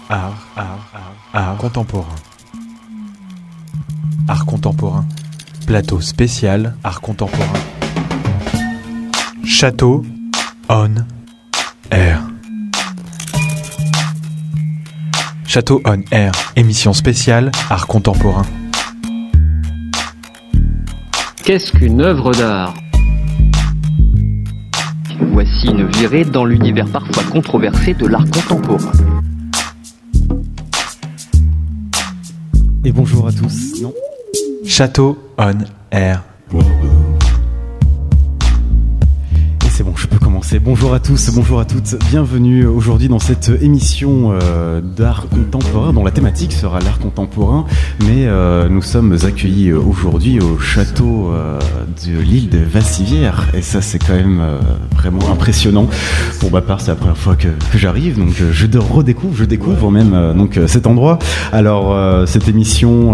Art contemporain. Art contemporain. Plateau spécial art contemporain. Château on air. Château on air, émission spéciale art contemporain. Qu'est-ce qu'une œuvre d'art ? Voici une virée dans l'univers parfois controversé de l'art contemporain. Et bonjour à tous. Non. Château on air. C'est bon, je peux commencer. Bonjour à tous, bonjour à toutes. Bienvenue aujourd'hui dans cette émission d'art contemporain dont la thématique sera l'art contemporain. Mais nous sommes accueillis aujourd'hui au château de l'île de Vassivière. Et ça, c'est quand même vraiment impressionnant. Pour ma part, c'est la première fois que j'arrive. Donc je découvre même donc cet endroit. Alors cette émission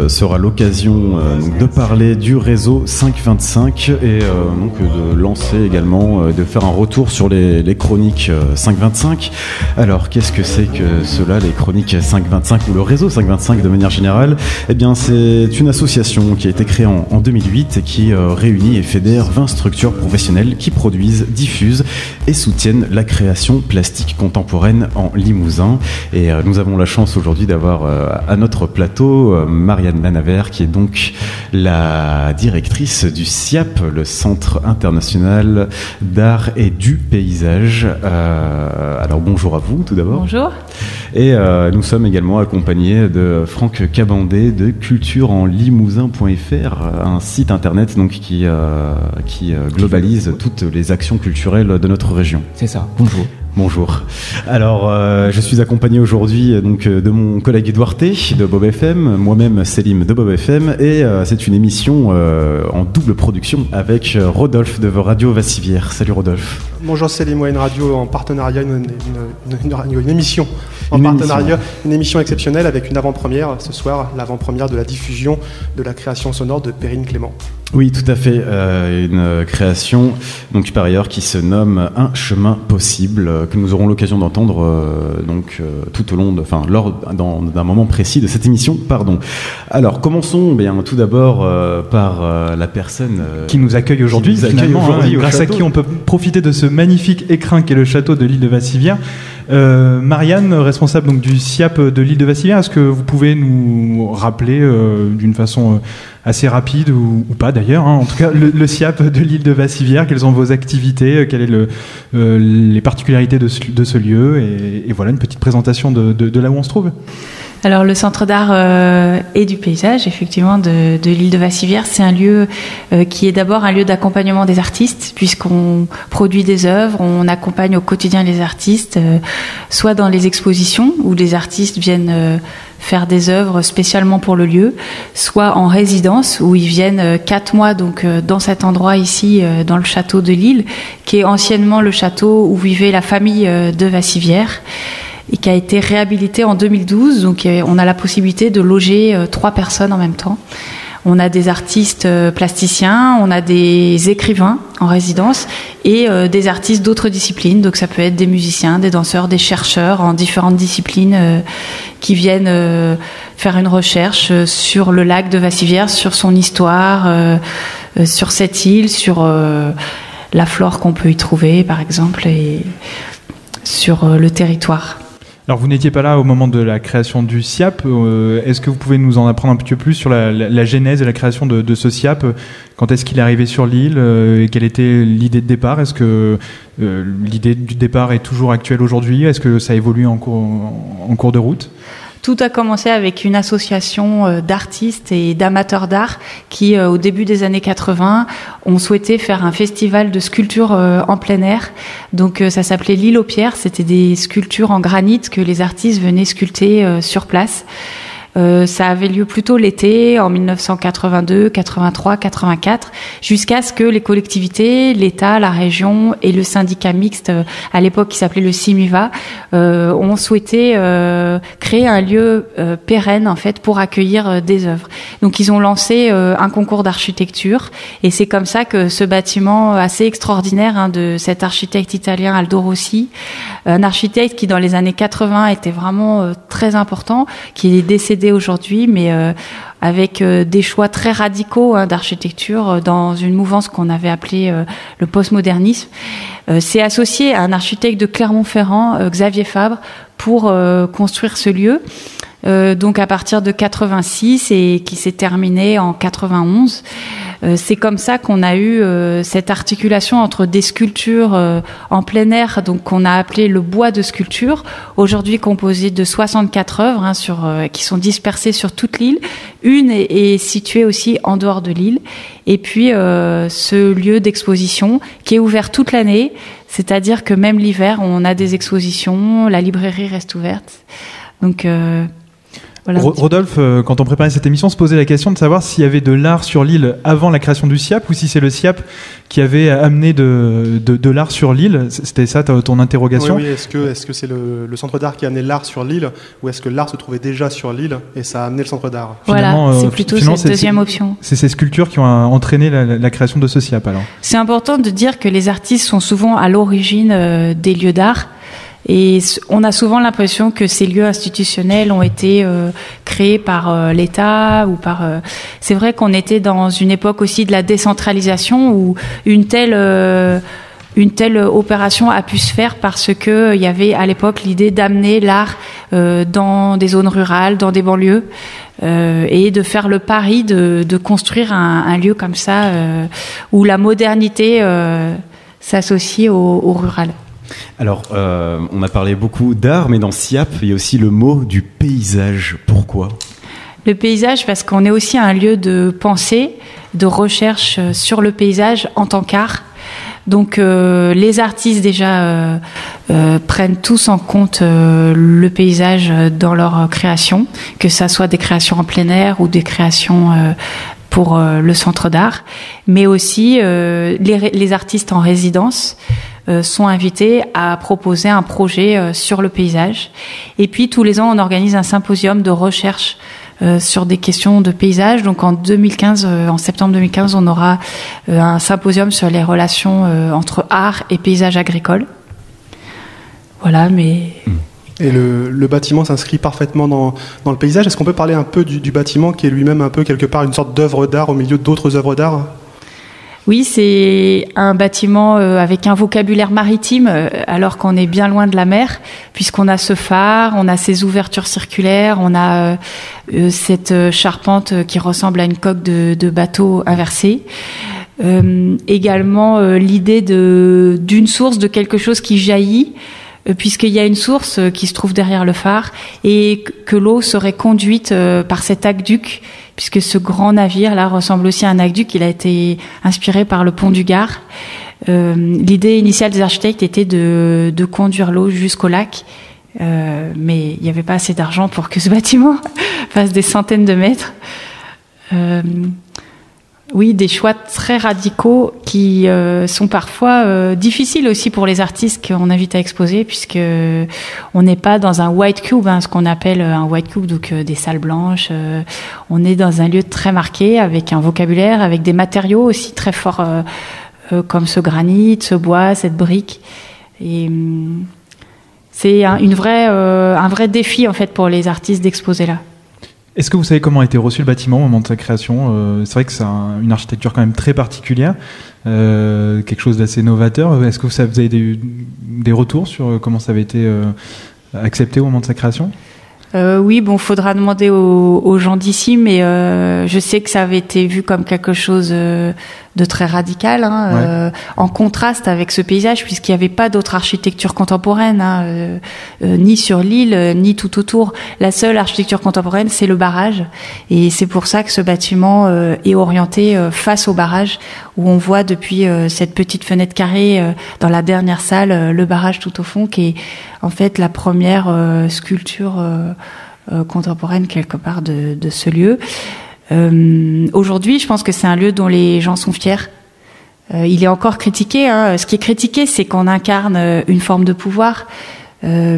sera l'occasion de parler du réseau 525 et donc de lancer également de faire un retour sur les chroniques 525. Alors qu'est-ce que c'est que cela, les chroniques 525 ou le réseau 525 de manière générale? Eh bien c'est une association qui a été créée en 2008 et qui réunit et fédère 20 structures professionnelles qui produisent, diffusent et soutiennent la création plastique contemporaine en Limousin. Et nous avons la chance aujourd'hui d'avoir à notre plateau Marianne Lanaver, qui est donc la directrice du SIAP, le Centre international d'art et du paysage. Alors bonjour à vous tout d'abord. Bonjour. Et nous sommes également accompagnés de Franck Cabandé de cultureenlimousin.fr, un site internet donc qui globalise toutes les actions culturelles de notre région. C'est ça. Bonjour. Bonjour. Alors, je suis accompagné aujourd'hui donc de mon collègue Duarte de Bob FM, moi-même Selim de Bob FM, et c'est une émission en double production avec Rodolphe de Radio Vassivière. Salut Rodolphe. Bonjour Selim, une radio en partenariat, une émission en partenariat, une émission exceptionnelle avec une avant-première ce soir, l'avant-première de la diffusion de la création sonore de Perrine Clément. Oui, tout à fait. Une création donc par ailleurs qui se nomme Un chemin possible, que nous aurons l'occasion d'entendre tout au long lors d'un moment précis de cette émission. Pardon. Alors commençons tout d'abord par la personne qui nous accueille aujourd'hui, grâce à qui on peut profiter de ce magnifique écrin qu'est le château de l'île de Vassivière. Marianne, responsable donc du SIAP de l'île de Vassivière, est-ce que vous pouvez nous rappeler d'une façon assez rapide ou pas d'ailleurs, en tout cas le SIAP de l'île de Vassivière, quelles sont vos activités, quelles sont les particularités de ce lieu et voilà une petite présentation de là où on se trouve. Alors le Centre d'art et du paysage, effectivement, de l'île de Vassivière, c'est un lieu qui est d'abord un lieu d'accompagnement des artistes, puisqu'on produit des œuvres, on accompagne au quotidien les artistes, soit dans les expositions où les artistes viennent faire des œuvres spécialement pour le lieu, soit en résidence où ils viennent 4 mois donc dans cet endroit ici, dans le château de l'île, qui est anciennement le château où vivait la famille de Vassivière, et qui a été réhabilité en 2012. Donc on a la possibilité de loger 3 personnes en même temps. On a des artistes plasticiens, on a des écrivains en résidence et des artistes d'autres disciplines. Donc ça peut être des musiciens, des danseurs, des chercheurs en différentes disciplines qui viennent faire une recherche sur le lac de Vassivière, sur son histoire, sur cette île, sur la flore qu'on peut y trouver par exemple, et sur le territoire. Alors vous n'étiez pas là au moment de la création du SIAP, est-ce que vous pouvez nous en apprendre un petit peu plus sur la genèse et la création de ce SIAP? Quand est-ce qu'il est arrivé sur l'île et quelle était l'idée de départ? Est-ce que l'idée du départ est toujours actuelle aujourd'hui? Est-ce que ça évolue en cours de route? Tout a commencé avec une association d'artistes et d'amateurs d'art qui, au début des années 80, ont souhaité faire un festival de sculpture en plein air. Donc ça s'appelait l'île aux pierres, c'était des sculptures en granit que les artistes venaient sculpter sur place. Ça avait lieu plutôt l'été, en 1982, 83, 84, jusqu'à ce que les collectivités, l'État, la région et le syndicat mixte, à l'époque qui s'appelait le CIMIVA, ont souhaité créer un lieu pérenne en fait pour accueillir des œuvres. Donc ils ont lancé un concours d'architecture et c'est comme ça que ce bâtiment assez extraordinaire de cet architecte italien Aldo Rossi, un architecte qui dans les années 80 était vraiment très important, qui est décédé aujourd'hui, mais avec des choix très radicaux d'architecture dans une mouvance qu'on avait appelée le postmodernisme. C'est associé à un architecte de Clermont-Ferrand, Xavier Fabre, pour construire ce lieu. Donc à partir de 86 et qui s'est terminé en 91. C'est comme ça qu'on a eu cette articulation entre des sculptures en plein air, donc qu'on a appelé le bois de sculpture, aujourd'hui composé de 64 œuvres qui sont dispersées sur toute l'île. Une est située aussi en dehors de l'île. Et puis ce lieu d'exposition qui est ouvert toute l'année, c'est-à-dire que même l'hiver, on a des expositions, la librairie reste ouverte. Donc voilà. Rodolphe, quand on préparait cette émission, se posait la question de savoir s'il y avait de l'art sur l'île avant la création du SIAP ou si c'est le SIAP qui avait amené de l'art sur l'île. C'était ça ton interrogation? Oui. Est-ce que c'est le centre d'art qui a amené l'art sur l'île ou est-ce que l'art se trouvait déjà sur l'île et ça a amené le centre d'art? Voilà, c'est plutôt cette deuxième option. C'est ces sculptures qui ont entraîné la création de ce SIAP alors. C'est important de dire que les artistes sont souvent à l'origine des lieux d'art. Et on a souvent l'impression que ces lieux institutionnels ont été créés par l'État ou par. C'est vrai qu'on était dans une époque aussi de la décentralisation où une telle opération a pu se faire parce que il y avait à l'époque l'idée d'amener l'art dans des zones rurales, dans des banlieues, et de faire le pari de construire un lieu comme ça où la modernité s'associe au rural. Alors, on a parlé beaucoup d'art, mais dans SIAP, il y a aussi le mot du paysage. Pourquoi ? Le paysage, parce qu'on est aussi un lieu de pensée, de recherche sur le paysage en tant qu'art. Donc, les artistes déjà prennent tous en compte le paysage dans leur création, que ça soit des créations en plein air ou des créations pour le centre d'art, mais aussi les artistes en résidence sont invités à proposer un projet sur le paysage. Et puis tous les ans, on organise un symposium de recherche sur des questions de paysage. Donc en 2015, en septembre 2015, on aura un symposium sur les relations entre art et paysage agricole. Voilà, mais... Et le bâtiment s'inscrit parfaitement dans le paysage. Est-ce qu'on peut parler un peu du bâtiment qui est lui-même un peu quelque part une sorte d'œuvre d'art au milieu d'autres œuvres d'art ? Oui, c'est un bâtiment avec un vocabulaire maritime, alors qu'on est bien loin de la mer, puisqu'on a ce phare, on a ces ouvertures circulaires, on a cette charpente qui ressemble à une coque de bateau inversée. Également l'idée d'une source, de quelque chose qui jaillit, puisqu'il y a une source qui se trouve derrière le phare et que l'eau serait conduite par cet aqueduc, puisque ce grand navire là ressemble aussi à un aqueduc. Il a été inspiré par le pont du Gard. L'idée initiale des architectes était de conduire l'eau jusqu'au lac, mais il n'y avait pas assez d'argent pour que ce bâtiment fasse des centaines de mètres. Oui, des choix très radicaux qui sont parfois difficiles aussi pour les artistes qu'on invite à exposer, puisque on n'est pas dans un white cube, ce qu'on appelle un white cube, donc des salles blanches. On est dans un lieu très marqué, avec un vocabulaire, avec des matériaux aussi très forts, comme ce granit, ce bois, cette brique. Et c'est un vrai défi en fait pour les artistes d'exposer là. Est-ce que vous savez comment a été reçu le bâtiment au moment de sa création ? C'est vrai que c'est une architecture quand même très particulière, quelque chose d'assez novateur. Est-ce que vous avez des retours sur comment ça avait été accepté au moment de sa création ? Oui, faudra demander aux gens d'ici, mais je sais que ça avait été vu comme quelque chose de très radical, en contraste avec ce paysage, puisqu'il n'y avait pas d'autre architecture contemporaine, ni sur l'île, ni tout autour. La seule architecture contemporaine, c'est le barrage, et c'est pour ça que ce bâtiment est orienté face au barrage, où on voit depuis cette petite fenêtre carrée dans la dernière salle le barrage tout au fond, qui est en fait la première sculpture contemporaine quelque part de ce lieu. Aujourd'hui, je pense que c'est un lieu dont les gens sont fiers. Il est encore critiqué. Ce qui est critiqué, c'est qu'on incarne une forme de pouvoir.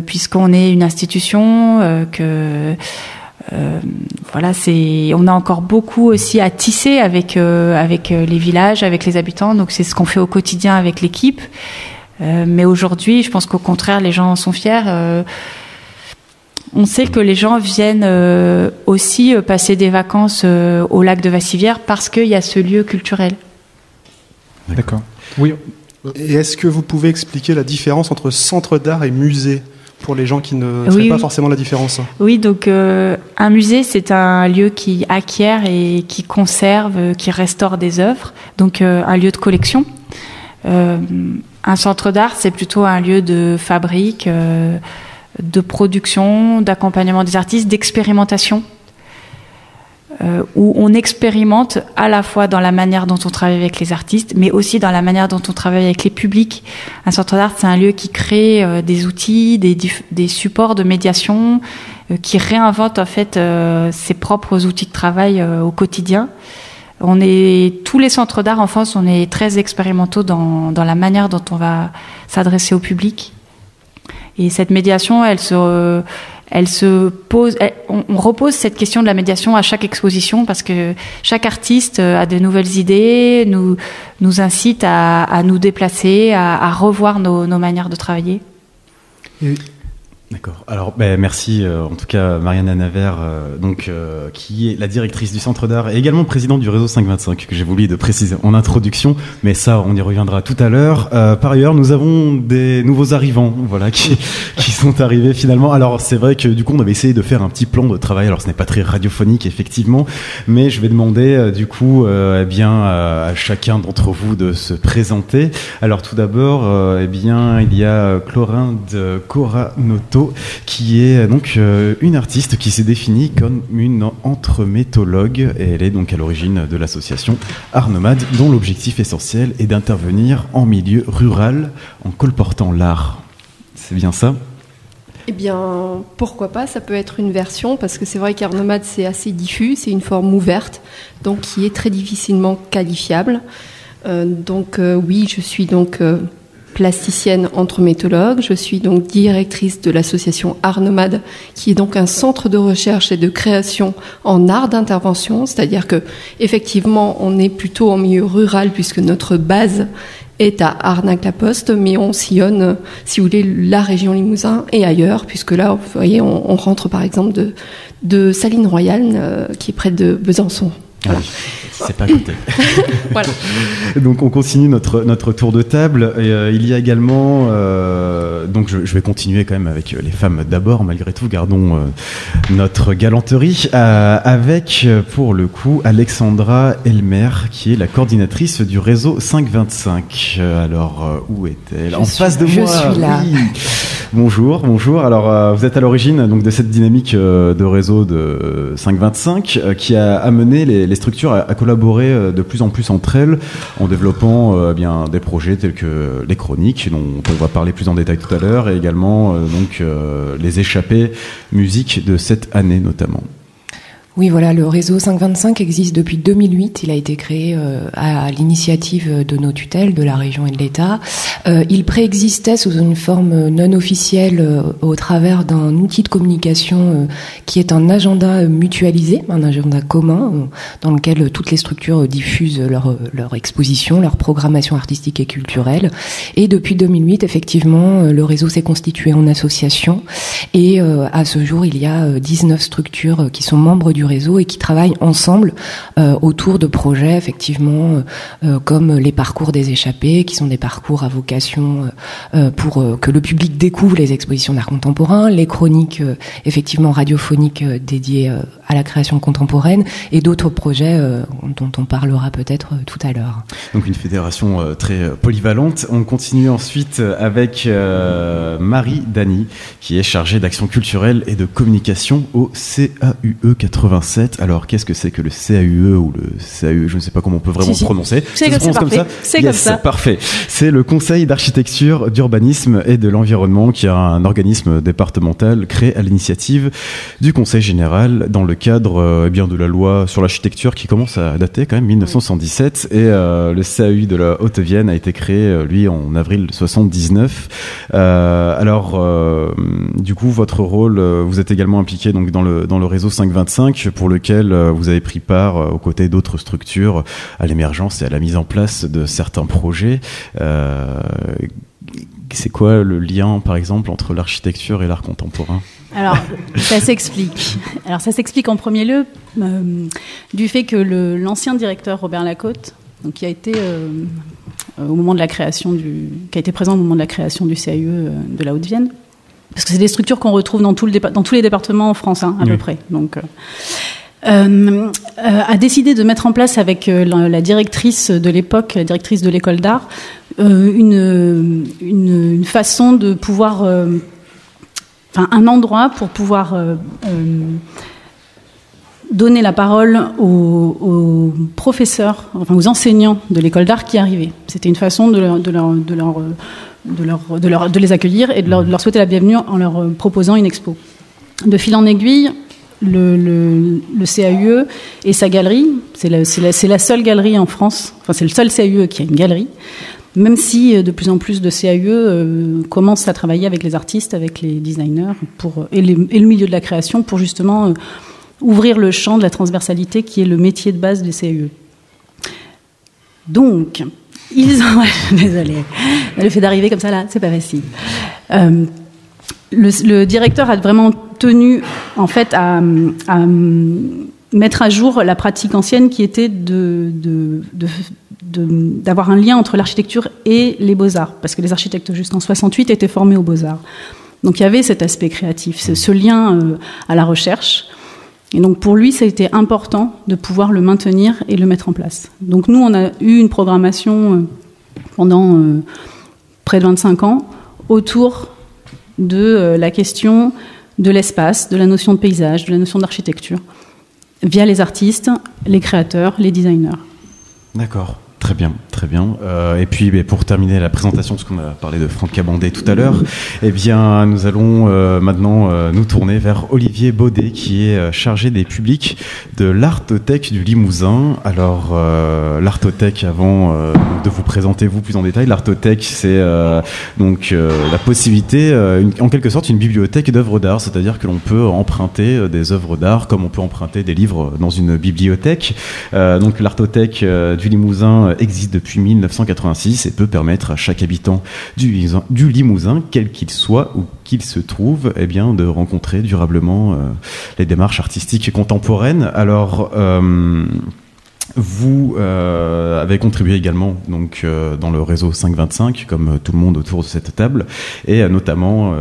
puisqu'on est une institution, on a encore beaucoup aussi à tisser avec les villages, avec les habitants. Donc c'est ce qu'on fait au quotidien avec l'équipe. Mais aujourd'hui, je pense qu'au contraire, les gens sont fiers. On sait que les gens viennent aussi passer des vacances au lac de Vassivière parce qu'il y a ce lieu culturel. D'accord. Oui. Et est-ce que vous pouvez expliquer la différence entre centre d'art et musée pour les gens qui ne savent pas forcément la différence? Oui, donc un musée, c'est un lieu qui acquiert et qui conserve, qui restaure des œuvres, donc un lieu de collection. Un centre d'art, c'est plutôt un lieu de fabrique, de production, d'accompagnement des artistes, d'expérimentation, où on expérimente à la fois dans la manière dont on travaille avec les artistes, mais aussi dans la manière dont on travaille avec les publics. Un centre d'art, c'est un lieu qui crée des outils, des supports de médiation, qui réinvente en fait ses propres outils de travail au quotidien. Tous les centres d'art en France, on est très expérimentaux dans la manière dont on va s'adresser au public. Et cette médiation, on repose cette question de la médiation à chaque exposition parce que chaque artiste a de nouvelles idées, nous incite à nous déplacer, à revoir nos manières de travailler. D'accord. Alors, merci en tout cas Marianne Anavert, qui est la directrice du Centre d'Art et également présidente du réseau 525, que j'ai oublié de préciser en introduction, mais ça, on y reviendra tout à l'heure. Par ailleurs, nous avons des nouveaux arrivants, qui sont arrivés finalement. Alors, c'est vrai que du coup, on avait essayé de faire un petit plan de travail. Alors, ce n'est pas très radiophonique, effectivement, mais je vais demander à chacun d'entre vous de se présenter. Alors, tout d'abord, il y a Clorinde Coranoto, qui est donc une artiste qui s'est définie comme une entremétologue, et elle est donc à l'origine de l'association Art Nomade, dont l'objectif essentiel est d'intervenir en milieu rural en colportant l'art. C'est bien ça ? Eh bien, pourquoi pas, ça peut être une version, parce que c'est vrai qu'Art Nomade, c'est assez diffus, c'est une forme ouverte, donc qui est très difficilement qualifiable. Oui, je suis donc plasticienne entremétologue. Je suis donc directrice de l'association Art Nomade, qui est donc un centre de recherche et de création en art d'intervention. C'est-à-dire que, effectivement, on est plutôt en milieu rural puisque notre base est à Arnac-la-Poste, mais on sillonne, si vous voulez, la région Limousin et ailleurs, puisque là, vous voyez, on rentre par exemple de Salines-Royale, qui est près de Besançon. Voilà. C'est pas à côté. Voilà. Donc on continue notre tour de table. Et, il y a également, donc je vais continuer quand même avec les femmes d'abord, malgré tout, gardons notre galanterie, avec pour le coup Alexandra Elmer, qui est la coordinatrice du réseau 525. Alors où est-elle ? En face de moi. Je suis là. Oui. Bonjour. Alors vous êtes à l'origine donc de cette dynamique de réseau de 525 qui a amené les structures à collaborer de plus en plus entre elles en développant des projets tels que les chroniques dont on va parler plus en détail tout à l'heure, et également les échappées musique de cette année notamment. Oui, voilà, le réseau 525 existe depuis 2008. Il a été créé à l'initiative de nos tutelles, de la région et de l'État. Il préexistait sous une forme non officielle au travers d'un outil de communication qui est un agenda mutualisé, un agenda commun dans lequel toutes les structures diffusent leur exposition, leur programmation artistique et culturelle. Et depuis 2008, effectivement, le réseau s'est constitué en association et à ce jour, il y a 19 structures qui sont membres du réseau et qui travaillent ensemble autour de projets effectivement comme les parcours des échappés, qui sont des parcours à vocation pour que le public découvre les expositions d'art contemporain, les chroniques effectivement radiophoniques dédiées à la création contemporaine, et d'autres projets dont on parlera peut-être tout à l'heure. Donc une fédération très polyvalente. On continue ensuite avec Marie Dany, qui est chargée d'action culturelle et de communication au CAUE 82. 1987. Alors, qu'est-ce que c'est que le CAUE ou le CAUE? Je ne sais pas comment on peut vraiment prononcer. C'est comme ça. C'est comme ça. Parfait. C'est le Conseil d'architecture, d'urbanisme et de l'environnement, qui est un organisme départemental créé à l'initiative du Conseil général dans le cadre de la loi sur l'architecture qui commence à dater quand même 1977. Et le CAUE de la Haute-Vienne a été créé, lui, en avril 79. Du coup, votre rôle, vous êtes également impliqué donc dans le réseau 525, pour lequel vous avez pris part aux côtés d'autres structures à l'émergence et à la mise en place de certains projets. C'est quoi le lien, par exemple, entre l'architecture et l'art contemporain ? Alors, ça s'explique. Ça s'explique en premier lieu du fait que l'ancien directeur Robert Lacote, donc qui a été au moment de la création qui a été présent au moment de la création du CAUE de la Haute-Vienne, parce que c'est des structures qu'on retrouve dans tous les départements en France, à peu près. Donc, a décidé de mettre en place avec la directrice de l'époque, la directrice de l'école d'art, une façon de pouvoir, un endroit pour pouvoir donner la parole aux professeurs, aux enseignants de l'école d'art qui arrivaient. C'était une façon de les accueillir et de leur souhaiter la bienvenue en leur proposant une expo. De fil en aiguille, le CAUE et sa galerie, c'est la seule galerie en France, c'est le seul CAUE qui a une galerie, même si de plus en plus de CAUE commencent à travailler avec les artistes, avec les designers et le milieu de la création pour justement ouvrir le champ de la transversalité qui est le métier de base des CAUE. Donc, désolée, le fait d'arriver comme ça là, c'est pas facile. Le directeur a vraiment tenu en fait à mettre à jour la pratique ancienne qui était d'avoir un lien entre l'architecture et les beaux-arts, parce que les architectes jusqu'en 68 étaient formés aux beaux-arts. Donc il y avait cet aspect créatif, ce lien à la recherche. Et donc pour lui, ça a été important de pouvoir le maintenir et le mettre en place. Donc nous, on a eu une programmation pendant près de 25 ans autour de la question de l'espace, de la notion de paysage, de la notion d'architecture, via les artistes, les créateurs, les designers. D'accord. Très bien, très bien. Et puis, pour terminer la présentation, parce qu'on a parlé de Franck Cabandet tout à l'heure, nous allons maintenant nous tourner vers Olivier Baudet, qui est chargé des publics de l'Artothèque du Limousin. Alors, l'Artothèque, avant de vous présenter vous plus en détail, l'Artothèque, c'est donc la possibilité, en quelque sorte, une bibliothèque d'œuvres d'art, c'est-à-dire que l'on peut emprunter des œuvres d'art comme on peut emprunter des livres dans une bibliothèque. Donc, l'Artothèque du Limousin existe depuis 1986 et peut permettre à chaque habitant du Limousin, quel qu'il soit ou qu'il se trouve, de rencontrer durablement les démarches artistiques contemporaines. Alors, vous avez contribué également donc dans le réseau 525, comme tout le monde autour de cette table, et notamment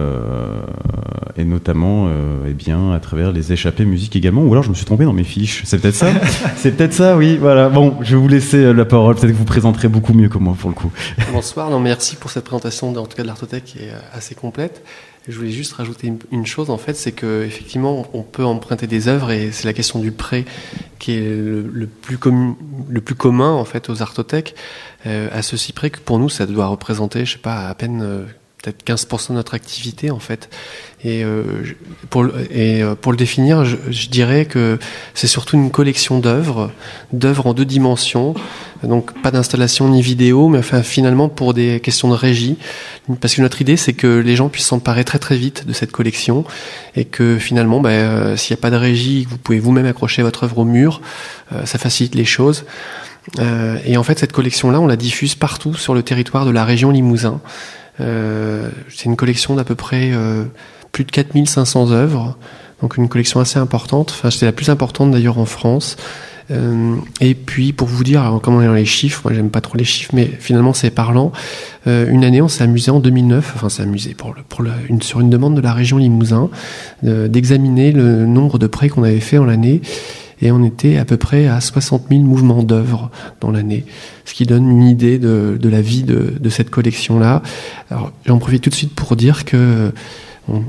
à travers les échappées musique également. Ou alors je me suis trompé dans mes fiches. C'est peut-être ça. C'est peut-être ça, oui. Voilà. Bon, je vais vous laisser la parole. Peut-être que vous présenterez beaucoup mieux que moi pour le coup. Bonsoir. Non, merci pour cette présentation, en tout cas de l'Artothèque, qui est assez complète. Je voulais juste rajouter une chose, en fait, c'est qu'effectivement, on peut emprunter des œuvres, et c'est la question du prêt qui est le plus commun, en fait, aux artothèques, à ceci près que pour nous, ça doit représenter, je sais pas, à peine peut-être 15% de notre activité, en fait. Et pour le définir, je dirais que c'est surtout une collection d'œuvres en 2 dimensions, donc pas d'installation ni vidéo, mais finalement pour des questions de régie, parce que notre idée, c'est que les gens puissent s'emparer très très vite de cette collection, et que finalement, s'il n'y a pas de régie, vous pouvez vous-même accrocher votre œuvre au mur, ça facilite les choses. Et en fait, cette collection-là, on la diffuse partout sur le territoire de la région Limousin. C'est une collection d'à peu près plus de 4500 œuvres, donc une collection assez importante. Enfin, c'est la plus importante d'ailleurs en France. Et puis, pour vous dire, alors, comment on est dans les chiffres, moi j'aime pas trop les chiffres, mais finalement c'est parlant. Une année, on s'est amusé en 2009, sur une demande de la région Limousin, d'examiner le nombre de prêts qu'on avait fait en l'année. Et on était à peu près à 60 000 mouvements d'œuvres dans l'année, ce qui donne une idée de la vie de cette collection-là. Alors, j'en profite tout de suite pour dire que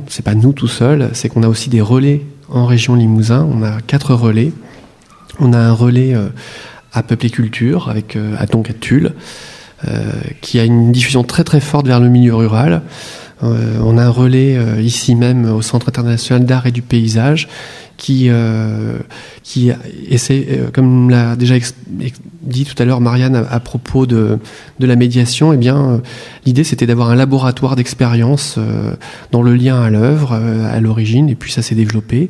c'est pas nous tout seuls, c'est qu'on a aussi des relais en région Limousin, on a 4 relais. On a un relais à Peuple et Culture, avec donc à Tulle, qui a une diffusion très très forte vers le milieu rural. On a un relais ici même au Centre international d'art et du paysage qui essaie, comme l'a déjà dit tout à l'heure Marianne à propos de la médiation, eh bien l'idée c'était d'avoir un laboratoire d'expérience dans le lien à l'œuvre à l'origine, et puis ça s'est développé.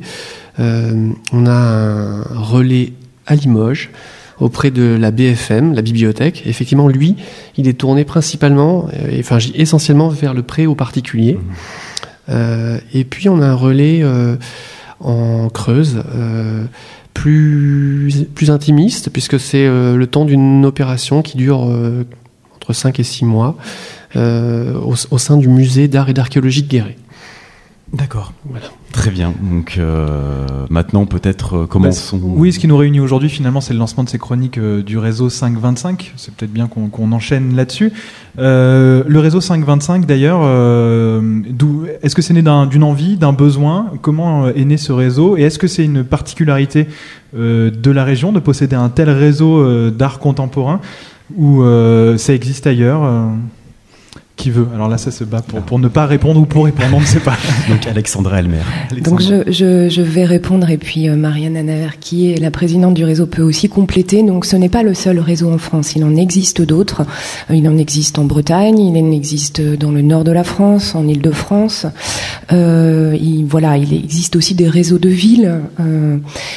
On a un relais à Limoges auprès de la BFM, la bibliothèque. Effectivement, lui, il est tourné principalement, essentiellement vers le prêt aux particuliers. Et puis, on a un relais en Creuse, plus intimiste, puisque c'est le temps d'une opération qui dure entre 5 et 6 mois, au sein du musée d'art et d'archéologie de Guéret. D'accord. Voilà. Très bien. Donc maintenant, peut-être commençons. Oui, ce qui nous réunit aujourd'hui, finalement, c'est le lancement de ces chroniques du réseau 525. C'est peut-être bien qu'on enchaîne là-dessus. Le réseau 525, d'ailleurs, est-ce que c'est né d'une envie, d'un besoin? Comment est né ce réseau? Et est-ce que c'est une particularité de la région de posséder un tel réseau d'art contemporain, ou ça existe ailleurs? Qui veut? Alors là, ça se bat pour ne pas répondre ou pour répondre, on ne sait pas. Donc Alexandra Elmer. Donc je vais répondre, et puis Marianne Anaver, qui est la présidente du réseau, peut aussi compléter. Donc ce n'est pas le seul réseau en France, il en existe d'autres. Il en existe en Bretagne, il en existe dans le nord de la France, en Île-de-France. Il existe aussi des réseaux de villes.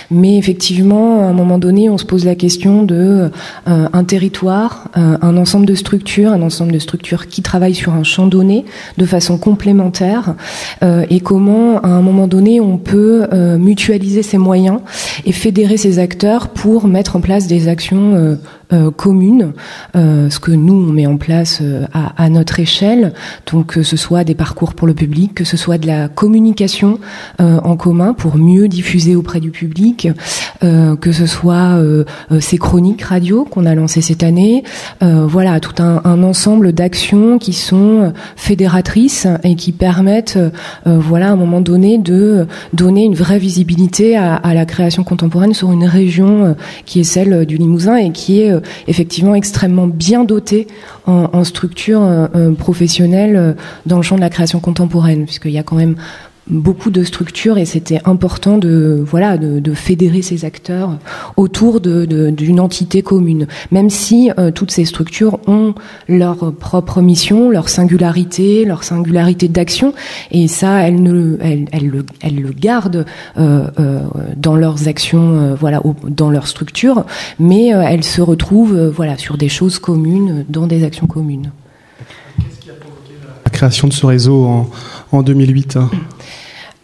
Mais effectivement, à un moment donné, on se pose la question de un territoire, un ensemble de structures qui travaillent sur un champ donné de façon complémentaire, et comment à un moment donné on peut mutualiser ses moyens et fédérer ses acteurs pour mettre en place des actions communes, ce que nous on met en place à notre échelle, donc que ce soit des parcours pour le public, que ce soit de la communication en commun pour mieux diffuser auprès du public, que ce soit ces chroniques radio qu'on a lancées cette année, tout un ensemble d'actions qui sont fédératrices et qui permettent à un moment donné de donner une vraie visibilité à la création contemporaine sur une région qui est celle du Limousin, et qui est effectivement extrêmement bien dotée en structures professionnelles dans le champ de la création contemporaine, puisqu'il y a quand même beaucoup de structures, et c'était important de fédérer ces acteurs autour d'une entité commune, même si toutes ces structures ont leur propre mission, leur singularité d'action, et ça elles le gardent dans leurs actions, dans leur structure, mais elles se retrouvent sur des choses communes, dans des actions communes. Qu'est-ce qui a provoqué la création de ce réseau en 2008 ?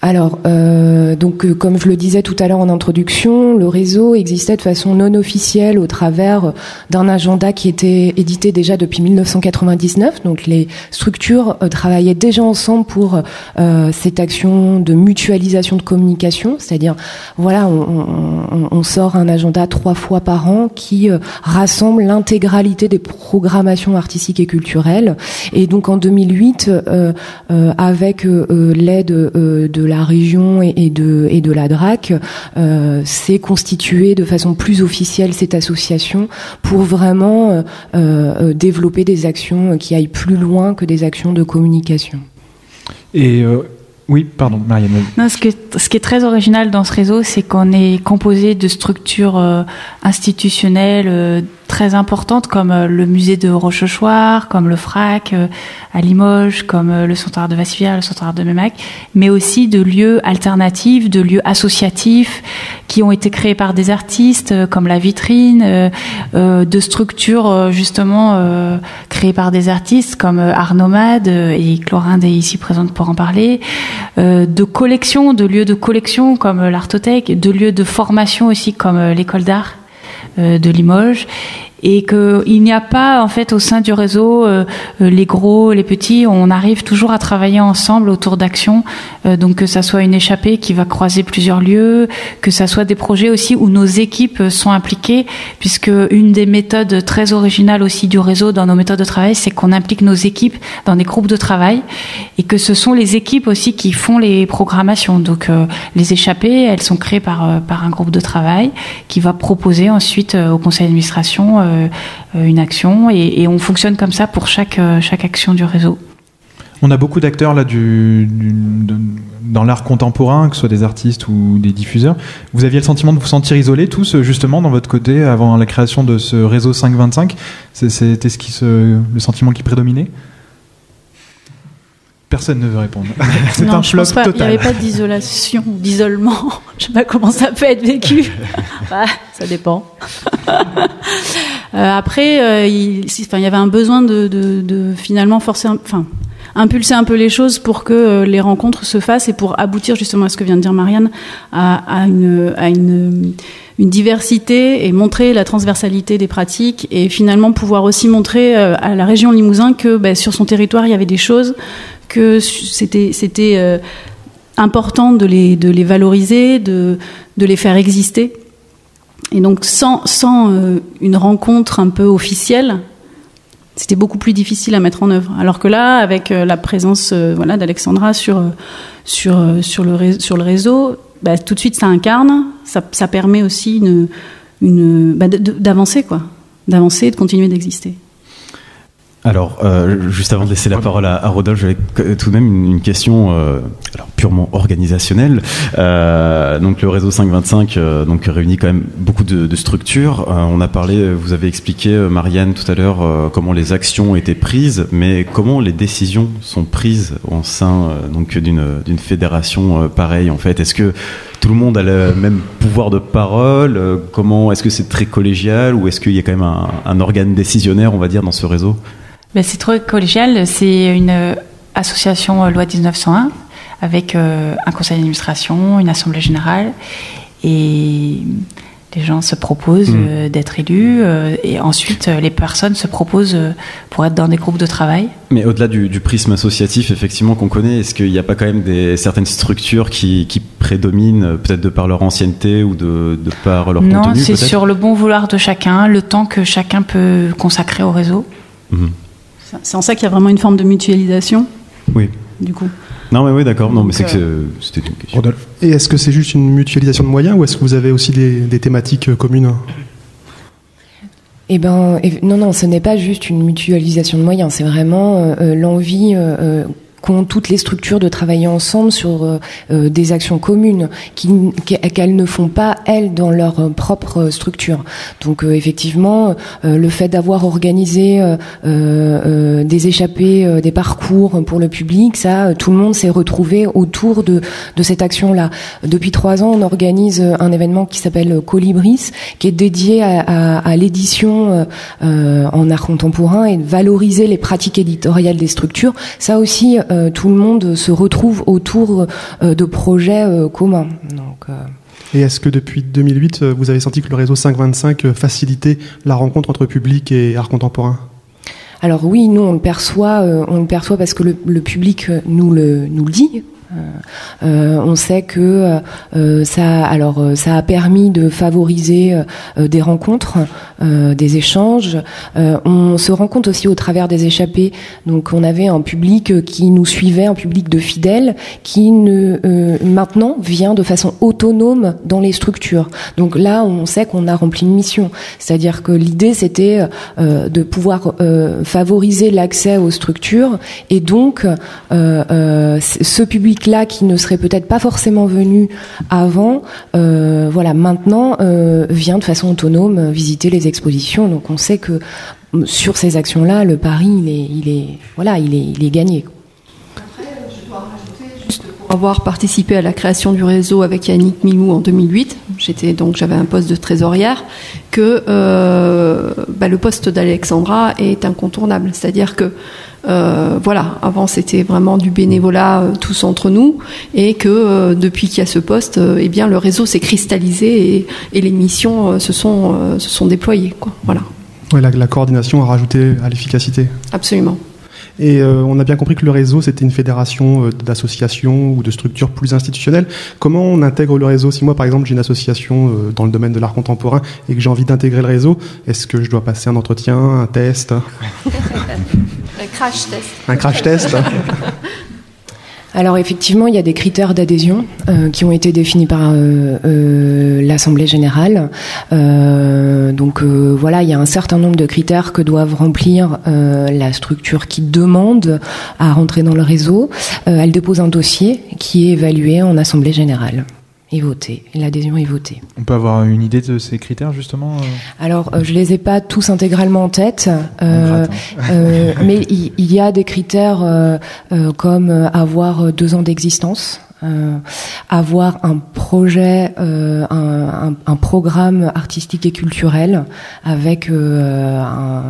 Alors, comme je le disais tout à l'heure en introduction, le réseau existait de façon non officielle au travers d'un agenda qui était édité déjà depuis 1999. Donc, les structures travaillaient déjà ensemble pour cette action de mutualisation de communication, c'est-à-dire, on sort un agenda 3 fois par an qui rassemble l'intégralité des programmations artistiques et culturelles. Et donc, en 2008, avec l'aide de la région et de la DRAC, s'est constituée de façon plus officielle cette association pour vraiment développer des actions qui aillent plus loin que des actions de communication. Et oui, pardon, Marianne. Non, ce qui est très original dans ce réseau, c'est qu'on est composé de structures institutionnelles très importantes, comme le musée de Rochechouart, comme le FRAC à Limoges, comme le Centre d'art de Vassivière, le Centre d'art de Meymac, mais aussi de lieux alternatifs, de lieux associatifs qui ont été créés par des artistes, comme la Vitrine, de structures justement créées par des artistes comme Art Nomade, et Chlorinde est ici présente pour en parler, de collections, de lieux de collection comme l'Artothèque, de lieux de formation aussi comme l'école d'art de Limoges, et qu'il n'y a pas en fait au sein du réseau les gros, les petits. On arrive toujours à travailler ensemble autour d'actions, donc que ça soit une échappée qui va croiser plusieurs lieux, que ça soit des projets aussi où nos équipes sont impliquées, puisque une des méthodes très originales aussi du réseau dans nos méthodes de travail, c'est qu'on implique nos équipes dans des groupes de travail et que ce sont les équipes aussi qui font les programmations. Donc les échappées, elles sont créées par un groupe de travail qui va proposer ensuite au conseil d'administration une action et on fonctionne comme ça pour chaque action du réseau. On a beaucoup d'acteurs là dans l'art contemporain, que ce soit des artistes ou des diffuseurs. Vous aviez le sentiment de vous sentir isolés tous, justement, dans votre côté, avant la création de ce réseau 525 ? C'était le sentiment qui prédominait ? Personne ne veut répondre. C'est un flop total. Il n'y avait pas d'isolement. Je ne sais pas comment ça peut être vécu. Ça dépend. Après, il y avait un besoin de finalement impulser un peu les choses pour que les rencontres se fassent et pour aboutir justement à ce que vient de dire Marianne, à une diversité et montrer la transversalité des pratiques et finalement pouvoir aussi montrer à la région Limousin que sur son territoire il y avait des choses, que c'était important de les valoriser, de les faire exister. Et donc sans une rencontre un peu officielle, c'était beaucoup plus difficile à mettre en œuvre. Alors que là, avec la présence d'Alexandra sur le réseau, tout de suite ça incarne, ça permet aussi d'avancer, d'avancer et de continuer d'exister. Alors, juste avant de laisser la parole à Rodolphe, j'avais tout de même une question purement organisationnelle. Donc, le réseau 525 réunit quand même beaucoup de structures. On a parlé, vous avez expliqué, Marianne, tout à l'heure, comment les actions étaient prises, mais comment les décisions sont prises au sein d'une fédération pareille, en fait. Est-ce que tout le monde a le même pouvoir de parole ? Comment est-ce que c'est très collégial ou est-ce qu'il y a quand même un organe décisionnaire, on va dire, dans ce réseau ? C'est trop collégial. C'est une association loi 1901 avec un conseil d'administration, une assemblée générale et les gens se proposent d'être élus et ensuite les personnes se proposent pour être dans des groupes de travail. Mais au-delà du prisme associatif effectivement qu'on connaît, est-ce qu'il n'y a pas quand même certaines structures qui prédominent peut-être de par leur ancienneté ou de par leur contenu ? Non, c'est peut-être sur le bon vouloir de chacun, le temps que chacun peut consacrer au réseau. C'est en ça qu'il y a vraiment une forme de mutualisation. Oui. Du coup. Non mais oui d'accord. Non mais c'est que c'était une question. Rodolphe. Et est-ce que c'est juste une mutualisation de moyens ou est-ce que vous avez aussi des thématiques communes ? Non, ce n'est pas juste une mutualisation de moyens. C'est vraiment l'envie qu'ont toutes les structures de travailler ensemble sur des actions communes qu'elles ne font pas, elles, dans leur propre structure. Donc effectivement, le fait d'avoir organisé des échappées, des parcours pour le public, ça, tout le monde s'est retrouvé autour de cette action-là. Depuis 3 ans, on organise un événement qui s'appelle Colibris, qui est dédié à l'édition en art contemporain et de valoriser les pratiques éditoriales des structures. Ça aussi, tout le monde se retrouve autour de projets communs. Donc, Et est-ce que depuis 2008, vous avez senti que le réseau 525 facilitait la rencontre entre public et art contemporain ? Alors oui, nous on le perçoit parce que le public nous le dit. On sait que ça a permis de favoriser des rencontres, des échanges. On se rend compte aussi au travers des échappées. Donc on avait un public qui nous suivait, un public de fidèles qui maintenant vient de façon autonome dans les structures. Donc là, on sait qu'on a rempli une mission. C'est-à-dire que l'idée c'était de pouvoir favoriser l'accès aux structures et donc ce public là qui ne serait peut-être pas forcément venu avant, maintenant vient de façon autonome visiter les expositions. Donc on sait que sur ces actions-là, le pari il est gagné. Après, je dois rajouter, juste pour avoir participé à la création du réseau avec Yannick Milou en 2008, j'avais un poste de trésorière, que le poste d'Alexandra est incontournable. C'est-à-dire que avant c'était vraiment du bénévolat tous entre nous et que depuis qu'il y a ce poste, le réseau s'est cristallisé et les missions se sont déployées, quoi. Voilà. Ouais, la coordination a rajouté à l'efficacité. Absolument. Et on a bien compris que le réseau, c'était une fédération d'associations ou de structures plus institutionnelles. Comment on intègre le réseau? Si moi, par exemple, j'ai une association dans le domaine de l'art contemporain et que j'ai envie d'intégrer le réseau, est-ce que je dois passer un entretien, un test? Un crash test. Un crash test. Alors effectivement, il y a des critères d'adhésion qui ont été définis par l'Assemblée générale. Donc voilà, il y a un certain nombre de critères que doivent remplir la structure qui demande à rentrer dans le réseau. Elle dépose un dossier qui est évalué en Assemblée générale. Et voté. L'adhésion est votée. On peut avoir une idée de ces critères, justement Alors, je les ai pas tous intégralement en tête, mais il y a des critères comme avoir 2 ans d'existence, avoir un projet, un programme artistique et culturel avec de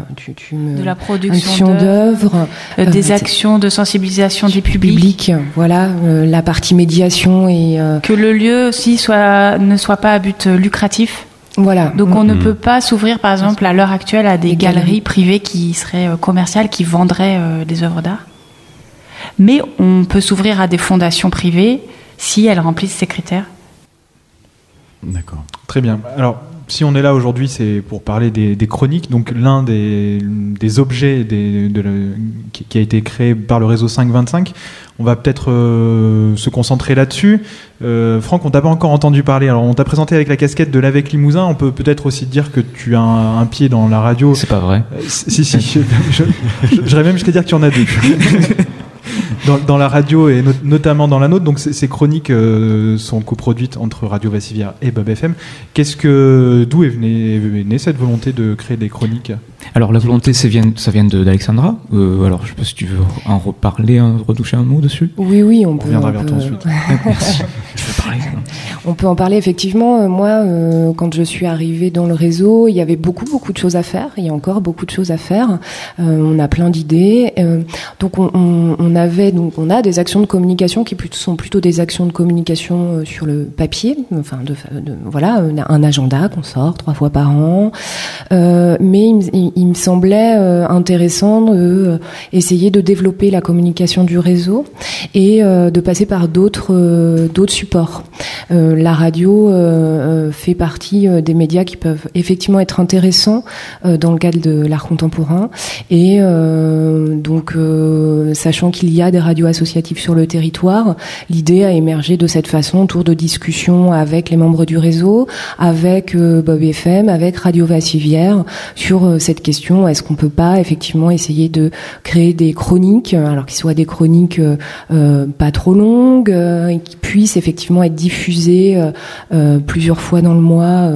la production d'œuvres, des actions de sensibilisation du public. Voilà, la partie médiation et que le lieu aussi ne soit pas à but lucratif. Voilà. Donc on ne peut pas s'ouvrir, par exemple, à l'heure actuelle, à des galeries privées qui seraient commerciales, qui vendraient des œuvres d'art. Mais on peut s'ouvrir à des fondations privées si elles remplissent ces critères. D'accord. Très bien. Alors, si on est là aujourd'hui, c'est pour parler des chroniques. Donc, l'un des objets qui a été créé par le réseau 525. On va peut-être se concentrer là-dessus. Franck, on t'a pas encore entendu parler. Alors, on t'a présenté avec la casquette de l'Avec Limousin. On peut peut-être aussi dire que tu as un pied dans la radio. C'est pas vrai. Si. J'irais même jusqu'à dire que tu en as 2. Dans la radio et notamment dans la nôtre, donc ces chroniques sont coproduites entre Radio Vassivière et Bob FM. D'où est née cette volonté de créer des chroniques? Alors la volonté, ça vient d'Alexandra. Alors je sais pas si tu veux en reparler, retoucher un mot dessus. Oui, on peut. On reviendra vers toi ensuite. Merci. Tu veux parler? On peut en parler effectivement. Moi, quand je suis arrivée dans le réseau, il y avait beaucoup de choses à faire. Il y a encore beaucoup de choses à faire. On a plein d'idées. Donc on a des actions de communication qui sont plutôt des actions de communication sur le papier. Enfin, voilà, un agenda qu'on sort 3 fois par an. Mais il me semblait intéressant essayer de développer la communication du réseau et de passer par d'autres supports. La radio fait partie des médias qui peuvent effectivement être intéressants dans le cadre de l'art contemporain et donc sachant qu'il y a des radios associatives sur le territoire, l'idée a émergé de cette façon autour de discussions avec les membres du réseau, avec Bob FM, avec Radio Vassivière sur cette question, est-ce qu'on peut pas effectivement essayer de créer des chroniques, alors qu'ils soient des chroniques pas trop longues, qui puissent effectivement être diffusées plusieurs fois dans le mois,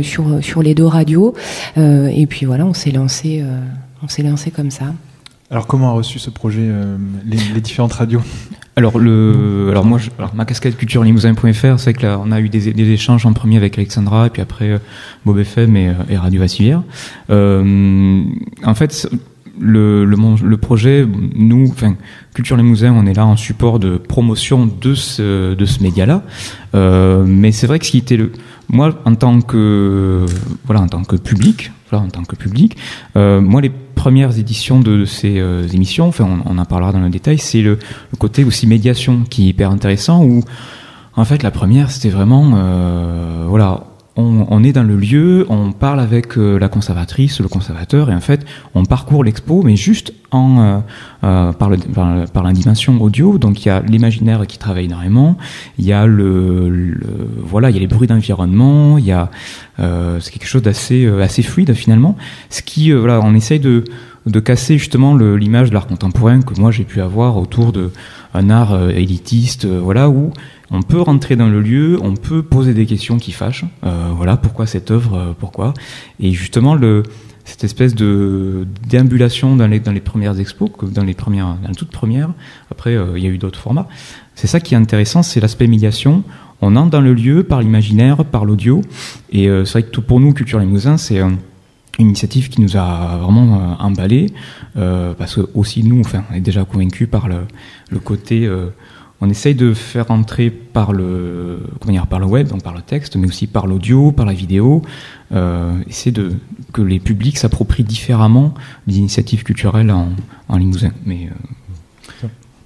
sur les 2 radios, et puis voilà, on s'est lancé comme ça. Alors comment a reçu ce projet les différentes radios? Alors ma casquette culturelimousin.fr, c'est vrai que là on a eu des échanges en premier avec Alexandra et puis après Bob FM et Radio Vassivière. En fait, le projet, Culture Limousin, on est là en support de promotion de ce média-là. Mais c'est vrai que ce qui était moi en tant que public, moi les premières éditions de ces émissions, on en parlera dans le détail, c'est le côté aussi médiation qui est hyper intéressant, où en fait la première c'était vraiment on est dans le lieu, on parle avec la conservatrice, le conservateur, et en fait on parcourt l'expo, mais juste par la dimension audio. Donc il y a l'imaginaire qui travaille énormément, il y a il y a les bruits d'environnement, il y a c'est quelque chose d'assez fluide finalement, ce qui on essaye de casser justement l'image de l'art contemporain que moi j'ai pu avoir autour de un art élitiste, où on peut rentrer dans le lieu, on peut poser des questions qui fâchent, pourquoi cette œuvre, pourquoi, et justement cette espèce de déambulation dans les premières expos, dans la toute première. Après il y a eu d'autres formats. C'est ça qui est intéressant, c'est l'aspect médiation. On entre dans le lieu par l'imaginaire, par l'audio, et c'est vrai que pour nous, Culture Limousin, c'est une initiative qui nous a vraiment emballé, parce que aussi nous, on est déjà convaincus par le côté on essaye de faire entrer par le web, donc par le texte, mais aussi par l'audio, par la vidéo, essayer que les publics s'approprient différemment les initiatives culturelles en Limousin. Mais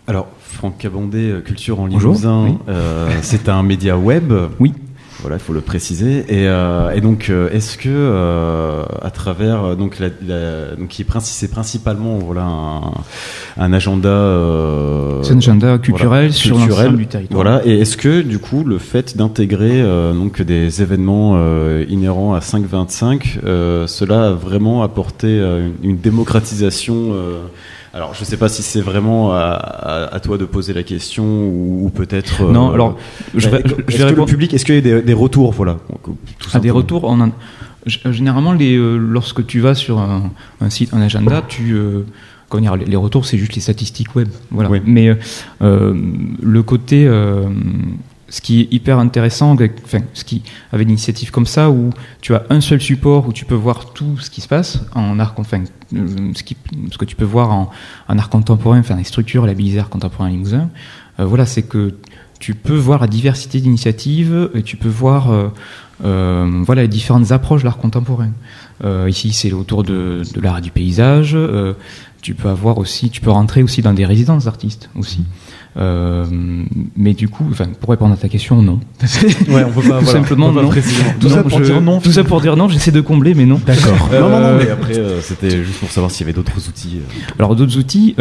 alors, Franck Cabandé, Culture en Limousin, oui. C'est un média web. Oui. Voilà, il faut le préciser. Et donc, est-ce que à travers donc c'est principalement un agenda, c'est un agenda culturel sur l'ensemble du territoire. Voilà. Et est-ce que du coup le fait d'intégrer donc des événements inhérents à 525, cela a vraiment apporté une démocratisation? Alors, je ne sais pas si c'est vraiment à toi de poser la question ou peut-être. Non, alors je vais répondre au public. Est-ce qu'il y a des retours, voilà, des retours. Généralement, lorsque tu vas sur un site, un agenda, les retours, c'est juste les statistiques web, voilà. Oui. Mais le côté, ce qui est hyper intéressant, avec une initiative comme ça, où tu as un seul support où tu peux voir tout ce qui se passe en art, ce que tu peux voir en art contemporain, les structures labellisées art contemporain à Limousin. C'est que tu peux voir la diversité d'initiatives et tu peux voir les différentes approches de l'art contemporain. Ici, c'est autour de l'art et du paysage. Tu peux rentrer aussi dans des résidences d'artistes aussi. Mais du coup, pour répondre à ta question, non. Ouais, on peut pas. Tout simplement, non. Tout ça pour dire non. Tout ça pour dire non. J'essaie de combler, mais non. D'accord. Non. Mais après, c'était juste pour savoir s'il y avait d'autres outils. Alors, d'autres outils.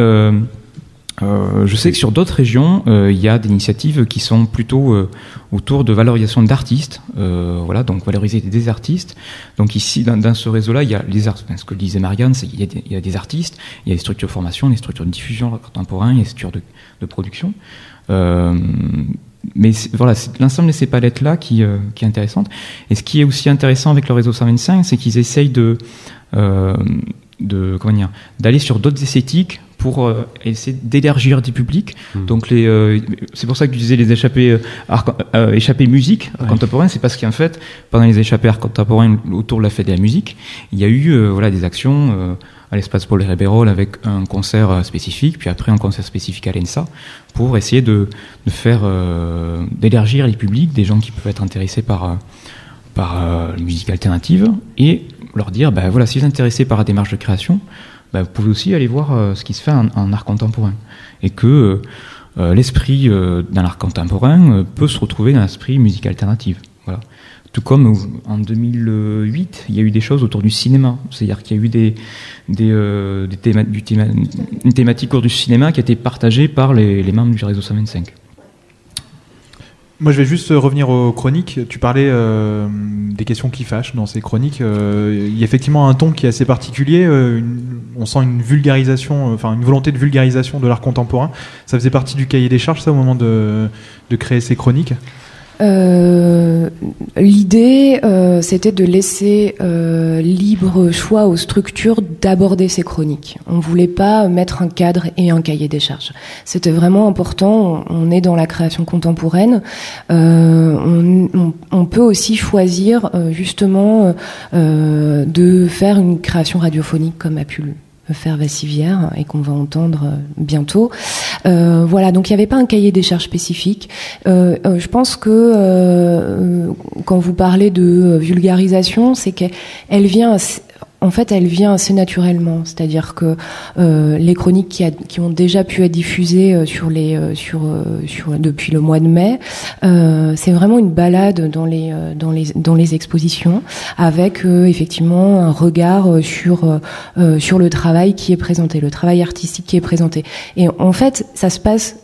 Je sais que sur d'autres régions, il y a des initiatives qui sont plutôt autour de valorisation d'artistes, donc valoriser des artistes. Donc ici, dans ce réseau-là, il y a les artistes. Ce que disait Marianne, c'est qu'il y a des artistes, il y a des structures de formation, des structures de diffusion contemporain, il y a des structures de production. Mais c'est l'ensemble de ces palettes-là qui est intéressante. Et ce qui est aussi intéressant avec le réseau 125, c'est qu'ils essayent d'aller sur d'autres esthétiques pour essayer d'élargir des publics. Donc c'est pour ça que tu disais les échappées musique contemporaine, c'est parce qu'en fait pendant les échappées art contemporain autour de la fête de la musique, il y a eu des actions à l'espace Paul Rébérol avec un concert spécifique, puis après un concert spécifique à l'ENSA pour essayer de faire d'élargir les publics, des gens qui peuvent être intéressés par la musique alternative, et leur dire si vous êtes intéressés par la démarche de création, vous pouvez aussi aller voir ce qui se fait en art contemporain, et que l'esprit d'un art contemporain peut se retrouver dans l'esprit musique alternative. Voilà. Tout comme en 2008, il y a eu des choses autour du cinéma, c'est-à-dire qu'il y a eu une thématique autour du cinéma qui a été partagée par les membres du réseau 125. Moi, je vais juste revenir aux chroniques. Tu parlais des questions qui fâchent dans ces chroniques. Il y a effectivement un ton qui est assez particulier. On sent une vulgarisation, une volonté de vulgarisation de l'art contemporain. Ça faisait partie du cahier des charges, ça, au moment de créer ces chroniques ? L'idée, c'était de laisser libre choix aux structures d'aborder ces chroniques. On voulait pas mettre un cadre et un cahier des charges. C'était vraiment important. On est dans la création contemporaine. On peut aussi choisir justement de faire une création radiophonique comme a pu le faire Vassivière et qu'on va entendre bientôt. Donc il n'y avait pas un cahier des charges spécifique. Je pense que quand vous parlez de vulgarisation, c'est qu'elle vient assez naturellement, c'est-à-dire que les chroniques qui ont déjà pu être diffusées depuis le mois de mai, c'est vraiment une balade dans les expositions, avec effectivement un regard sur le travail qui est présenté, le travail artistique qui est présenté. Et en fait, ça se passe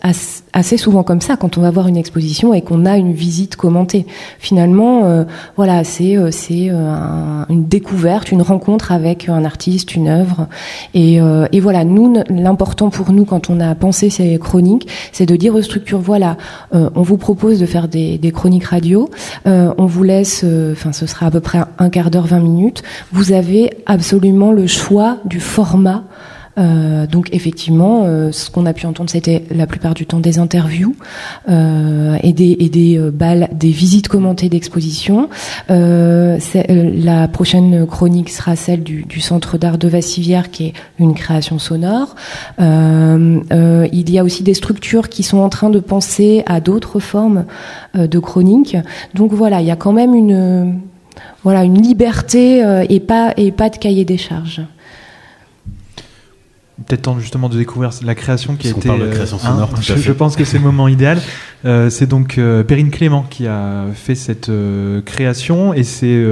assez souvent comme ça quand on va voir une exposition et qu'on a une visite commentée. Finalement, c'est une découverte, une rencontre avec un artiste, une œuvre, et voilà. Nous, l'important pour nous quand on a pensé ces chroniques, c'est de dire aux structures, on vous propose de faire des chroniques radio, on vous laisse, ce sera à peu près un quart d'heure, 20 minutes. Vous avez absolument le choix du format Donc effectivement, ce qu'on a pu entendre, c'était la plupart du temps des interviews et des visites commentées d'exposition. La prochaine chronique sera celle du Centre d'art de Vassivière, qui est une création sonore. Il y a aussi des structures qui sont en train de penser à d'autres formes de chroniques. Donc voilà, il y a quand même une liberté et pas de cahier des charges. Peut-être temps justement de découvrir la création qui a été. Parle de création sonore, je pense que c'est le moment idéal. C'est donc Perrine Clément qui a fait cette création et c'est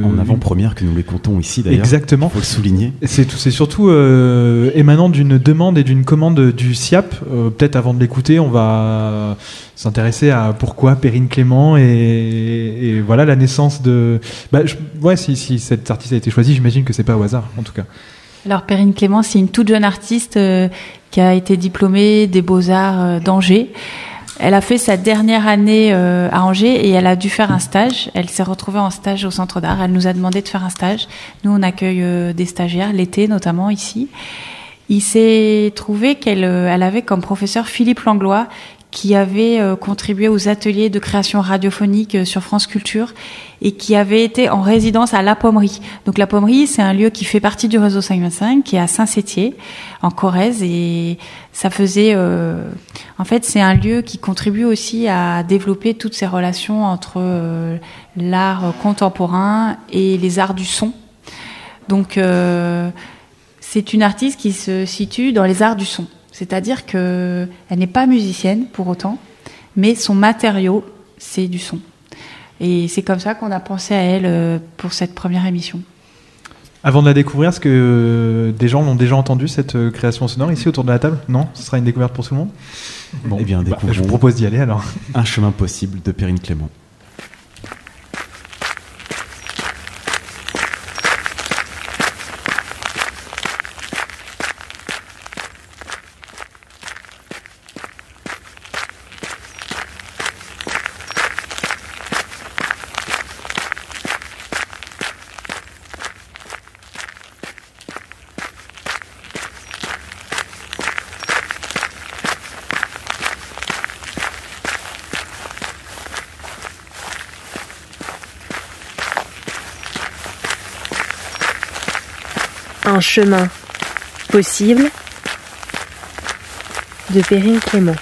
en avant-première que nous les comptons ici d'ailleurs. Exactement. Il faut le souligner. C'est surtout émanant d'une demande et d'une commande du SIAP. Peut-être avant de l'écouter, on va s'intéresser à pourquoi Perrine Clément et voilà la naissance de. Si cet artiste a été choisi, j'imagine que c'est pas au hasard en tout cas. Alors Perrine Clément, c'est une toute jeune artiste qui a été diplômée des Beaux-Arts d'Angers. Elle a fait sa dernière année à Angers et elle a dû faire un stage. Elle s'est retrouvée en stage au Centre d'Art. Elle nous a demandé de faire un stage. Nous, on accueille des stagiaires, l'été notamment ici. Il s'est trouvé qu'elle avait comme professeur Philippe Langlois, qui avait contribué aux ateliers de création radiophonique sur France Culture et qui avait été en résidence à La Pommerie. Donc La Pommerie, c'est un lieu qui fait partie du réseau 525, qui est à Saint-Sétier, en Corrèze, et ça faisait... en fait, c'est un lieu qui contribue aussi à développer toutes ces relations entre l'art contemporain et les arts du son. Donc, c'est une artiste qui se situe dans les arts du son. C'est-à-dire qu'elle n'est pas musicienne pour autant, mais son matériau, c'est du son. Et c'est comme ça qu'on a pensé à elle pour cette première émission. Avant de la découvrir, est-ce que des gens l'ont déjà entendu, cette création sonore, ici autour de la table ? Non ? Ce sera une découverte pour tout le monde ? Bon, eh bien, je vous propose d'y aller alors. Un chemin possible de Perrine Clément. Un chemin possible de Perrine Clément.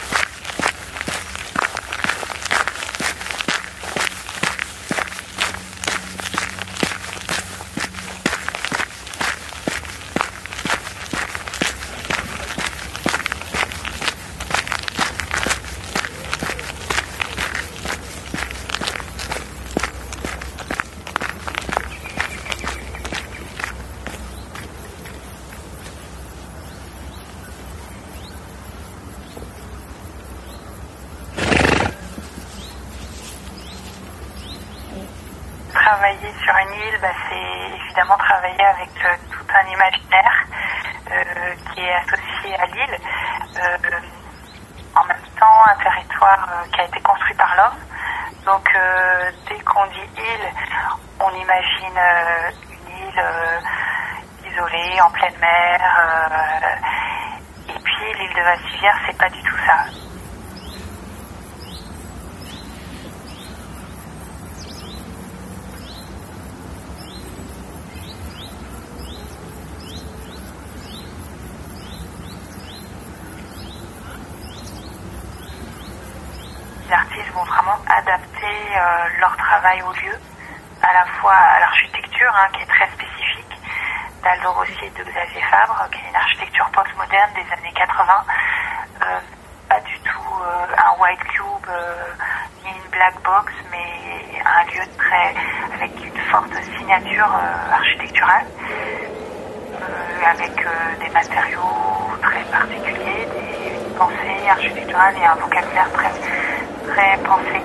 Travailler sur une île, c'est évidemment travailler avec tout un imaginaire qui est associé à l'île. En même temps, un territoire qui a été construit par l'homme. Donc, dès qu'on dit île, on imagine une île isolée, en pleine mer. Et puis, l'île de Vassivière, c'est pas du tout ça. Les artistes vont vraiment adapter leur travail au lieu, à la fois à l'architecture, qui est très spécifique, d'Aldo Rossi et de Xavier Fabre, qui est une architecture postmoderne des années 80. Pas du tout un white cube ni une black box, mais un lieu avec une forte signature architecturale, avec des matériaux très particuliers, une pensée architecturale et un vocabulaire très pensé.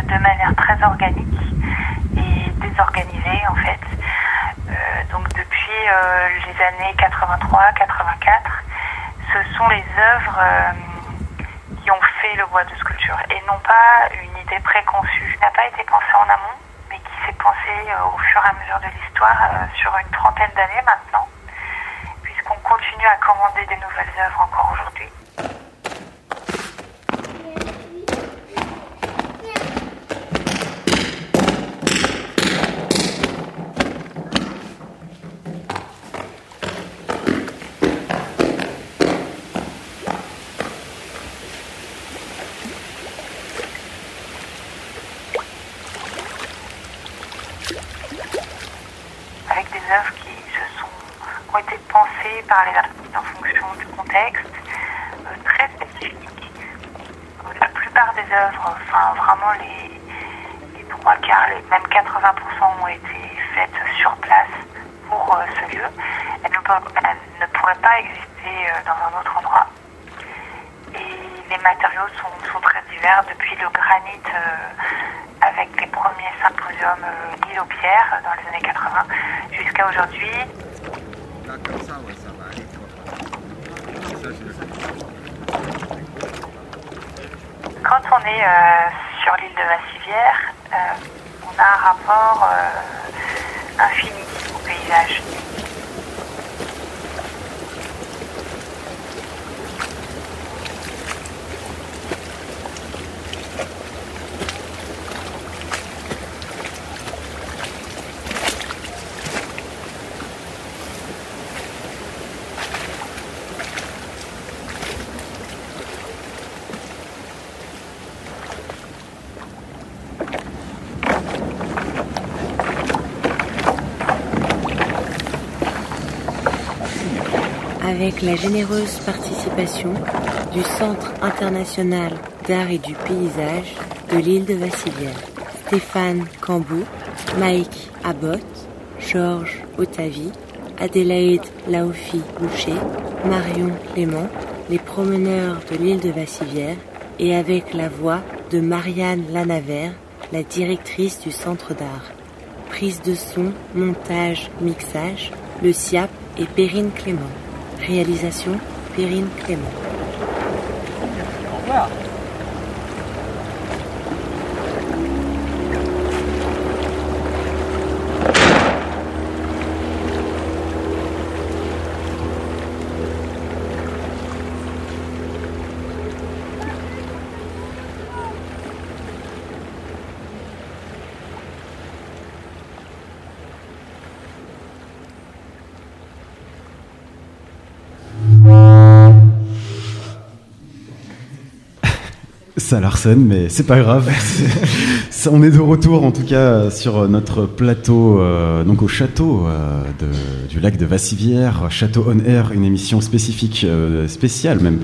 de manière très organique et désorganisée en fait. Donc depuis les années 83-84, ce sont les œuvres qui ont fait le bois de sculpture et non pas une idée préconçue. Ça n'a pas été pensé en amont, mais qui s'est pensé au fur et à mesure de l'histoire sur une trentaine d'années maintenant, puisqu'on continue à commander des nouvelles œuvres encore aujourd'hui. Avec des œuvres qui ont été pensées par les artistes en fonction du contexte, très spécifiques. La plupart des œuvres, enfin vraiment les 3 quarts, même 80% ont été faites sur place pour ce lieu. Elles ne pourraient pas exister dans un autre endroit. Et les matériaux sont très divers, depuis le granit avec les premiers symposiums l'île aux pierres dans les années 80 jusqu'à aujourd'hui. Quand on est sur l'île de Vassivière, on a un rapport infini au paysage. Avec la généreuse participation du Centre international d'art et du paysage de l'île de Vassivière. Stéphane Cambou, Mike Abbott, Georges Otavi, Adélaïde Laofi-Boucher, Marion Clément, les promeneurs de l'île de Vassivière et avec la voix de Marianne Lanavert, la directrice du Centre d'art. Prise de son, montage, mixage, le SIAP et Perrine Clément. Réalisation, Perrine Clément. Au revoir. Ça l'arsène, mais c'est pas grave. On est de retour en tout cas sur notre plateau, donc au château du lac de Vassivière, Château On Air, une émission spéciale même,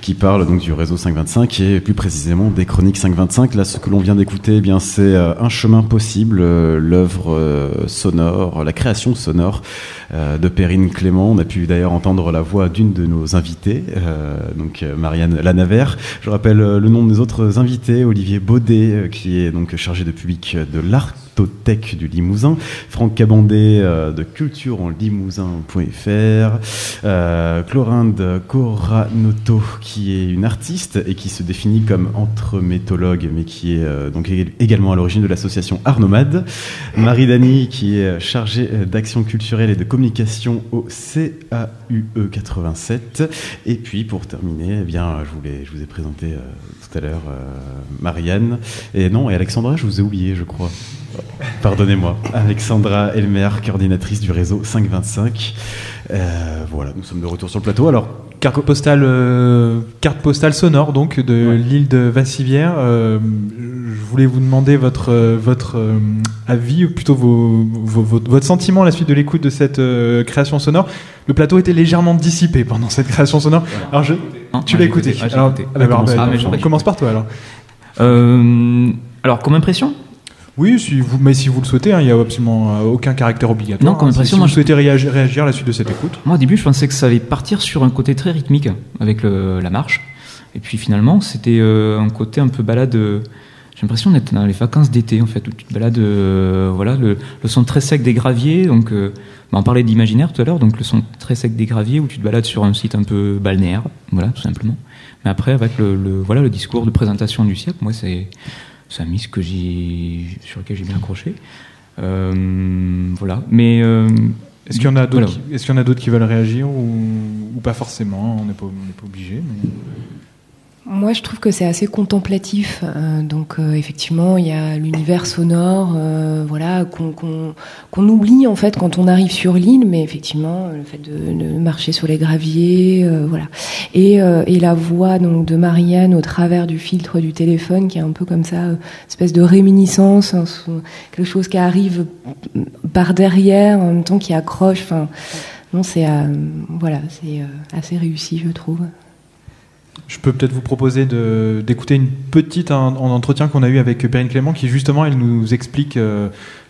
qui parle donc du réseau 525 et plus précisément des chroniques 525. Là, ce que l'on vient d'écouter, eh bien c'est Un chemin possible, l'œuvre sonore, la création sonore de Perrine Clément. On a pu d'ailleurs entendre la voix d'une de nos invitées, donc Marianne Lanavert. Je rappelle le nom des autres invités: Olivier Baudet, qui est donc chargé de public de l'Artothèque du Limousin, Franck Cabandé de Culture en Limousin.fr, Clorinde Coranoto, qui est une artiste et qui se définit comme entremétologue, mais qui est donc également à l'origine de l'association Art Nomade, Marie Dany, qui est chargée d'action culturelle et de communication au CAUE 87, et puis pour terminer, eh bien je vous ai présenté tout à l'heure Marianne et Alexandra, je vous ai oublié, je crois. Pardonnez-moi. Alexandra Elmer, coordinatrice du réseau 525. Voilà, nous sommes de retour sur le plateau. Alors, carte postale sonore donc de l'île de Vassivière. Je voulais vous demander votre avis, ou plutôt votre sentiment à la suite de l'écoute de cette création sonore. Le plateau était légèrement dissipé pendant cette création sonore. Alors tu l'as écouté. On commence par toi alors. Alors comme impression. Oui, si vous le souhaitez, il n'y a absolument aucun caractère obligatoire. Non, comme impression, si vous souhaitez réagir à la suite de cette écoute. Moi, au début, je pensais que ça allait partir sur un côté très rythmique avec la marche. Et puis finalement, c'était un côté un peu balade j'ai l'impression d'être dans les vacances d'été en fait, où tu te balades, voilà, le son très sec des graviers, donc on parlait d'imaginaire tout à l'heure, donc le son très sec des graviers où tu te balades sur un site un peu balnéaire, voilà, tout simplement. Mais après avec le discours de présentation du SIAP, moi c'est un mix sur lequel j'ai bien accroché. Voilà, mais est-ce qu'il y en a d'autres Est-ce qu'il y en a d'autres qui veulent réagir ou pas forcément? On n'est pas obligé. Mais... Moi, je trouve que c'est assez contemplatif. Donc, effectivement, il y a l'univers sonore, voilà, qu'on oublie en fait quand on arrive sur l'île. Mais effectivement, le fait de marcher sur les graviers, voilà, et la voix donc de Marianne au travers du filtre du téléphone, qui est un peu comme ça, espèce de réminiscence, hein, quelque chose qui arrive par derrière, en même temps qui accroche. Enfin, non, c'est voilà, c'est assez réussi, je trouve. Je peux peut-être vous proposer d'écouter une petite en entretien qu'on a eu avec Perrine Clément, qui justement elle nous explique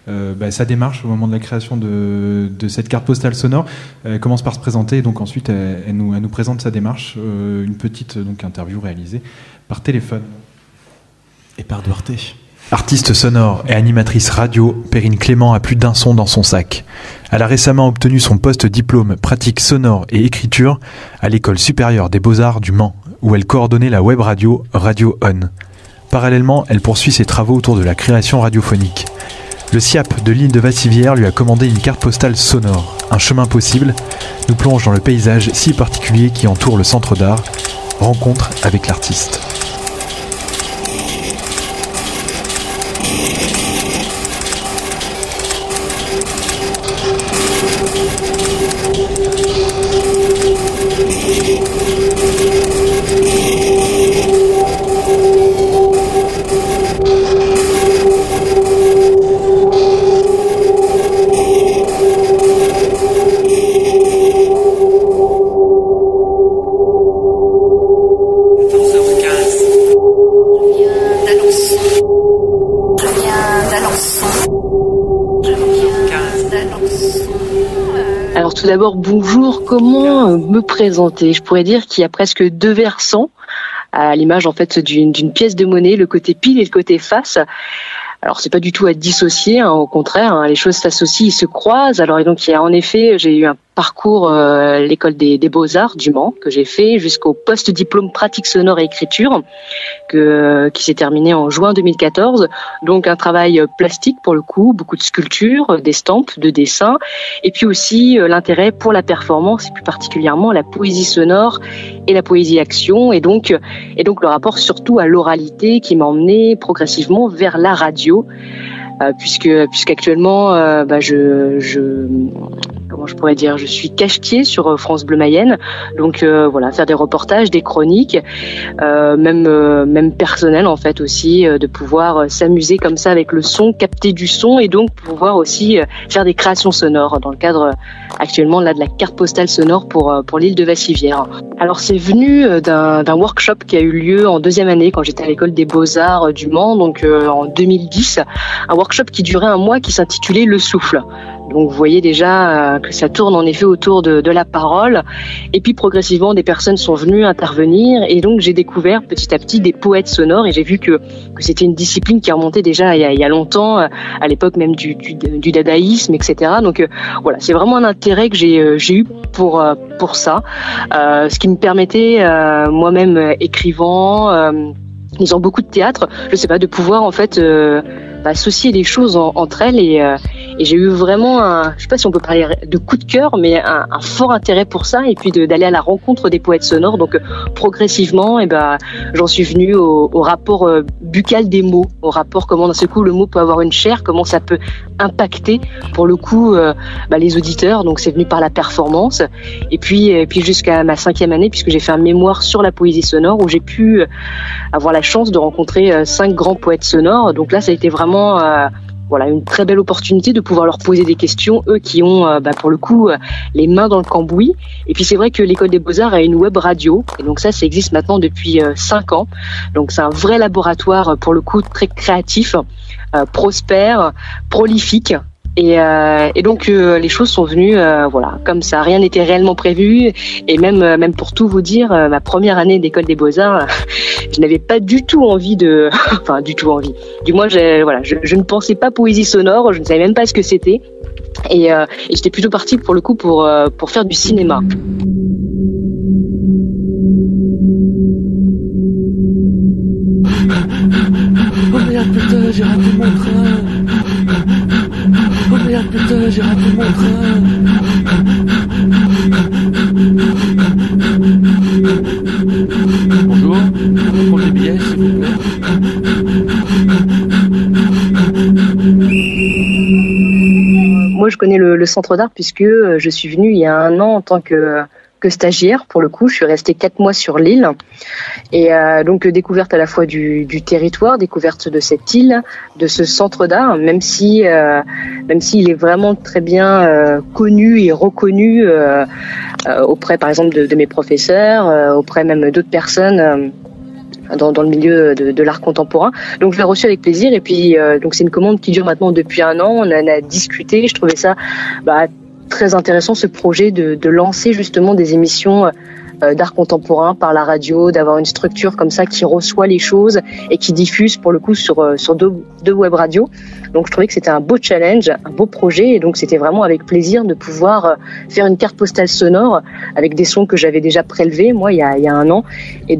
sa démarche au moment de la création de cette carte postale sonore. Elle commence par se présenter et donc ensuite elle nous présente sa démarche, une petite donc interview réalisée par téléphone et par Duarte. Artiste sonore et animatrice radio, Perrine Clément a plus d'un son dans son sac. Elle a récemment obtenu son post-diplôme pratique sonore et écriture à l'École supérieure des beaux-arts du Mans, où elle coordonnait la web radio Radio On. Parallèlement, elle poursuit ses travaux autour de la création radiophonique. Le SIAP de l'île de Vassivière lui a commandé une carte postale sonore. Un chemin possible nous plonge dans le paysage si particulier qui entoure le centre d'art. Rencontre avec l'artiste. Alors tout d'abord, bonjour, comment me présenter? Je pourrais dire qu'il y a presque deux versants, à l'image en fait d'une pièce de monnaie, le côté pile et le côté face. Alors c'est pas du tout à dissocier, hein, au contraire, hein, les choses s'associent, ils se croisent. Alors et donc il y a en effet, j'ai eu un parcours l'école des Beaux-Arts du Mans que j'ai fait jusqu'au post-diplôme pratique sonore et écriture qui s'est terminé en juin 2014. Donc un travail plastique pour le coup, beaucoup de sculptures, d'estampes, de dessins, et puis aussi l'intérêt pour la performance et plus particulièrement la poésie sonore et la poésie action, et donc le rapport surtout à l'oralité qui m'a emmené progressivement vers la radio. Puisqu'actuellement comment je pourrais dire, je suis cachetier sur France Bleu Mayenne, donc voilà, faire des reportages, des chroniques, même personnel en fait aussi, de pouvoir s'amuser comme ça avec le son, capter du son et donc pouvoir aussi faire des créations sonores dans le cadre actuellement là de la carte postale sonore pour l'île de Vassivière. Alors c'est venu d'un workshop qui a eu lieu en deuxième année quand j'étais à l'école des Beaux-Arts du Mans, donc en 2010, un workshop qui durait un mois qui s'intitulait Le Souffle. Donc vous voyez déjà que ça tourne en effet autour de la parole, et puis progressivement des personnes sont venues intervenir, et donc j'ai découvert petit à petit des poètes sonores, et j'ai vu que c'était une discipline qui remontait déjà il y a longtemps, à l'époque même du dadaïsme, etc. Donc voilà, c'est vraiment un intérêt que j'ai eu pour ça, ce qui me permettait moi-même écrivant, lisant beaucoup de théâtre, je sais pas, de pouvoir en fait associer les choses entre elles, et j'ai eu vraiment je sais pas si on peut parler de coup de cœur, mais un fort intérêt pour ça, et puis d'aller à la rencontre des poètes sonores. Donc progressivement, j'en suis venue au rapport buccal des mots, au rapport comment d'un seul coup le mot peut avoir une chair, comment ça peut impacter pour le coup les auditeurs. Donc c'est venu par la performance, et puis jusqu'à ma 5e année, puisque j'ai fait un mémoire sur la poésie sonore, où j'ai pu avoir la chance de rencontrer 5 grands poètes sonores. Donc là ça a été vraiment une très belle opportunité de pouvoir leur poser des questions, eux qui ont pour le coup les mains dans le cambouis. Et puis c'est vrai que l'école des Beaux-Arts a une web radio, et donc ça existe maintenant depuis 5 ans. Donc c'est un vrai laboratoire pour le coup très créatif, prospère, prolifique. Et donc les choses sont venues voilà, comme ça, rien n'était réellement prévu. Et même pour tout vous dire, ma première année d'école des Beaux-Arts, je n'avais pas du tout envie de enfin du tout envie. Du moins je ne pensais pas poésie sonore, je ne savais même pas ce que c'était. Et j'étais plutôt partie pour le coup pour faire du cinéma. Oh merde putain, j'ai raté mon train. Oh merde putain, j'ai raté mon train. Bonjour, on peut prendre les billets s'il vous plaît. Moi je connais le Centre d'Art puisque je suis venue il y a 1 an en tant que stagiaire. Pour le coup, je suis restée 4 mois sur l'île et donc découverte à la fois du territoire, découverte de cette île, de ce centre d'art, même si il est vraiment très bien connu et reconnu auprès, par exemple, de mes professeurs, auprès même d'autres personnes. Dans le milieu de l'art contemporain. Donc je l'ai reçu avec plaisir et puis donc c'est une commande qui dure maintenant depuis 1 an. On en a discuté. Je trouvais ça très intéressant, ce projet de lancer justement des émissions d'art contemporain par la radio, d'avoir une structure comme ça qui reçoit les choses et qui diffuse pour le coup sur 2 web radios. Donc je trouvais que c'était un beau challenge, un beau projet et donc c'était vraiment avec plaisir de pouvoir faire une carte postale sonore avec des sons que j'avais déjà prélevés moi il y a 1 an et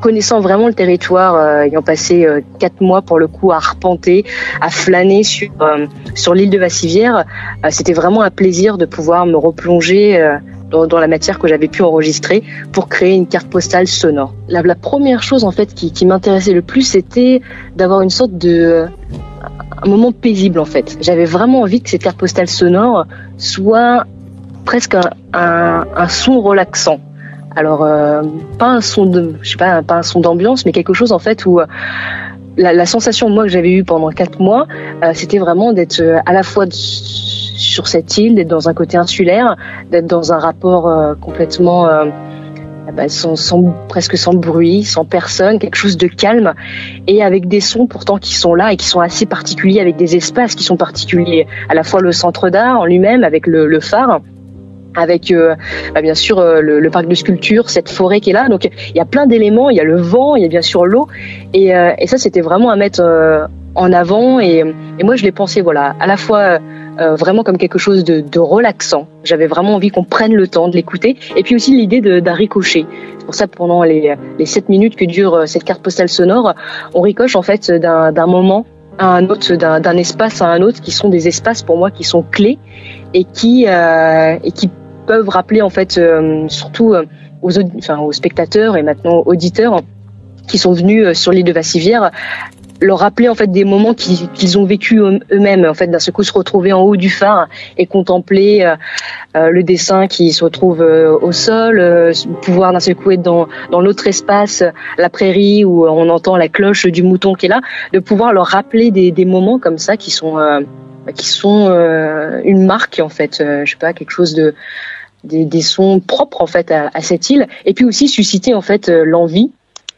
connaissant vraiment le territoire, ayant passé 4 mois pour le coup à arpenter, à flâner sur l'île de Vassivière, c'était vraiment un plaisir de pouvoir me replonger dans la matière que j'avais pu enregistrer pour créer une carte postale sonore. La première chose en fait qui m'intéressait le plus, c'était d'avoir une sorte un moment paisible en fait. J'avais vraiment envie que cette carte postale sonore soit presque un son relaxant. Alors pas un son pas un son d'ambiance, mais quelque chose en fait où la sensation moi que j'avais eue pendant 4 mois, c'était vraiment d'être à la fois sur cette île, d'être dans un côté insulaire, d'être dans un rapport complètement presque sans bruit, sans personne, quelque chose de calme et avec des sons pourtant qui sont là et qui sont assez particuliers, avec des espaces qui sont particuliers, à la fois le centre d'art en lui-même avec le phare, avec bien sûr le parc de sculpture, cette forêt qui est là. Donc il y a plein d'éléments, il y a le vent, il y a bien sûr l'eau et ça c'était vraiment à mettre en avant et moi je l'ai pensé à la fois vraiment comme quelque chose de relaxant. J'avais vraiment envie qu'on prenne le temps de l'écouter et puis aussi l'idée d'un ricochet. C'est pour ça que pendant les 7 minutes que dure cette carte postale sonore, on ricoche en fait d'un moment à un autre, d'un espace à un autre, qui sont des espaces pour moi qui sont clés et qui peuvent rappeler en fait surtout aux spectateurs et maintenant auditeurs qui sont venus sur l'île de Vassivière, leur rappeler en fait des moments qu'ils ont vécu eux-mêmes, en fait d'un seul coup se retrouver en haut du phare et contempler le dessin qui se retrouve au sol, pouvoir d'un seul coup être dans l'autre espace, la prairie où on entend la cloche du mouton qui est là, de pouvoir leur rappeler des moments comme ça qui sont une marque en fait, je sais pas, quelque chose des sons propres en fait à cette île et puis aussi susciter en fait l'envie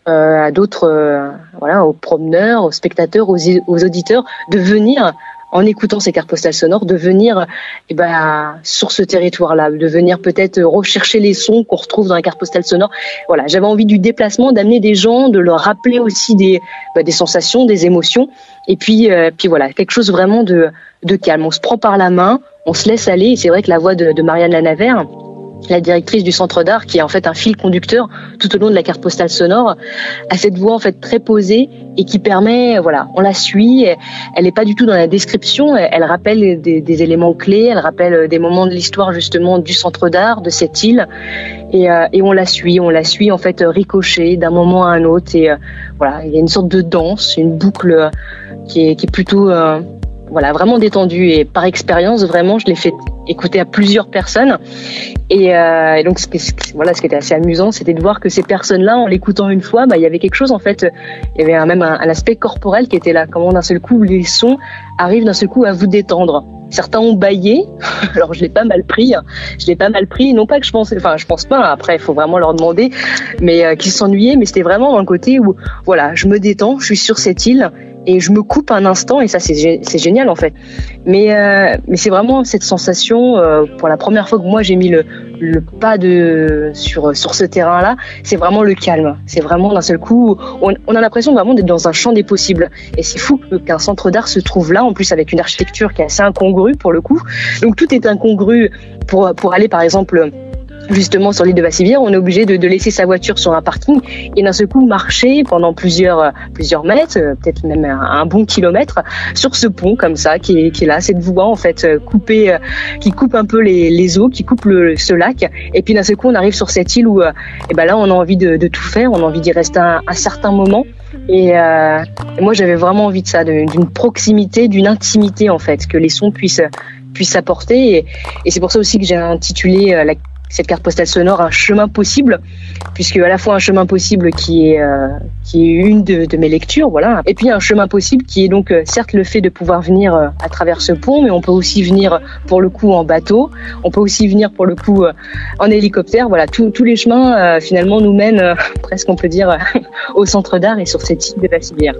à d'autres aux promeneurs, aux spectateurs, aux auditeurs de venir en écoutant ces cartes postales sonores, de venir sur ce territoire-là, de venir peut-être rechercher les sons qu'on retrouve dans les cartes postales sonores. Voilà, j'avais envie du déplacement, d'amener des gens, de leur rappeler aussi des sensations, des émotions et puis voilà, quelque chose vraiment de calme. On se prend par la main, on se laisse aller et c'est vrai que la voix de Marianne Lanavert, la directrice du Centre d'Art, qui est en fait un fil conducteur tout au long de la carte postale sonore, a cette voix en fait très posée et qui permet, on la suit, elle n'est pas du tout dans la description, elle rappelle des éléments clés, elle rappelle des moments de l'histoire justement du Centre d'Art, de cette île, et on la suit en fait ricocher d'un moment à un autre, et il y a une sorte de danse, une boucle qui est plutôt vraiment détendue, et par expérience vraiment je l'ai fait écouter à plusieurs personnes et donc ce qui était assez amusant, c'était de voir que ces personnes-là, en l'écoutant une fois, il y avait quelque chose en fait, il y avait même un aspect corporel qui était là, comment d'un seul coup les sons arrivent d'un seul coup à vous détendre. Certains ont bâillé, alors je l'ai pas mal pris, non pas que je pense pas, après il faut vraiment leur demander, mais qu'ils s'ennuyaient, mais c'était vraiment dans le côté où je me détends, je suis sur cette île et je me coupe un instant, et ça c'est génial en fait. Mais c'est vraiment cette sensation, pour la première fois que moi j'ai mis le pas sur ce terrain-là, c'est vraiment le calme. C'est vraiment d'un seul coup, on a l'impression vraiment d'être dans un champ des possibles. Et c'est fou qu'un centre d'art se trouve là, en plus avec une architecture qui est assez incongrue pour le coup. Donc tout est incongru pour aller par exemple justement sur l'île de Vassivière, on est obligé de laisser sa voiture sur un parking et d'un seul coup marcher pendant plusieurs mètres, peut-être même un bon kilomètre, sur ce pont comme ça qui est là, cette voie en fait coupée, qui coupe un peu les eaux, qui coupe ce lac. Et puis d'un seul coup on arrive sur cette île où et ben là on a envie de tout faire, on a envie d'y rester un certain moment. Et moi j'avais vraiment envie de ça, d'une proximité, d'une intimité en fait, que les sons puissent apporter. Et c'est pour ça aussi que j'ai intitulé cette carte postale sonore un chemin possible, puisque à la fois un chemin possible qui est une de mes lectures, voilà, et puis un chemin possible qui est donc certes le fait de pouvoir venir à travers ce pont, mais on peut aussi venir pour le coup en bateau, on peut aussi venir pour le coup en hélicoptère, voilà, tous les chemins finalement nous mènent presque on peut dire au centre d'art et sur cette île de Vassivière.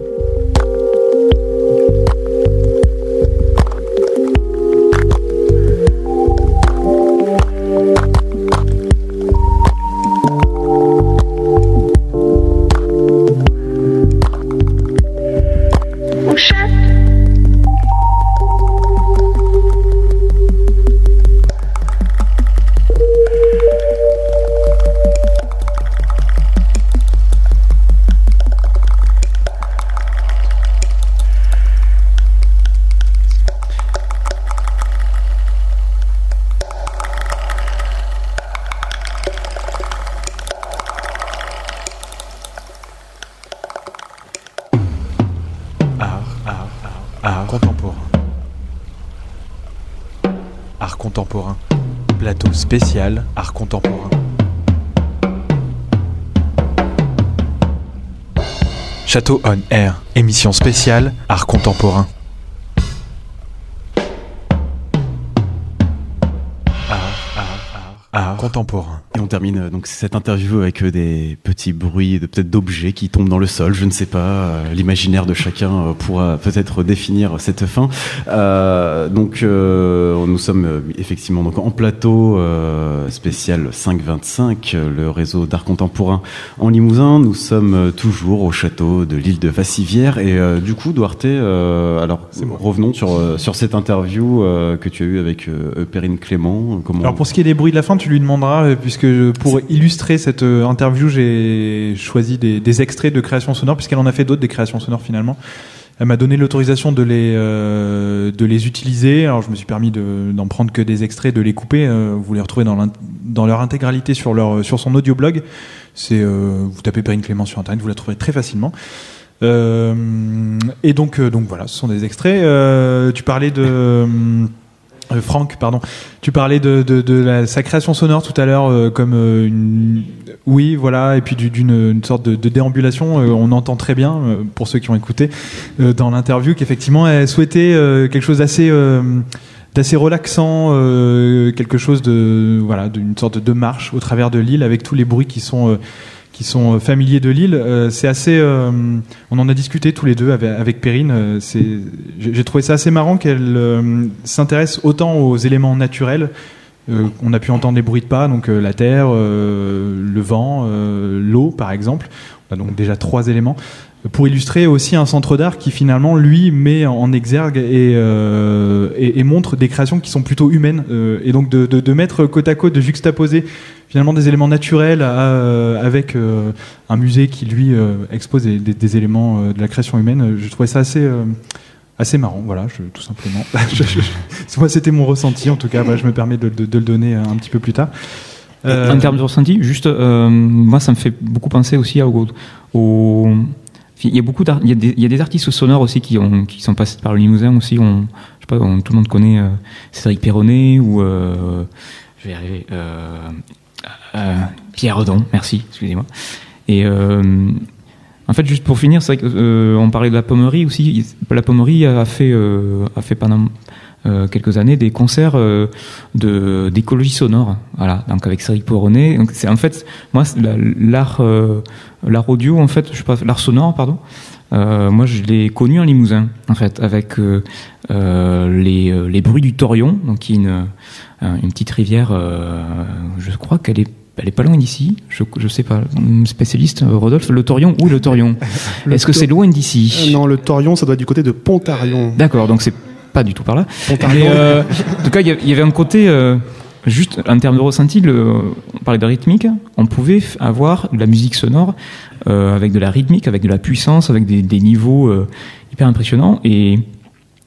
Plateau spécial art contemporain. Château on Air, émission spéciale art contemporain. Art contemporain. Et on termine donc cette interview avec des petits bruits peut-être d'objets qui tombent dans le sol, je ne sais pas, l'imaginaire de chacun pourra peut-être définir cette fin. Donc nous sommes effectivement donc en plateau spécial 525, le réseau d'art contemporain en Limousin. Nous sommes toujours au château de l'île de Vassivière et du coup Duarte, alors revenons sur cette interview que tu as eue avec Perrine Clément. Alors pour ce qui est des bruits de la fin, tu lui demanderas, puisque pour illustrer cette interview, j'ai choisi des extraits de créations sonores, puisqu'elle en a fait d'autres, des créations sonores finalement. Elle m'a donné l'autorisation de les utiliser. Alors je me suis permis d'en prendre que des extraits, de les couper. Vous les retrouvez dans leur intégralité sur son audioblog. Vous tapez Perrine Clément sur internet, vous la trouverez très facilement. Et donc voilà, ce sont des extraits. Tu parlais de Franck, pardon. Tu parlais de sa création sonore tout à l'heure comme oui, voilà, et puis d'une sorte de déambulation. On entend très bien, pour ceux qui ont écouté dans l'interview, qu'effectivement elle souhaitait quelque chose d'assez relaxant, quelque chose d'une sorte de marche au travers de l'île avec tous les bruits qui sont familiers de l'île. C'est assez on en a discuté tous les deux avec Perrine. J'ai trouvé ça assez marrant qu'elle s'intéresse autant aux éléments naturels. On a pu entendre les bruits de pas, donc la terre, le vent, l'eau par exemple. On a donc déjà 3 éléments pour illustrer aussi un centre d'art qui finalement lui met en exergue et montre des créations qui sont plutôt humaines, et donc de mettre côte à côte, de juxtaposer finalement des éléments naturels avec un musée qui lui expose des éléments de la création humaine. Je trouvais ça assez marrant, voilà, tout simplement. Moi, c'était mon ressenti, en tout cas. Je me permets de le donner un petit peu plus tard. En termes de ressenti, juste, moi, ça me fait beaucoup penser aussi il y a des artistes sonores aussi qui sont passés par le Limousin aussi. Je sais pas, tout le monde connaît Cédric Perronnet ou je vais y arriver. Pierre Redon, merci, excusez-moi. Et en fait, juste pour finir, c'est vrai qu'on parlait de la Pommerie aussi. La Pommerie a fait pendant quelques années des concerts d'écologie sonore, voilà, donc avec Cédric Perronnet. Donc c'est en fait, moi, l'art audio, en fait, je sais pas, l'art sonore, pardon. moi je l'ai connu en Limousin, en fait, avec les bruits du Torion, donc qui est une petite rivière, je crois qu'elle est pas loin d'ici, je sais pas, spécialiste, Rodolphe, le Torion, où est le Torion? Est-ce que c'est loin d'ici? Non, le Torion, ça doit être du côté de Pontarion. D'accord, donc c'est pas du tout par là. Pontarion. Mais, en tout cas, il y avait un côté, juste en termes de ressenti, on parlait de rythmique, on pouvait avoir de la musique sonore avec de la rythmique, avec de la puissance, avec des niveaux hyper impressionnants. Et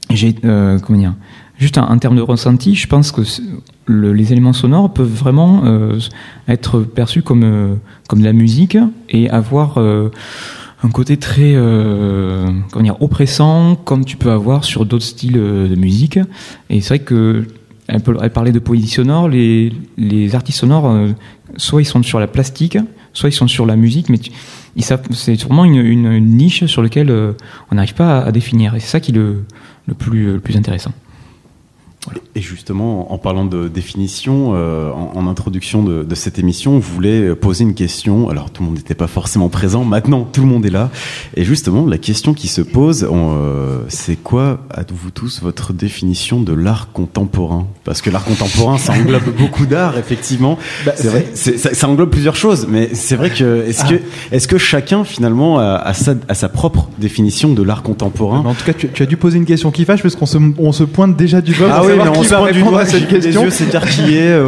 j'ai, comment dire, juste en termes de ressenti, je pense que les éléments sonores peuvent vraiment être perçus comme de la musique et avoir un côté très comment dire, oppressant, comme tu peux avoir sur d'autres styles de musique. Et c'est vrai que elle parlait de poésie sonore. Les artistes sonores, soit ils sont sur la plastique, soit ils sont sur la musique, mais c'est sûrement une niche sur laquelle on n'arrive pas à définir. Et c'est ça qui est le plus intéressant. Et justement, en parlant de définition, en introduction de cette émission, vous voulez poser une question. Alors, tout le monde n'était pas forcément présent. Maintenant, tout le monde est là. Et justement, la question qui se pose, c'est quoi, à vous tous, votre définition de l'art contemporain? Parce que l'art contemporain, ça englobe beaucoup d'art, effectivement. C'est vrai, ça englobe plusieurs choses. Mais c'est vrai que est-ce que chacun, finalement, a sa propre définition de l'art contemporain? En tout cas, tu as dû poser une question qui fâche parce qu'on se pointe déjà du doigt. Mais on se pointe du doigt à cette question. Les yeux s'écarquillés.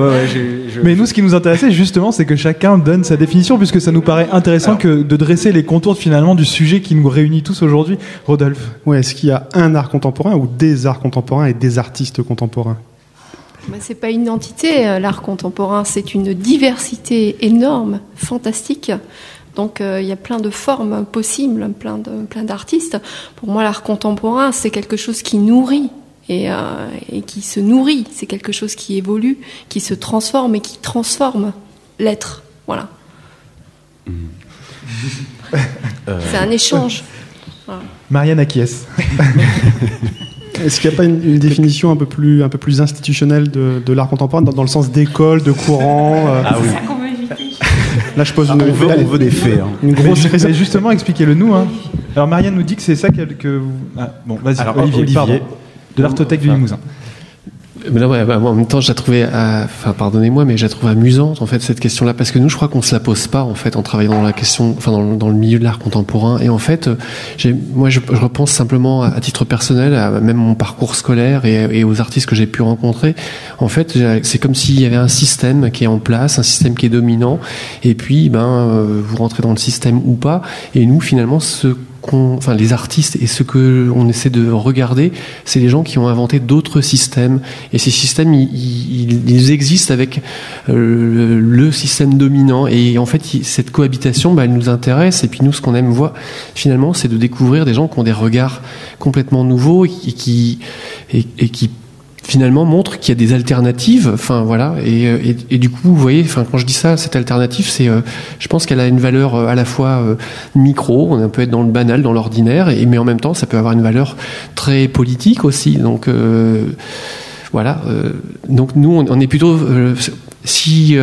Mais nous, ce qui nous intéressait justement, c'est que chacun donne sa définition, puisque ça nous paraît intéressant que de dresser les contours finalement du sujet qui nous réunit tous aujourd'hui. Rodolphe. Ouais, est-ce qu'il y a un art contemporain ou des arts contemporains et des artistes contemporains? C'est pas une entité, l'art contemporain, c'est une diversité énorme, fantastique. Donc il y a plein de formes possibles, plein d'artistes. Pour moi, l'art contemporain, c'est quelque chose qui nourrit. Et qui se nourrit, c'est quelque chose qui évolue, qui se transforme et qui transforme l'être. Voilà. C'est un échange. Voilà. Marianne acquiesce. Est-ce qu'il n'y a pas une définition un peu plus institutionnelle de l'art contemporain dans le sens d'école, de courant Ah oui. C'est ça qu'on veut éviter. Là, je pose on veut des faits. Hein. Une grosse mais justement, expliquez-le nous. Hein. Alors Marianne nous dit que c'est ça que vous... bon, vas-y. Alors, Olivier. Pardon. De l'Artothèque du Limousin. Mais là, en même temps, je la trouvais, pardonnez-moi, mais je la trouve amusante, en fait, cette question-là, parce que nous, je crois qu'on se la pose pas, en fait, en travaillant dans la question, dans le milieu de l'art contemporain. Et en fait, moi, je repense simplement à titre personnel, à même mon parcours scolaire et aux artistes que j'ai pu rencontrer. En fait, c'est comme s'il y avait un système qui est en place, un système qui est dominant, et puis, vous rentrez dans le système ou pas. Et nous, finalement, les artistes et ce que on essaie de regarder, c'est les gens qui ont inventé d'autres systèmes. Et ces systèmes, ils existent avec le système dominant. Et en fait, cette cohabitation, elle nous intéresse. Et puis nous, ce qu'on aime voir, finalement, c'est de découvrir des gens qui ont des regards complètement nouveaux et qui finalement montre qu'il y a des alternatives. Enfin voilà, et du coup, vous voyez, quand je dis ça, cette alternative, c'est, je pense qu'elle a une valeur à la fois micro, on peut être dans le banal, dans l'ordinaire, mais en même temps, ça peut avoir une valeur très politique aussi. Donc voilà. Donc nous, on est plutôt si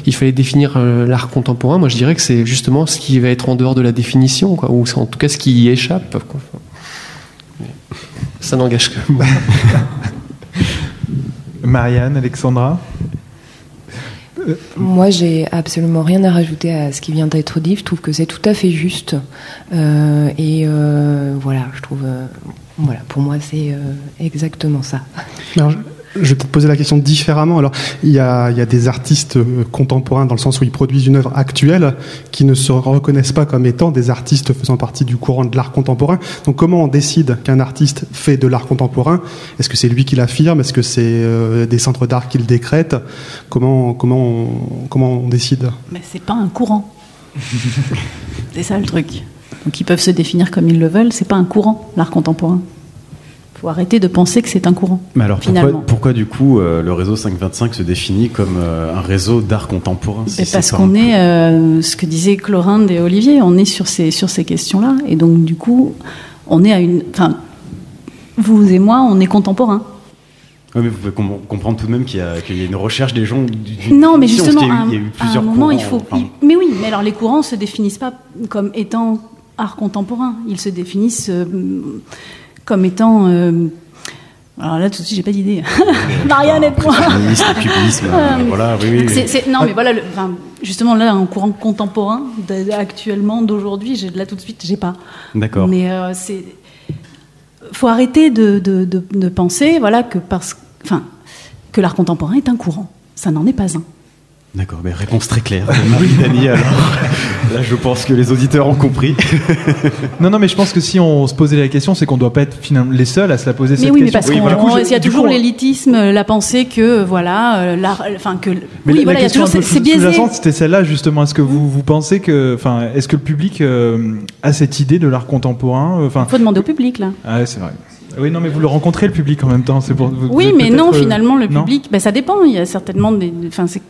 il fallait définir l'art contemporain, moi je dirais que c'est justement ce qui va être en dehors de la définition, quoi, ou en tout cas ce qui y échappe, quoi. Ça n'engage que moi. Marianne, Alexandra. Moi, j'ai absolument rien à rajouter à ce qui vient d'être dit. Je trouve que c'est tout à fait juste. Voilà, je trouve. Voilà, pour moi, c'est exactement ça. Alors, je vais peut-être poser la question différemment. Alors, il y a des artistes contemporains dans le sens où ils produisent une œuvre actuelle qui ne se reconnaissent pas comme étant des artistes faisant partie du courant de l'art contemporain. Donc, comment on décide qu'un artiste fait de l'art contemporain? Est-ce que c'est lui qui l'affirme? Est-ce que c'est des centres d'art qui le décrètent? Comment on décide? Mais c'est pas un courant. C'est ça le truc. Donc, ils peuvent se définir comme ils le veulent. C'est pas un courant, l'art contemporain. Faut arrêter de penser que c'est un courant. Mais alors pourquoi du coup le réseau 525 se définit comme un réseau d'art contemporain? Parce qu'on est, ce que disaient Clorinde et Olivier, on est sur ces questions-là, et donc du coup, on est vous et moi, on est contemporains. Oui, mais vous pouvez comprendre tout de même qu'il y a une recherche des gens. Non, mais justement, il y a eu plusieurs à un moment, courants, il faut. Mais oui, mais alors les courants se définissent pas comme étant art contemporain. Ils se définissent comme étant... alors là, tout de suite, j'ai pas d'idée. Marianne, aide-moi. Cubisme, voilà, oui. Non, mais voilà, justement, là, un courant contemporain actuellement, d'aujourd'hui, là, tout de suite, j'ai pas. D'accord. Mais faut arrêter de penser, voilà, que l'art contemporain est un courant. Ça n'en est pas un. D'accord, mais réponse très claire. Marie Dany, alors. Là, je pense que les auditeurs ont compris. Non, mais je pense que si on se posait la question, c'est qu'on ne doit pas être finalement les seuls à se la poser cette question. Mais parce qu'il y a toujours l'élitisme, la pensée que voilà, l'art, que. Mais oui, voilà, il y a toujours c'est biaisé. C'était celle-là justement. Est-ce que vous pensez que, est-ce que le public a cette idée de l'art contemporain? Il faut demander au public là. Ah ouais, c'est vrai. Oui, non, mais vous le rencontrez le public en même temps, c'est pour. Oui, mais non, finalement, le public, ça dépend. Il y a certainement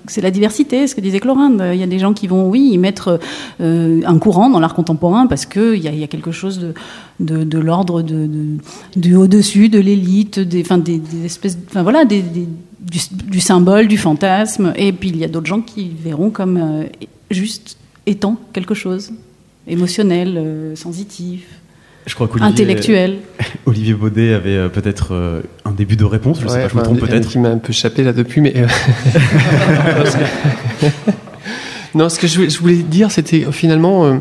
c'est la diversité, ce que disait Clorinde. Il y a des gens qui vont, y mettre un courant dans l'art contemporain parce que il y a quelque chose de l'ordre du au-dessus, de l'élite, des espèces, du symbole, du fantasme. Et puis il y a d'autres gens qui verront comme juste étant quelque chose émotionnel, sensitif. Je crois intellectuel. Olivier Baudet avait peut-être un début de réponse, je ne sais pas, je me trompe peut-être. Qui m'a un peu échappé là depuis, mais... Non, ce que je voulais dire, c'était finalement...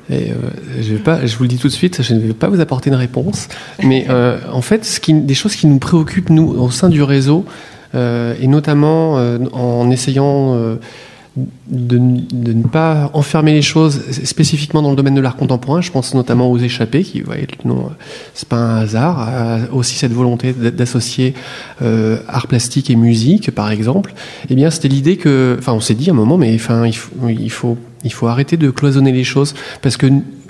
je vous le dis tout de suite, je ne vais pas vous apporter une réponse, mais en fait, des choses qui nous préoccupent, nous, au sein du réseau, et notamment en essayant... de ne pas enfermer les choses spécifiquement dans le domaine de l'art contemporain. Je pense notamment aux échappés, qui, c'est pas un hasard, aussi cette volonté d'associer art plastique et musique, par exemple. Eh bien, c'était l'idée que, on s'est dit à un moment, mais il faut arrêter de cloisonner les choses, parce que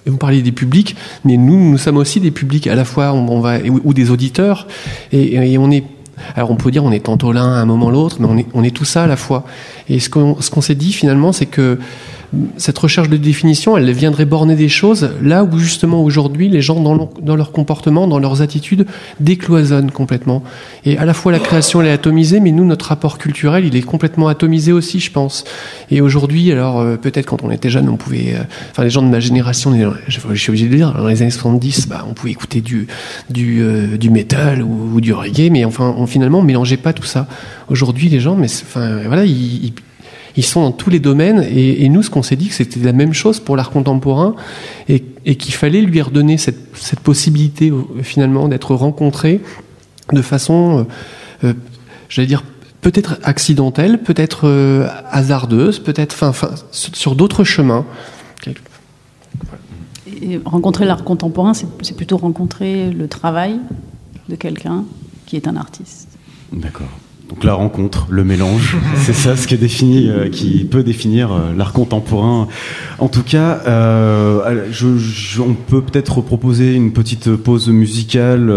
vous parliez des publics, mais nous sommes aussi des publics à la fois, ou des auditeurs, et on est. Alors on peut dire on est tantôt l'un à un moment l'autre, mais on est tout ça à la fois. Et ce qu'on s'est dit finalement, c'est que cette recherche de définition, elle viendrait borner des choses là où justement aujourd'hui les gens dans leur comportement, dans leurs attitudes, décloisonnent complètement. Et à la fois la création elle est atomisée, mais nous notre rapport culturel il est complètement atomisé aussi, je pense. Et aujourd'hui, alors peut-être quand on était jeune, on pouvait, les gens de ma génération, je suis obligé de le dire, dans les années 70, on pouvait écouter du métal ou du reggae, mais finalement on mélangeait pas tout ça. Aujourd'hui les gens, ils sont dans tous les domaines, et nous, ce qu'on s'est dit, que c'était la même chose pour l'art contemporain, et qu'il fallait lui redonner cette possibilité, finalement, d'être rencontré de façon, j'allais dire, peut-être accidentelle, peut-être hasardeuse, peut-être, sur d'autres chemins. Et rencontrer l'art contemporain, c'est plutôt rencontrer le travail de quelqu'un qui est un artiste. D'accord. Donc la rencontre, le mélange, c'est ça ce qui peut définir l'art contemporain. En tout cas, on peut peut-être proposer une petite pause musicale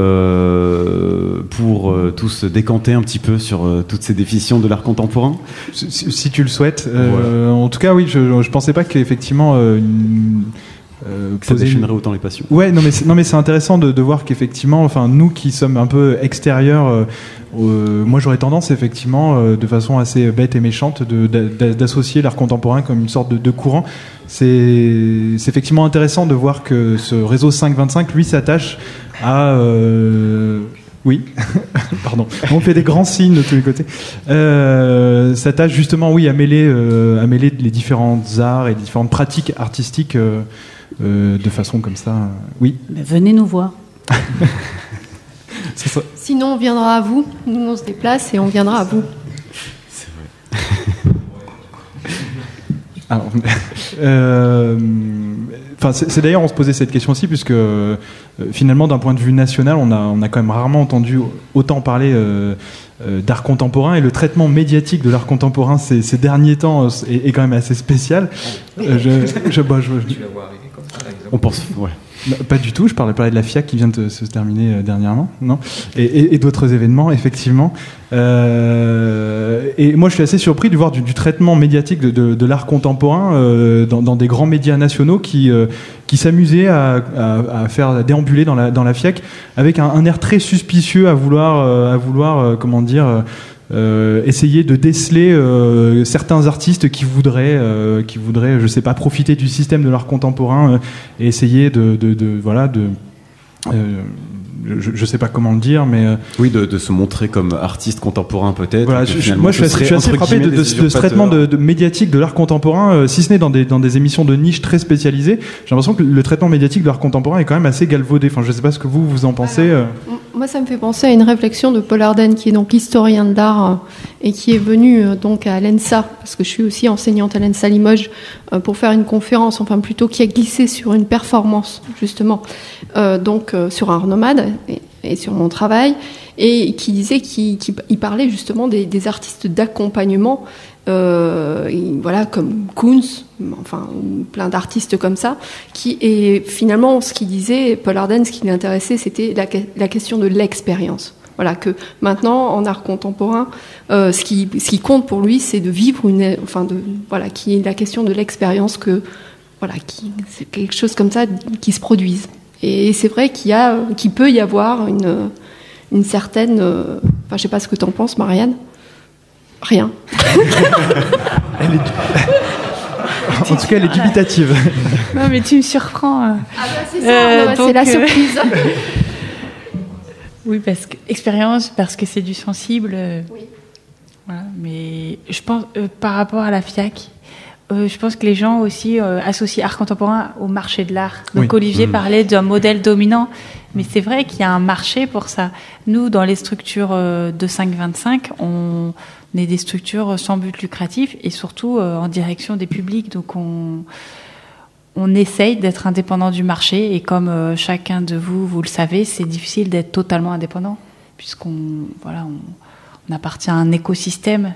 pour tous décanter un petit peu sur toutes ces définitions de l'art contemporain. Si tu le souhaites. Voilà. En tout cas, oui, je pensais pas qu'effectivement... que ça déchaînerait autant les passions. Ouais, non mais c'est intéressant de voir qu'effectivement, nous qui sommes un peu extérieurs, moi j'aurais tendance effectivement, de façon assez bête et méchante, d'associer l'art contemporain comme une sorte de courant. C'est effectivement intéressant de voir que ce réseau 525, lui, s'attache à oui, pardon. On fait des grands signes de tous les côtés. S'attache justement, à mêler les différents arts et les différentes pratiques artistiques de façon comme ça. Oui. Mais venez nous voir. Sinon, on viendra à vous. Nous, on se déplace et on viendra à vous. C'est vrai. Alors, c'est d'ailleurs, on se posait cette question aussi, puisque finalement, d'un point de vue national, on a quand même rarement entendu autant parler d'art contemporain, et le traitement médiatique de l'art contemporain ces derniers temps est quand même assez spécial. Tu la vois arriver comme ça, on pense, ouais. Pas du tout, je parlais de la FIAC qui vient de se terminer dernièrement, non, et d'autres événements, effectivement. Et moi, je suis assez surpris de voir du traitement médiatique de l'art contemporain dans des grands médias nationaux qui s'amusaient à déambuler dans la FIAC avec un air très suspicieux, à vouloir comment dire, essayer de déceler certains artistes qui voudraient, je sais pas, profiter du système de l'art contemporain et essayer je sais pas comment le dire, mais oui, de se montrer comme artiste contemporain peut-être. Voilà, moi je suis assez frappé de ce traitement de médiatique de l'art contemporain, si ce n'est dans des émissions de niche très spécialisées. J'ai l'impression que le traitement médiatique de l'art contemporain est quand même assez galvaudé. Enfin, je sais pas ce que vous en pensez. Moi, ça me fait penser à une réflexion de Paul Ardenne, qui est donc historien de l'art et qui est venu donc à l'ENSA, parce que je suis aussi enseignante à l'ENSA Limoges, pour faire une conférence, enfin plutôt qui a glissé sur une performance justement, sur Art Nomade et sur mon travail, et qui disait qu'il parlait justement des artistes d'accompagnement, comme Koons, enfin plein d'artistes comme ça, et finalement ce qu'il disait, Paul Ardenne, ce qui l'intéressait, c'était la question de l'expérience. Voilà, que maintenant en art contemporain, ce qui compte pour lui, c'est de vivre qui est la question de l'expérience, c'est quelque chose comme ça qui se produise. Et c'est vrai qu'il peut y avoir une certaine, je sais pas ce que t'en penses, Marianne. Rien. En tout cas, elle est dubitative. Non, mais tu me surprends. C'est ça, c'est la surprise. Oui, parce que c'est du sensible. Oui. Voilà, mais je pense, par rapport à la FIAC, je pense que les gens aussi associent art contemporain au marché de l'art. Donc Olivier parlait d'un modèle dominant, mais c'est vrai qu'il y a un marché pour ça. Nous, dans les structures de 5-25, on est des structures sans but lucratif et surtout en direction des publics. Donc on essaye d'être indépendant du marché, et comme chacun de vous le savez, c'est difficile d'être totalement indépendant, puisqu'on appartient à un écosystème.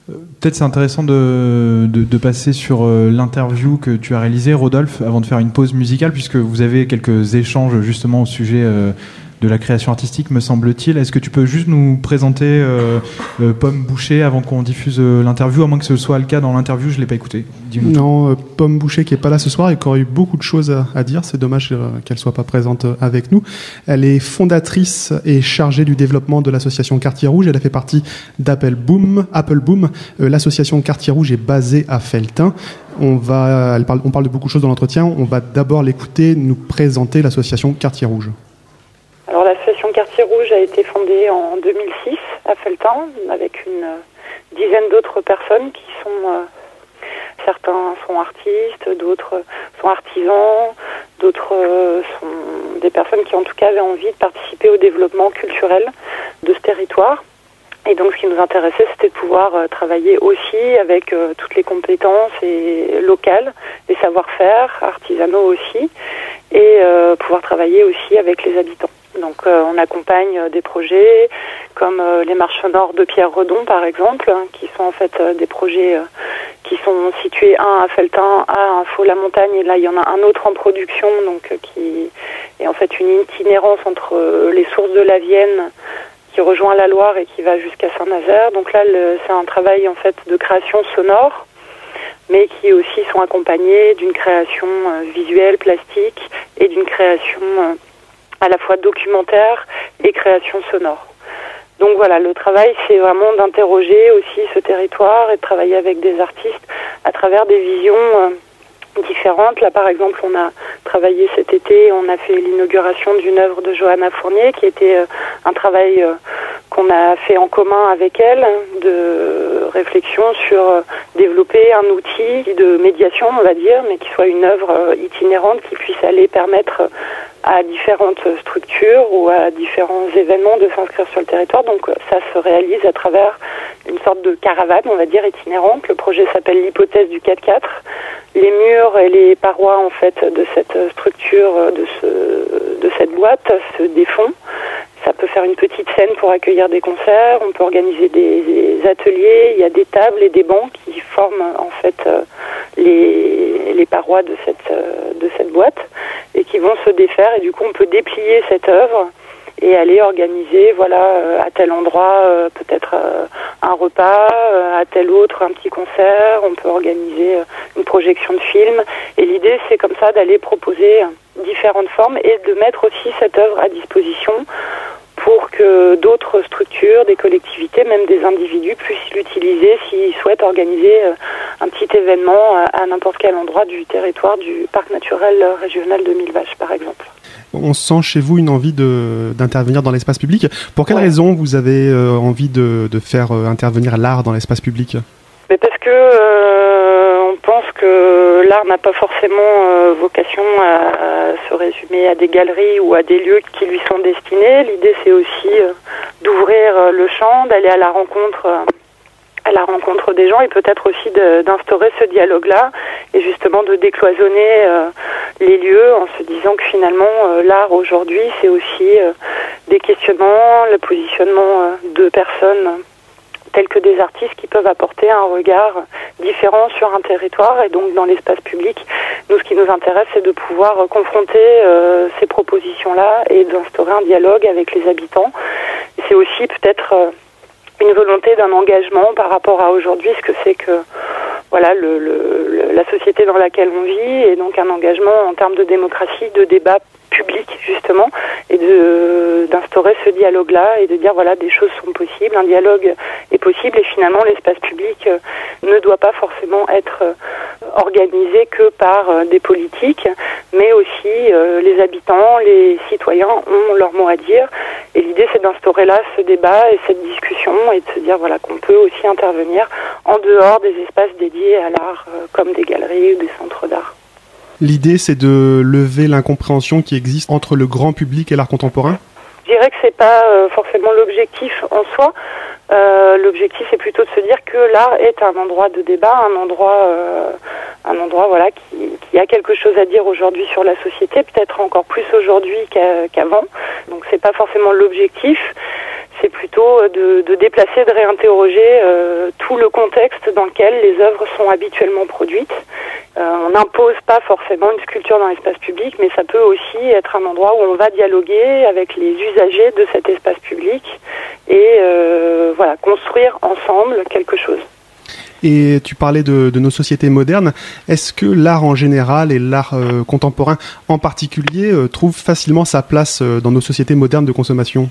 Peut-être c'est intéressant de passer sur l'interview que tu as réalisée, Rodolphe, avant de faire une pause musicale, puisque vous avez quelques échanges justement au sujet de la création artistique, me semble-t-il. Est-ce que tu peux juste nous présenter Pomme Boucher avant qu'on diffuse l'interview, à moins que ce soit le cas dans l'interview, je ne l'ai pas écouté. Non, Pomme Boucher qui n'est pas là ce soir et qui aurait eu beaucoup de choses à dire, c'est dommage qu'elle ne soit pas présente avec nous. Elle est fondatrice et chargée du développement de l'association Quartier Rouge. Elle a fait partie d'Apple Boom. L'association Quartier Rouge est basée à Felletin. On parle de beaucoup de choses dans l'entretien. On va d'abord l'écouter nous présenter l'association Quartier Rouge. Alors l'association Quartier Rouge a été fondée en 2006 à Felletin avec une dizaine d'autres personnes qui sont, certains sont artistes, d'autres sont artisans, d'autres sont des personnes qui en tout cas avaient envie de participer au développement culturel de ce territoire. Et donc ce qui nous intéressait, c'était de pouvoir travailler aussi avec toutes les compétences locales, les savoir-faire, artisanaux aussi, et pouvoir travailler aussi avec les habitants. Donc on accompagne des projets comme les marches sonores de Pierre Redon par exemple, qui sont en fait des projets qui sont situés un à Felletin, un à Faux-la-Montagne, et là il y en a un autre en production, donc qui est en fait une itinérance entre les sources de la Vienne qui rejoint la Loire et qui va jusqu'à Saint-Nazaire. Donc là c'est un travail en fait de création sonore, mais qui aussi sont accompagnés d'une création visuelle, plastique, et d'une création à la fois documentaire et création sonore. Donc voilà, le travail, c'est vraiment d'interroger aussi ce territoire et de travailler avec des artistes à travers des visions différentes. Là, par exemple, on a travaillé cet été, on a fait l'inauguration d'une œuvre de Johanna Fournier, qui était un travail qu'on a fait en commun avec elle, de réflexion sur développer un outil de médiation, on va dire, mais qui soit une œuvre itinérante qui puisse aller permettre à différentes structures ou à différents événements de s'inscrire sur le territoire. Donc ça se réalise à travers une sorte de caravane, on va dire, itinérante. Le projet s'appelle l'hypothèse du 4x4. Les murs et les parois en fait de cette structure, de cette boîte se défont. Ça peut faire une petite scène pour accueillir des concerts, on peut organiser des ateliers, il y a des tables et des bancs qui forment en fait les parois de cette boîte et qui vont se défaire, et du coup on peut déplier cette œuvre et aller organiser à tel endroit peut-être un repas, à tel autre un petit concert, on peut organiser une projection de film, et l'idée c'est comme ça d'aller proposer différentes formes et de mettre aussi cette œuvre à disposition pour que d'autres structures, des collectivités, même des individus puissent l'utiliser s'ils souhaitent organiser un petit événement à n'importe quel endroit du territoire du parc naturel régional de Millevaches, par exemple. On sent chez vous une envie d'intervenir dans l'espace public. Pour quelle raison vous avez envie de faire intervenir l'art dans l'espace public ? Mais parce que on pense que l'art n'a pas forcément vocation à se résumer à des galeries ou à des lieux qui lui sont destinés. L'idée, c'est aussi d'ouvrir le champ, d'aller à la rencontre des gens et peut-être aussi d'instaurer ce dialogue-là et justement de décloisonner les lieux en se disant que finalement l'art aujourd'hui, c'est aussi des questionnements, le positionnement de personnes tels que des artistes qui peuvent apporter un regard différent sur un territoire et donc dans l'espace public. Nous, ce qui nous intéresse, c'est de pouvoir confronter ces propositions-là et d'instaurer un dialogue avec les habitants. Et c'est aussi peut-être une volonté d'un engagement par rapport à aujourd'hui, ce que c'est que voilà la société dans laquelle on vit et donc un engagement en termes de démocratie, de débat public justement et d'instaurer ce dialogue-là et de dire voilà des choses sont possibles, un dialogue est possible et finalement l'espace public ne doit pas forcément être organisé que par des politiques mais aussi les habitants, les citoyens ont leur mot à dire et l'idée c'est d'instaurer là ce débat et cette discussion et de se dire voilà qu'on peut aussi intervenir en dehors des espaces dédiés à l'art comme des galeries ou des centres d'art. L'idée, c'est de lever l'incompréhension qui existe entre le grand public et l'art contemporain ? Je dirais que c'est pas forcément l'objectif en soi. L'objectif, c'est plutôt de se dire que l'art est un endroit de débat, un endroit voilà qui a quelque chose à dire aujourd'hui sur la société, peut-être encore plus aujourd'hui qu'avant. Donc c'est pas forcément l'objectif. C'est plutôt de déplacer, de réinterroger tout le contexte dans lequel les œuvres sont habituellement produites. On n'impose pas forcément une sculpture dans l'espace public, mais ça peut aussi être un endroit où on va dialoguer avec les usagers de cet espace public et voilà, construire ensemble quelque chose. Et tu parlais de nos sociétés modernes. Est-ce que l'art en général et l'art contemporain en particulier trouve facilement sa place dans nos sociétés modernes de consommation ?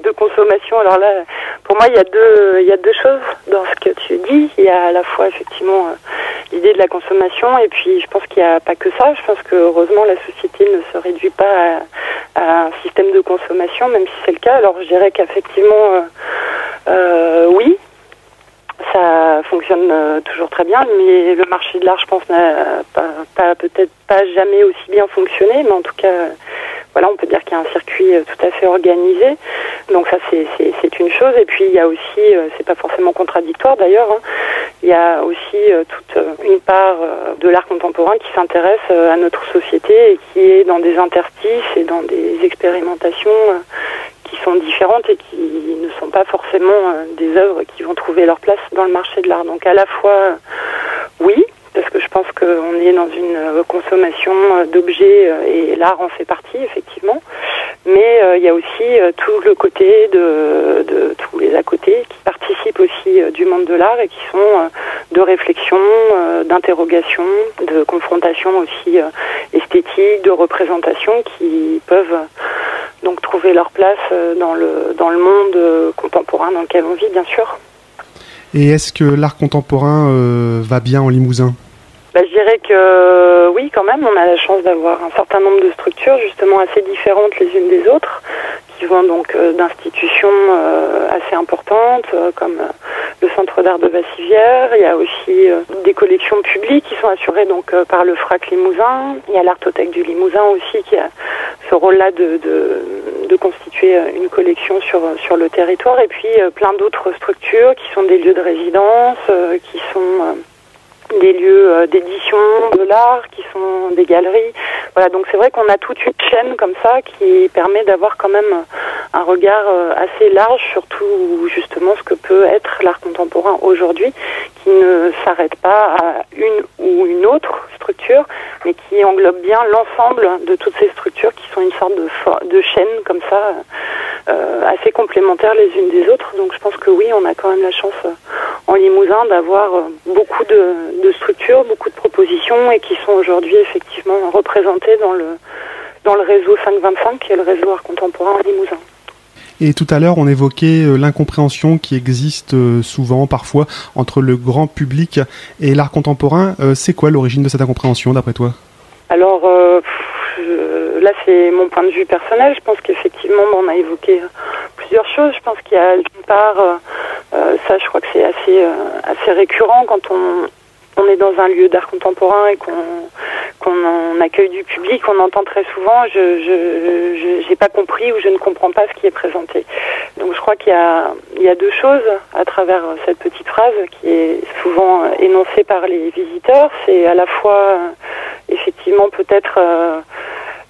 De consommation, alors là, pour moi, il y a deux choses dans ce que tu dis. Il y a à la fois effectivement l'idée de la consommation, et puis je pense qu'il n'y a pas que ça. Je pense que heureusement la société ne se réduit pas à un système de consommation, même si c'est le cas. Alors je dirais qu'effectivement, oui. Ça fonctionne toujours très bien, mais le marché de l'art, je pense, n'a peut-être pas jamais aussi bien fonctionné, mais en tout cas, voilà, on peut dire qu'il y a un circuit tout à fait organisé. Donc ça, c'est une chose. Et puis il y a aussi, c'est pas forcément contradictoire d'ailleurs, hein, il y a aussi toute une part de l'art contemporain qui s'intéresse à notre société et qui est dans des interstices et dans des expérimentations qui sont différentes et qui ne sont pas forcément des œuvres qui vont trouver leur place dans le marché de l'art. Donc à la fois, oui, parce que je pense qu'on est dans une consommation d'objets et l'art en fait partie, effectivement. Mais il y a aussi tout le côté de tous les à côté qui participent aussi du monde de l'art et qui sont de réflexion, d'interrogation, de confrontation aussi esthétique, de représentation qui peuvent donc trouver leur place dans le monde contemporain dans lequel on vit, bien sûr. Et est-ce que l'art contemporain va bien en Limousin ? Je dirais que oui, quand même, on a la chance d'avoir un certain nombre de structures justement assez différentes les unes des autres, qui vont donc d'institutions assez importantes comme le Centre d'art de Bassivière. Il y a aussi des collections publiques qui sont assurées donc par le FRAC Limousin. Il y a l'Artothèque du Limousin aussi qui a ce rôle-là de constituer une collection sur le territoire. Et puis plein d'autres structures qui sont des lieux de résidence, qui sont des lieux d'édition de l'art, qui sont des galeries. Voilà, donc c'est vrai qu'on a toute une chaîne comme ça qui permet d'avoir quand même un regard assez large sur tout justement ce que peut être l'art contemporain aujourd'hui, qui ne s'arrête pas à une ou une autre structure, mais qui englobe bien l'ensemble de toutes ces structures qui sont une sorte de chaîne comme ça, assez complémentaires les unes des autres. Donc je pense que oui, on a quand même la chance en Limousin d'avoir beaucoup de structures, beaucoup de propositions et qui sont aujourd'hui effectivement représentées dans dans le réseau 525, qui est le réseau art contemporain en Limousin. Et tout à l'heure, on évoquait l'incompréhension qui existe souvent, parfois, entre le grand public et l'art contemporain. C'est quoi l'origine de cette incompréhension, d'après toi ? Alors, là, c'est mon point de vue personnel. Je pense qu'effectivement, on a évoqué plusieurs choses. Je pense qu'il y a, d'une part, ça, je crois que c'est assez récurrent quand on est dans un lieu d'art contemporain et qu'on accueille du public, on entend très souvent j'ai pas compris ou je ne comprends pas ce qui est présenté. Donc je crois qu'il y a deux choses à travers cette petite phrase qui est souvent énoncée par les visiteurs. C'est à la fois effectivement peut-être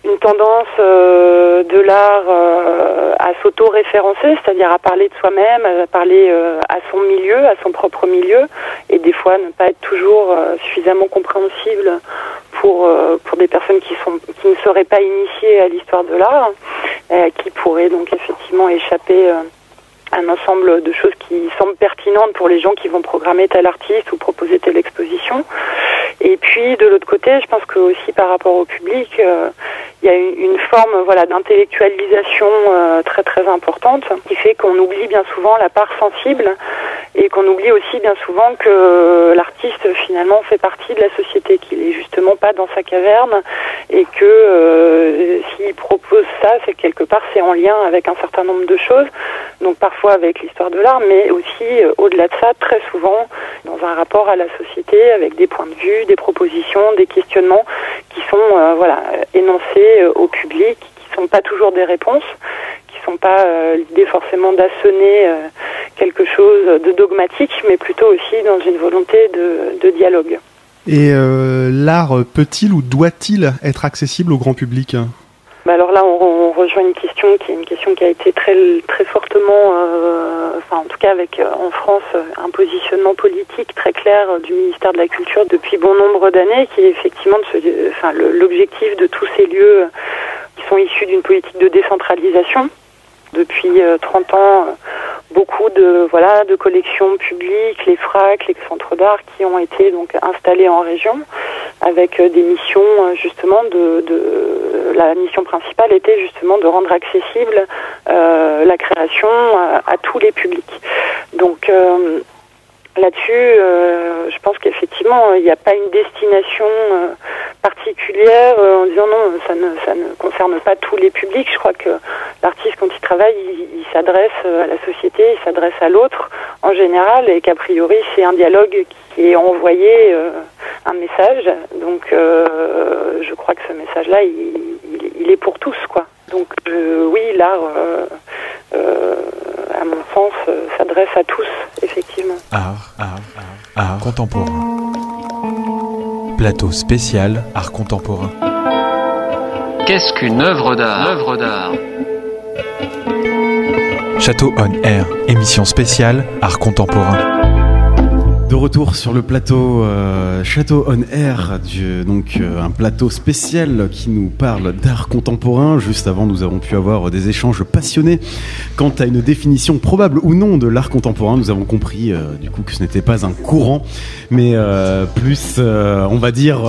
une tendance de l'art à s'auto-référencer, c'est-à-dire à parler de soi-même, à parler à son milieu, à son propre milieu, et des fois ne pas être toujours suffisamment compréhensible pour des personnes qui ne seraient pas initiées à l'histoire de l'art, qui pourraient donc effectivement échapper un ensemble de choses qui semblent pertinentes pour les gens qui vont programmer tel artiste ou proposer telle exposition. Et puis de l'autre côté, je pense que aussi par rapport au public, il y a une forme d'intellectualisation très très importante qui fait qu'on oublie bien souvent la part sensible et qu'on oublie aussi bien souvent que l'artiste finalement fait partie de la société, qu'il est justement pas dans sa caverne et que s'il propose ça, c'est quelque part c'est en lien avec un certain nombre de choses, donc parfois avec l'histoire de l'art, mais aussi au-delà de ça, très souvent dans un rapport à la société avec des points de vue, des propositions, des questionnements qui sont énoncés au public, qui sont pas toujours des réponses, qui sont pas l'idée forcément d'assonner quelque chose de dogmatique, mais plutôt aussi dans une volonté de dialogue. Et l'art peut-il ou doit-il être accessible au grand public ? Alors là, on rejoint une question qui a été très très fortement, en tout cas avec en France un positionnement politique très clair du ministère de la Culture depuis bon nombre d'années, qui est effectivement l'objectif de tous ces lieux qui sont issus d'une politique de décentralisation. Depuis 30 ans, beaucoup de collections publiques, les FRAC, les centres d'art qui ont été donc installés en région avec des missions justement la mission principale était justement de rendre accessible la création à tous les publics. Donc là-dessus, je pense qu'effectivement, il n'y a pas une destination particulière en disant non, ça ne concerne pas tous les publics. Je crois que l'artiste, quand il travaille, il s'adresse à la société, il s'adresse à l'autre en général, et qu'a priori, c'est un dialogue qui est envoyé un message. Donc, je crois que ce message-là, il est pour tous, quoi. Donc, oui, l'art, à mon sens, s'adresse à tous, effectivement. Art contemporain. Plateau spécial art contemporain. Qu'est-ce qu'une œuvre d'art ? Château on Air, émission spéciale art contemporain. De retour sur le plateau Château on Air, un plateau spécial qui nous parle d'art contemporain. Juste avant, nous avons pu avoir des échanges passionnés quant à une définition probable ou non de l'art contemporain. Nous avons compris du coup que ce n'était pas un courant, mais plus, on va dire...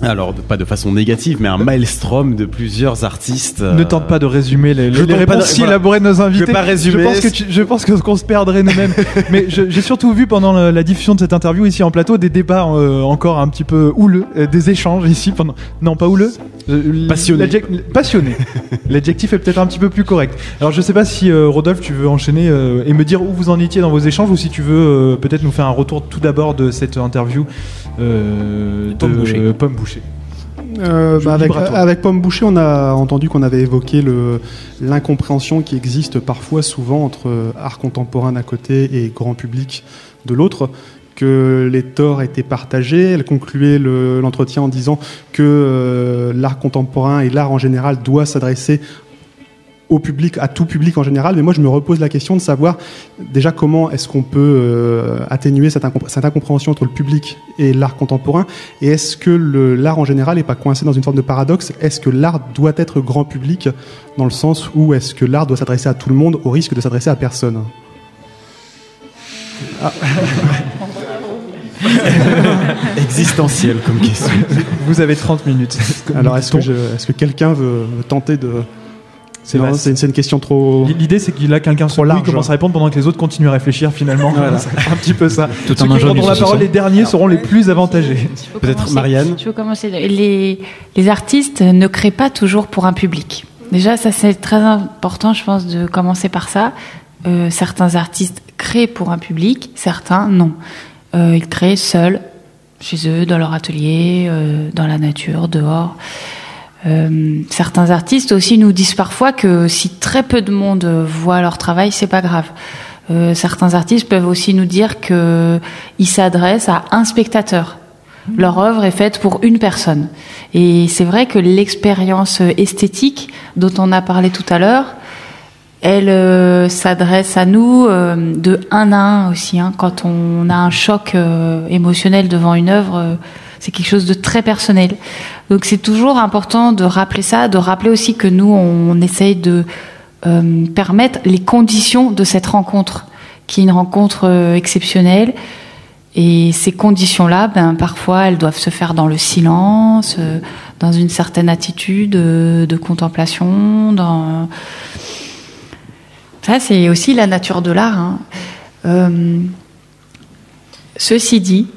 alors, pas de façon négative, mais un maelstrom de plusieurs artistes. Ne tente pas de résumer les réponses si élaborées de nos invités. Je vais pas résumer. Je pense qu'on se perdrait nous-mêmes. Mais j'ai surtout vu pendant la diffusion de cette interview ici en plateau des débats encore un petit peu houleux, des échanges ici pendant. Non, pas houleux. Passionné. L'adjectif est peut-être un petit peu plus correct. Alors, je sais pas si Rodolphe, tu veux enchaîner et me dire où vous en étiez dans vos échanges, ou si tu veux peut-être nous faire un retour tout d'abord de cette interview de Pomme Boucher. Avec Pomme Boucher, on a entendu qu'on avait évoqué l'incompréhension qui existe parfois, souvent, entre art contemporain d'un côté et grand public de l'autre, que les torts étaient partagés. Elle concluait l'entretien en disant que l'art contemporain et l'art en général doit s'adresser au public, à tout public en général, mais moi je me repose la question de savoir déjà comment est-ce qu'on peut atténuer cette incompréhension entre le public et l'art contemporain, et est-ce que l'art en général n'est pas coincé dans une forme de paradoxe? Est-ce que l'art doit être grand public dans le sens où est-ce que l'art doit s'adresser à tout le monde au risque de s'adresser à personne? Existentielle comme question. Vous avez 30 minutes. Alors, est-ce que quelqu'un veut tenter de... C'est une question trop... L'idée, c'est qu'il a quelqu'un sur lui qui commence à répondre pendant que les autres continuent à réfléchir, finalement. Voilà. C'est un petit peu ça. Tout Ceux qui prendront la parole les derniers seront les plus avantagés. Peut-être Marianne. Je veux commencer. Les artistes ne créent pas toujours pour un public. Déjà, ça, c'est très important, je pense, de commencer par ça. Certains artistes créent pour un public, certains non. Ils créent seuls, chez eux, dans leur atelier, dans la nature, dehors. Certains artistes aussi nous disent parfois que si très peu de monde voit leur travail, c'est pas grave. Certains artistes peuvent aussi nous dire qu'ils s'adressent à un spectateur. Leur œuvre est faite pour une personne. Et c'est vrai que l'expérience esthétique dont on a parlé tout à l'heure, elle s'adresse à nous de un à un aussi. Quand on a un choc émotionnel devant une œuvre, c'est quelque chose de très personnel. Donc c'est toujours important de rappeler ça, de rappeler aussi que nous, on essaye de permettre les conditions de cette rencontre, qui est une rencontre exceptionnelle. Et ces conditions-là, parfois, elles doivent se faire dans le silence, dans une certaine attitude de contemplation. Ça, c'est aussi la nature de l'art. Ceci dit,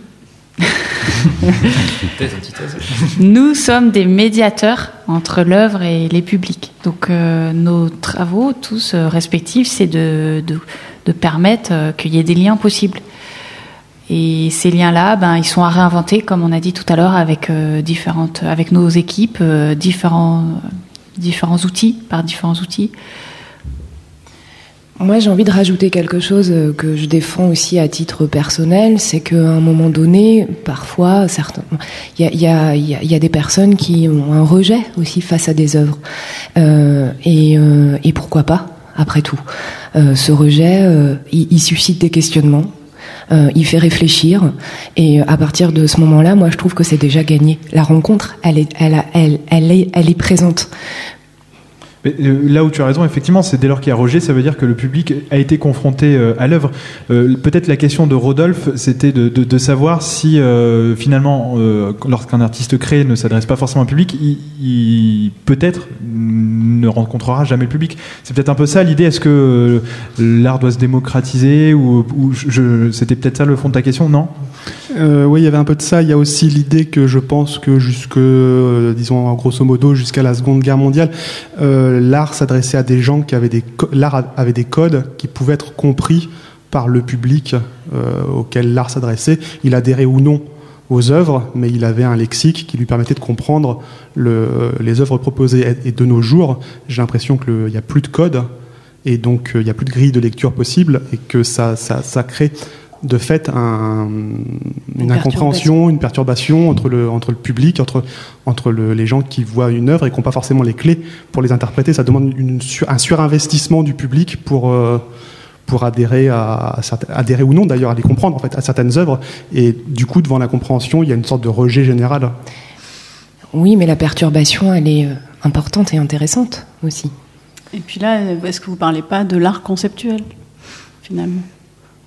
nous sommes des médiateurs entre l'œuvre et les publics. Donc nos travaux, tous respectifs, c'est de permettre qu'il y ait des liens possibles. Et ces liens-là, ils sont à réinventer, comme on a dit tout à l'heure, avec nos équipes, différents outils, par différents outils. Moi, j'ai envie de rajouter quelque chose que je défends aussi à titre personnel, c'est qu'à un moment donné, parfois, il y a des personnes qui ont un rejet aussi face à des œuvres, et pourquoi pas, après tout. Ce rejet, il suscite des questionnements, il fait réfléchir, et à partir de ce moment-là, moi, je trouve que c'est déjà gagné. La rencontre, elle est présente. Mais là où tu as raison, effectivement, c'est dès lors qu'il y a rejet, ça veut dire que le public a été confronté à l'œuvre. Peut-être la question de Rodolphe, c'était de savoir si finalement, lorsqu'un artiste crée ne s'adresse pas forcément au public, il peut-être ne rencontrera jamais le public. C'est peut-être un peu ça l'idée. Est-ce que l'art doit se démocratiser c'était peut-être ça le fond de ta question, non ? Oui, il y avait un peu de ça. Il y a aussi l'idée que je pense que disons grosso modo, jusqu'à la Seconde Guerre mondiale, l'art s'adressait à des gens l'art avait des codes qui pouvaient être compris par le public auquel l'art s'adressait. Il adhérait ou non aux œuvres, mais il avait un lexique qui lui permettait de comprendre les œuvres proposées. Et de nos jours, j'ai l'impression qu'il n'y a plus de code, et donc il n'y a plus de grille de lecture possible, et que ça crée de fait une incompréhension, une perturbation entre le public, entre les gens qui voient une œuvre et qui n'ont pas forcément les clés pour les interpréter. Ça demande un surinvestissement du public pour adhérer adhérer ou non d'ailleurs, à les comprendre en fait, à certaines œuvres. Et du coup, devant l'incompréhension, il y a une sorte de rejet général. Oui, mais la perturbation, elle est importante et intéressante aussi. Et puis là, est-ce que vous ne parlez pas de l'art conceptuel, finalement ?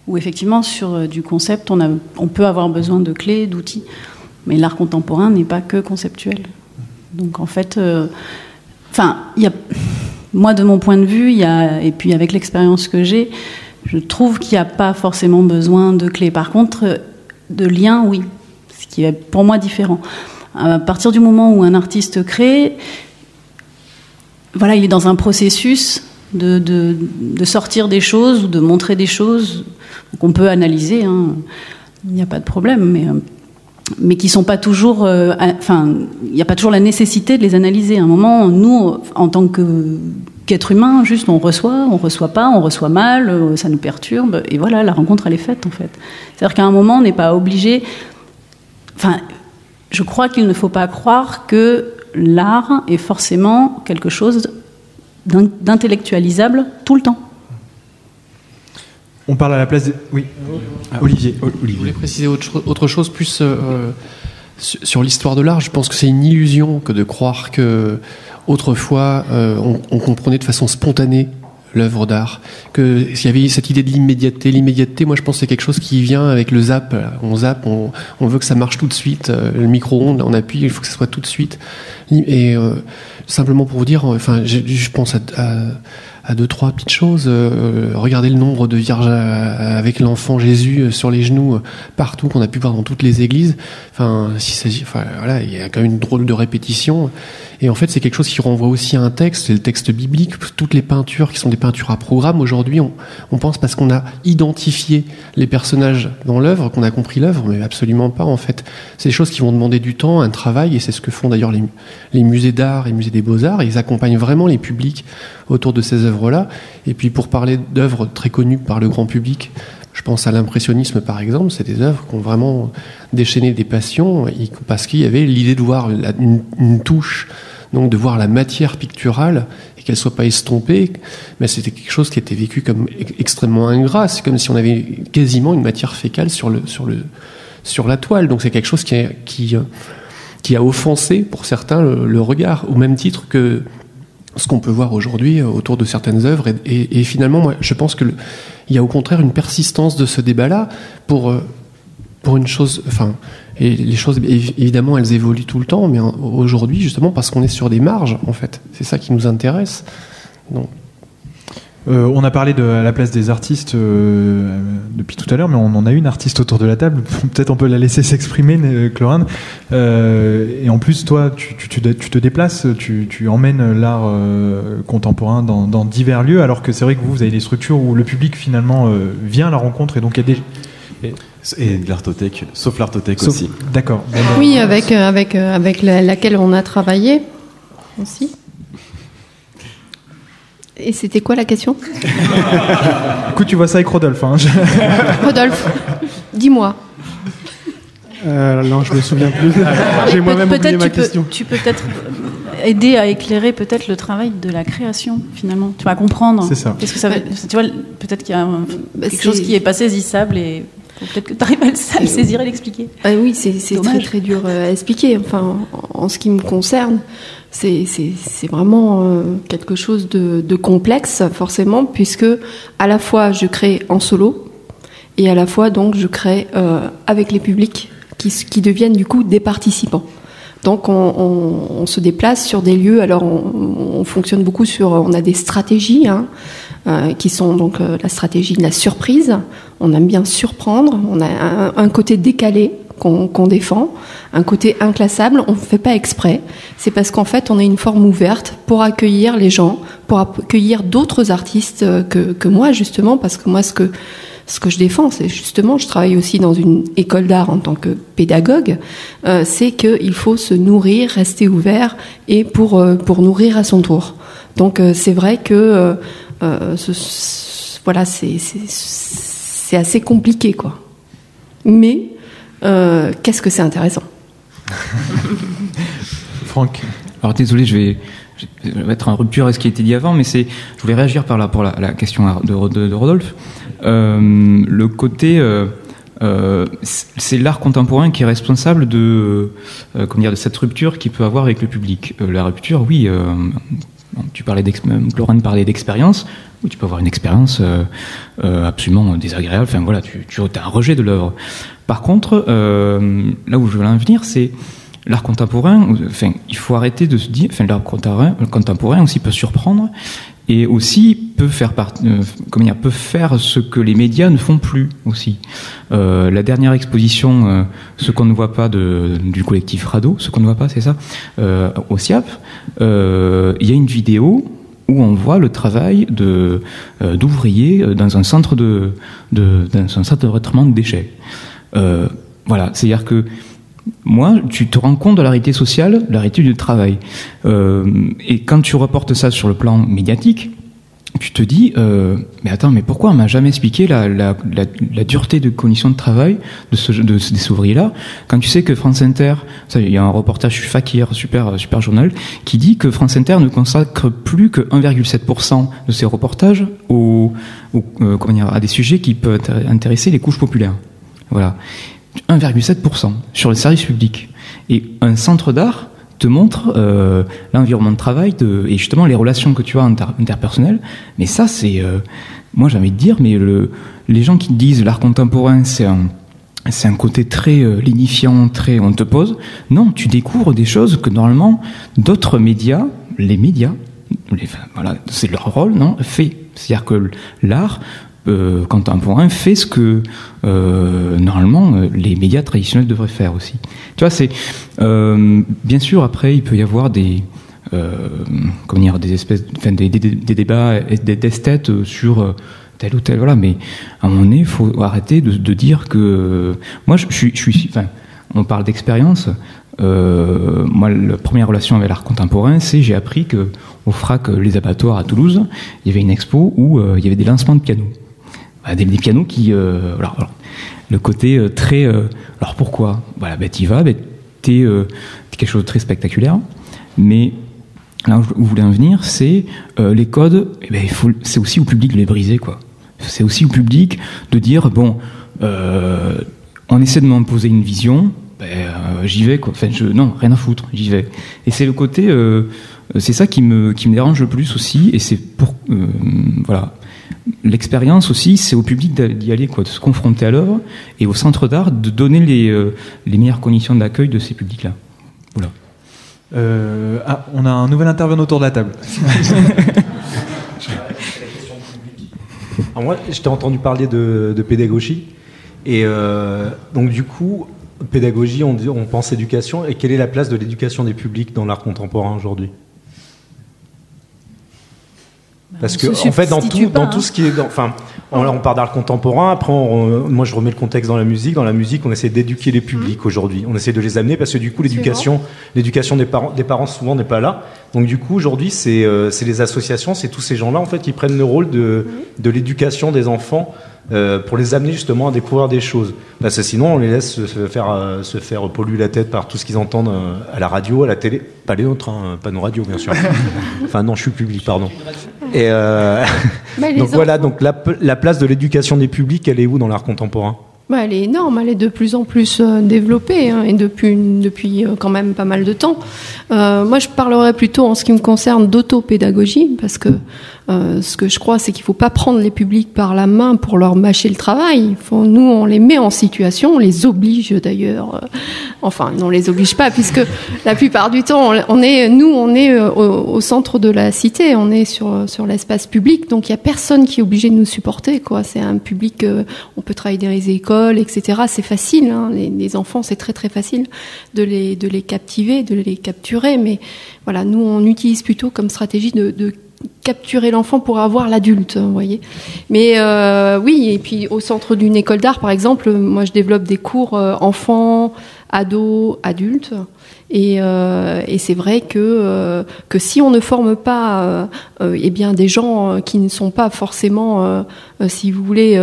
Où effectivement, sur du concept, on peut avoir besoin de clés, d'outils. Mais l'art contemporain n'est pas que conceptuel. Donc en fait, moi de mon point de vue, et puis avec l'expérience que j'ai, je trouve qu'il n'y a pas forcément besoin de clés. Par contre, de liens, oui. Ce qui est pour moi différent. À partir du moment où un artiste crée, il est dans un processus de sortir des choses ou de montrer des choses qu'on peut analyser, il n'y a pas de problème, mais qui sont pas toujours, il n'y a pas toujours la nécessité de les analyser. À un moment, nous, en tant qu'être humain, juste on reçoit pas, on reçoit mal, ça nous perturbe, et voilà, la rencontre elle est faite en fait. C'est-à-dire qu'à un moment, on n'est pas obligé. Je crois qu'il ne faut pas croire que l'art est forcément quelque chose d'intellectualisable tout le temps. On parle à la place Oui, Olivier. Je voulais préciser autre chose, plus sur l'histoire de l'art. Je pense que c'est une illusion que de croire que autrefois on comprenait de façon spontanée l'œuvre d'art, que s'il y avait cette idée de l'immédiateté, moi je pense que c'est quelque chose qui vient avec le zap. On zappe, on veut que ça marche tout de suite. Le micro-ondes, on appuie, il faut que ça soit tout de suite. Et simplement pour vous dire, enfin, je pense à deux, trois petites choses. Regardez le nombre de vierges avec l'enfant Jésus sur les genoux partout, qu'on a pu voir dans toutes les églises. Enfin, voilà, il y a quand même une drôle de répétition. Et en fait, c'est quelque chose qui renvoie aussi à un texte, c'est le texte biblique. Toutes les peintures qui sont des peintures à programme, aujourd'hui, on pense parce qu'on a identifié les personnages dans l'œuvre, qu'on a compris l'œuvre, mais absolument pas, en fait. C'est des choses qui vont demander du temps, un travail, et c'est ce que font d'ailleurs les musées d'art et les musées des beaux-arts. Ils accompagnent vraiment les publics autour de ces œuvres-là. Et puis, pour parler d'œuvres très connues par le grand public, je pense à l'impressionnisme, par exemple. C'est des œuvres qui ont vraiment déchaîné des passions, parce qu'il y avait l'idée de voir une touche, donc de voir la matière picturale et qu'elle soit pas estompée. Mais c'était quelque chose qui était vécu comme extrêmement ingrat. C'est comme si on avait quasiment une matière fécale sur la toile. Donc c'est quelque chose qui a offensé pour certains le regard, au même titre que ce qu'on peut voir aujourd'hui autour de certaines œuvres. Et finalement, moi, je pense qu'il y a au contraire une persistance de ce débat-là pour une chose. Enfin, et les choses, évidemment, elles évoluent tout le temps, mais aujourd'hui, justement, parce qu'on est sur des marges, en fait. C'est ça qui nous intéresse. Donc. On a parlé de la place des artistes depuis tout à l'heure, mais on en a une artiste autour de la table. Peut-être on peut la laisser s'exprimer, Clorane. Et en plus, toi, tu te déplaces, tu emmènes l'art contemporain dans divers lieux, alors que c'est vrai que vous avez des structures où le public finalement vient à la rencontre, et donc il y a des... Et de l'Artothèque, sauf l'Artothèque aussi. D'accord. Oui, avec laquelle on a travaillé aussi. Et c'était quoi la question ? Écoute, tu vois ça avec Rodolphe. Hein. Rodolphe, dis-moi. Non, je me souviens plus. J'ai moi-même oublié ma question. Tu peux peut-être aider à éclairer peut-être le travail de la création, finalement. Tu vas comprendre. C'est ça. Qu'est-ce que ça veut... Tu vois, peut-être qu'il y a quelque chose qui est pas saisissable et peut-être que tu arrives à le saisir et l'expliquer. Oui, c'est très très dur à expliquer. Enfin, en ce qui me concerne, c'est vraiment quelque chose de complexe, forcément, puisque à la fois je crée en solo et à la fois donc je crée avec les publics qui deviennent du coup des participants. Donc on se déplace sur des lieux. Alors on fonctionne beaucoup on a des stratégies qui sont donc la stratégie de la surprise. On aime bien surprendre. On a un côté décalé qu'on défend, un côté inclassable. On ne fait pas exprès. C'est parce qu'en fait on a une forme ouverte pour accueillir les gens, pour accueillir d'autres artistes que moi, justement, parce que moi ce que je défends, c'est justement, je travaille aussi dans une école d'art en tant que pédagogue, c'est qu'il faut se nourrir, rester ouvert, et pour nourrir à son tour. Donc c'est vrai que voilà, c'est assez compliqué, quoi. Mais qu'est-ce que c'est intéressant. Franck. Alors désolé, je vais être en rupture avec ce qui a été dit avant, mais je voulais réagir pour la question de Rodolphe. Le côté, c'est l'art contemporain qui est responsable de cette rupture qu'il peut avoir avec le public. La rupture, oui. Clorane parlait d'expérience. Oui, tu peux avoir une expérience absolument désagréable. Enfin voilà, tu as un rejet de l'œuvre. Par contre, là où je veux en venir, c'est l'art contemporain. Enfin, il faut arrêter de se dire. Enfin, l'art contemporain aussi peut surprendre. Et aussi peut faire ce que les médias ne font plus aussi. La dernière exposition, ce qu'on ne voit pas du collectif Rado, ce qu'on ne voit pas, c'est ça, au SIAP, il y a une vidéo où on voit le travail d'ouvriers dans un centre de traitement de déchets. Voilà, c'est-à-dire que moi, tu te rends compte de la réalité sociale, de la réalité du travail. Et quand tu reportes ça sur le plan médiatique, tu te dis, mais attends, mais pourquoi on m'a jamais expliqué la dureté de conditions de travail de ces ouvriers-là, quand tu sais que France Inter, il y a un reportage Fakir, super journal, qui dit que France Inter ne consacre plus que 1,7% de ses reportages à des sujets qui peuvent intéresser les couches populaires. Voilà. 1,7% sur le service public. Et un centre d'art te montre l'environnement de travail et justement les relations que tu as interpersonnelles. Mais ça, c'est... moi, j'ai envie de dire, mais les gens qui disent l'art contemporain, c'est un côté très lignifiant, très on te pose. Non, tu découvres des choses que normalement d'autres médias, les médias, voilà, c'est leur rôle, non, fait. C'est-à-dire que l'art contemporain fait ce que normalement les médias traditionnels devraient faire aussi. Tu vois, c'est bien sûr après il peut y avoir des comment dire, des espèces, enfin des débats d'esthètes sur tel ou tel, voilà, mais à un moment donné il faut arrêter de dire que moi je suis enfin on parle d'expérience. Moi, la première relation avec l'art contemporain, c'est j'ai appris que au FRAC Les Abattoirs à Toulouse, il y avait une expo où il y avait des lancements de pianos, des pianos qui, alors, le côté très, alors pourquoi, voilà, t'y vas, t'es quelque chose de très spectaculaire, mais là où je voulais en venir, c'est les codes, c'est aussi au public de les briser, quoi. C'est aussi au public de dire bon, on essaie de m'imposer une vision. J'y vais, quoi. Enfin, non, rien à foutre, j'y vais. Et c'est le côté, c'est ça qui me dérange le plus aussi, et c'est pour, voilà, l'expérience aussi, c'est au public d'y aller, quoi, de se confronter à l'œuvre, et au centre d'art de donner les meilleures conditions d'accueil de ces publics-là. Voilà. On a un nouvel intervenant autour de la table. Alors moi, je t'ai entendu parler de pédagogie, et donc du coup. Pédagogie, on pense éducation, et quelle est la place de l'éducation des publics dans l'art contemporain aujourd'hui? Parce que en fait, dans tout ce qui est, enfin, on parle d'art contemporain. Après, moi, je remets le contexte dans la musique. Dans la musique, on essaie d'éduquer les publics aujourd'hui. On essaie de les amener parce que du coup, l'éducation des parents souvent n'est pas là. Donc du coup, aujourd'hui, c'est les associations, c'est tous ces gens-là en fait qui prennent le rôle de l'éducation des enfants. Pour les amener justement à découvrir des choses. Parce que sinon, on les laisse se faire polluer la tête par tout ce qu'ils entendent à la radio, à la télé. Pas les nôtres, hein, pas nos radios, bien sûr. Enfin, non, je suis public, pardon. Et donc voilà, donc la place de l'éducation des publics, elle est où dans l'art contemporain? Elle est énorme, elle est de plus en plus développée, hein, et depuis quand même pas mal de temps. Moi, je parlerais plutôt en ce qui me concerne d'autopédagogie, parce que ce que je crois, c'est qu'il ne faut pas prendre les publics par la main pour leur mâcher le travail. Nous, on les met en situation, on les oblige d'ailleurs. Enfin, non, on les oblige pas, puisque la plupart du temps, on est au centre de la cité, on est sur l'espace public, donc il y a personne qui est obligé de nous supporter, quoi. C'est un public, on peut travailler dans les écoles, etc. C'est facile, hein. Les enfants, c'est très très facile de les captiver, de les capturer, mais voilà, nous on utilise plutôt comme stratégie de capturer l'enfant pour avoir l'adulte, vous voyez. Mais oui, et puis au centre d'une école d'art, par exemple, moi je développe des cours enfants, ados, adultes, et c'est vrai que si on ne forme pas eh bien des gens qui ne sont pas forcément si vous voulez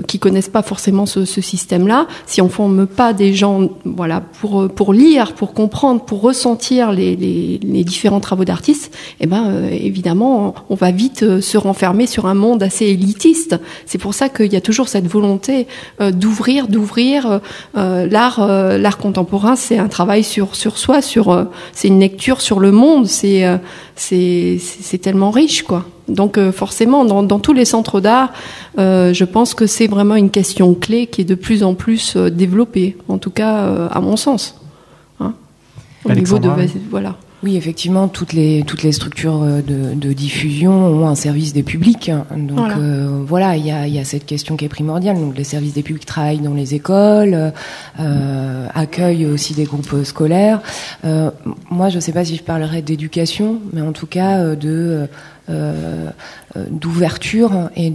qui connaissent pas forcément ce système-là, si on forme pas des gens voilà pour lire, pour comprendre, pour ressentir les différents travaux d'artistes, eh ben évidemment on va vite se renfermer sur un monde assez élitiste. C'est pour ça qu'il y a toujours cette volonté d'ouvrir l'art contemporain, c'est un travail sur soi, c'est une lecture sur le monde, c'est tellement riche, quoi. Donc forcément, dans tous les centres d'art, je pense que c'est vraiment une question clé qui est de plus en plus développée, en tout cas à mon sens. Hein, au niveau de voilà. Oui, effectivement, toutes les structures de diffusion ont un service des publics. Donc voilà, il y a cette question qui est primordiale. Donc les services des publics travaillent dans les écoles, accueillent aussi des groupes scolaires. Moi, je ne sais pas si je parlerais d'éducation, mais en tout cas d'ouverture et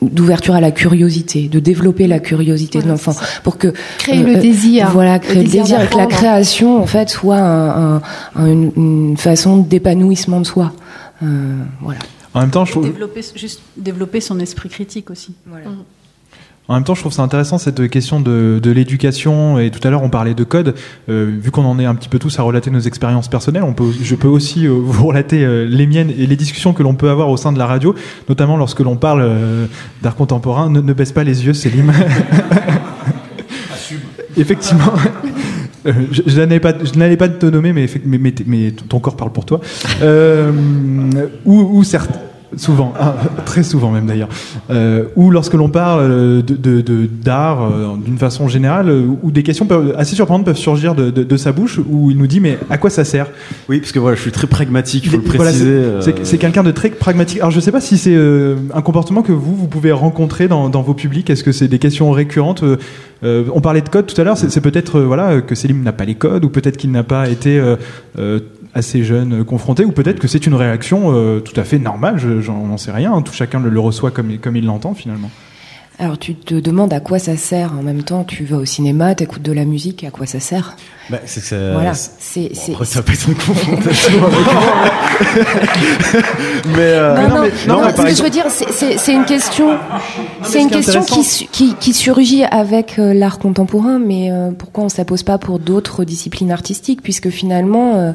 d'ouverture à la curiosité, de développer la curiosité de l'enfant pour que créer le désir, créer le désir et que la création en fait soit une façon d'épanouissement de soi. Voilà. En même temps, je trouve développer son esprit critique aussi. Voilà. En même temps, je trouve ça intéressant cette question de l'éducation, et tout à l'heure on parlait de code. Vu qu'on en est un petit peu tous à relater nos expériences personnelles, je peux aussi vous relater les miennes et les discussions que l'on peut avoir au sein de la radio, notamment lorsque l'on parle d'art contemporain. Ne baisse pas les yeux, Célim. effectivement, je n'allais pas te nommer, mais ton corps parle pour toi. Ou certes, souvent, très souvent même d'ailleurs, ou lorsque l'on parle d'art d'une façon générale, où des questions assez surprenantes peuvent surgir de sa bouche, où il nous dit mais à quoi ça sert ? Oui, parce que voilà, je suis très pragmatique, il faut le préciser. Voilà, c'est quelqu'un de très pragmatique. Alors je ne sais pas si c'est un comportement que vous pouvez rencontrer dans vos publics. Est-ce que c'est des questions récurrentes ? On parlait de codes tout à l'heure, c'est peut-être que Selim n'a pas les codes, ou peut-être qu'il n'a pas été assez jeune confronté, ou peut-être que c'est une réaction tout à fait normale, j'en sais rien, hein, tout chacun le reçoit comme il l'entend finalement. Alors tu te demandes à quoi ça sert, en même temps tu vas au cinéma, t'écoutes de la musique, à quoi ça sert ? Bah, c'est que ça, voilà, après ça peut être une confrontation avec moi. Non, ce que je veux dire, c'est une question, qui surgit avec l'art contemporain, mais pourquoi on se la pose pas pour d'autres disciplines artistiques, puisque finalement,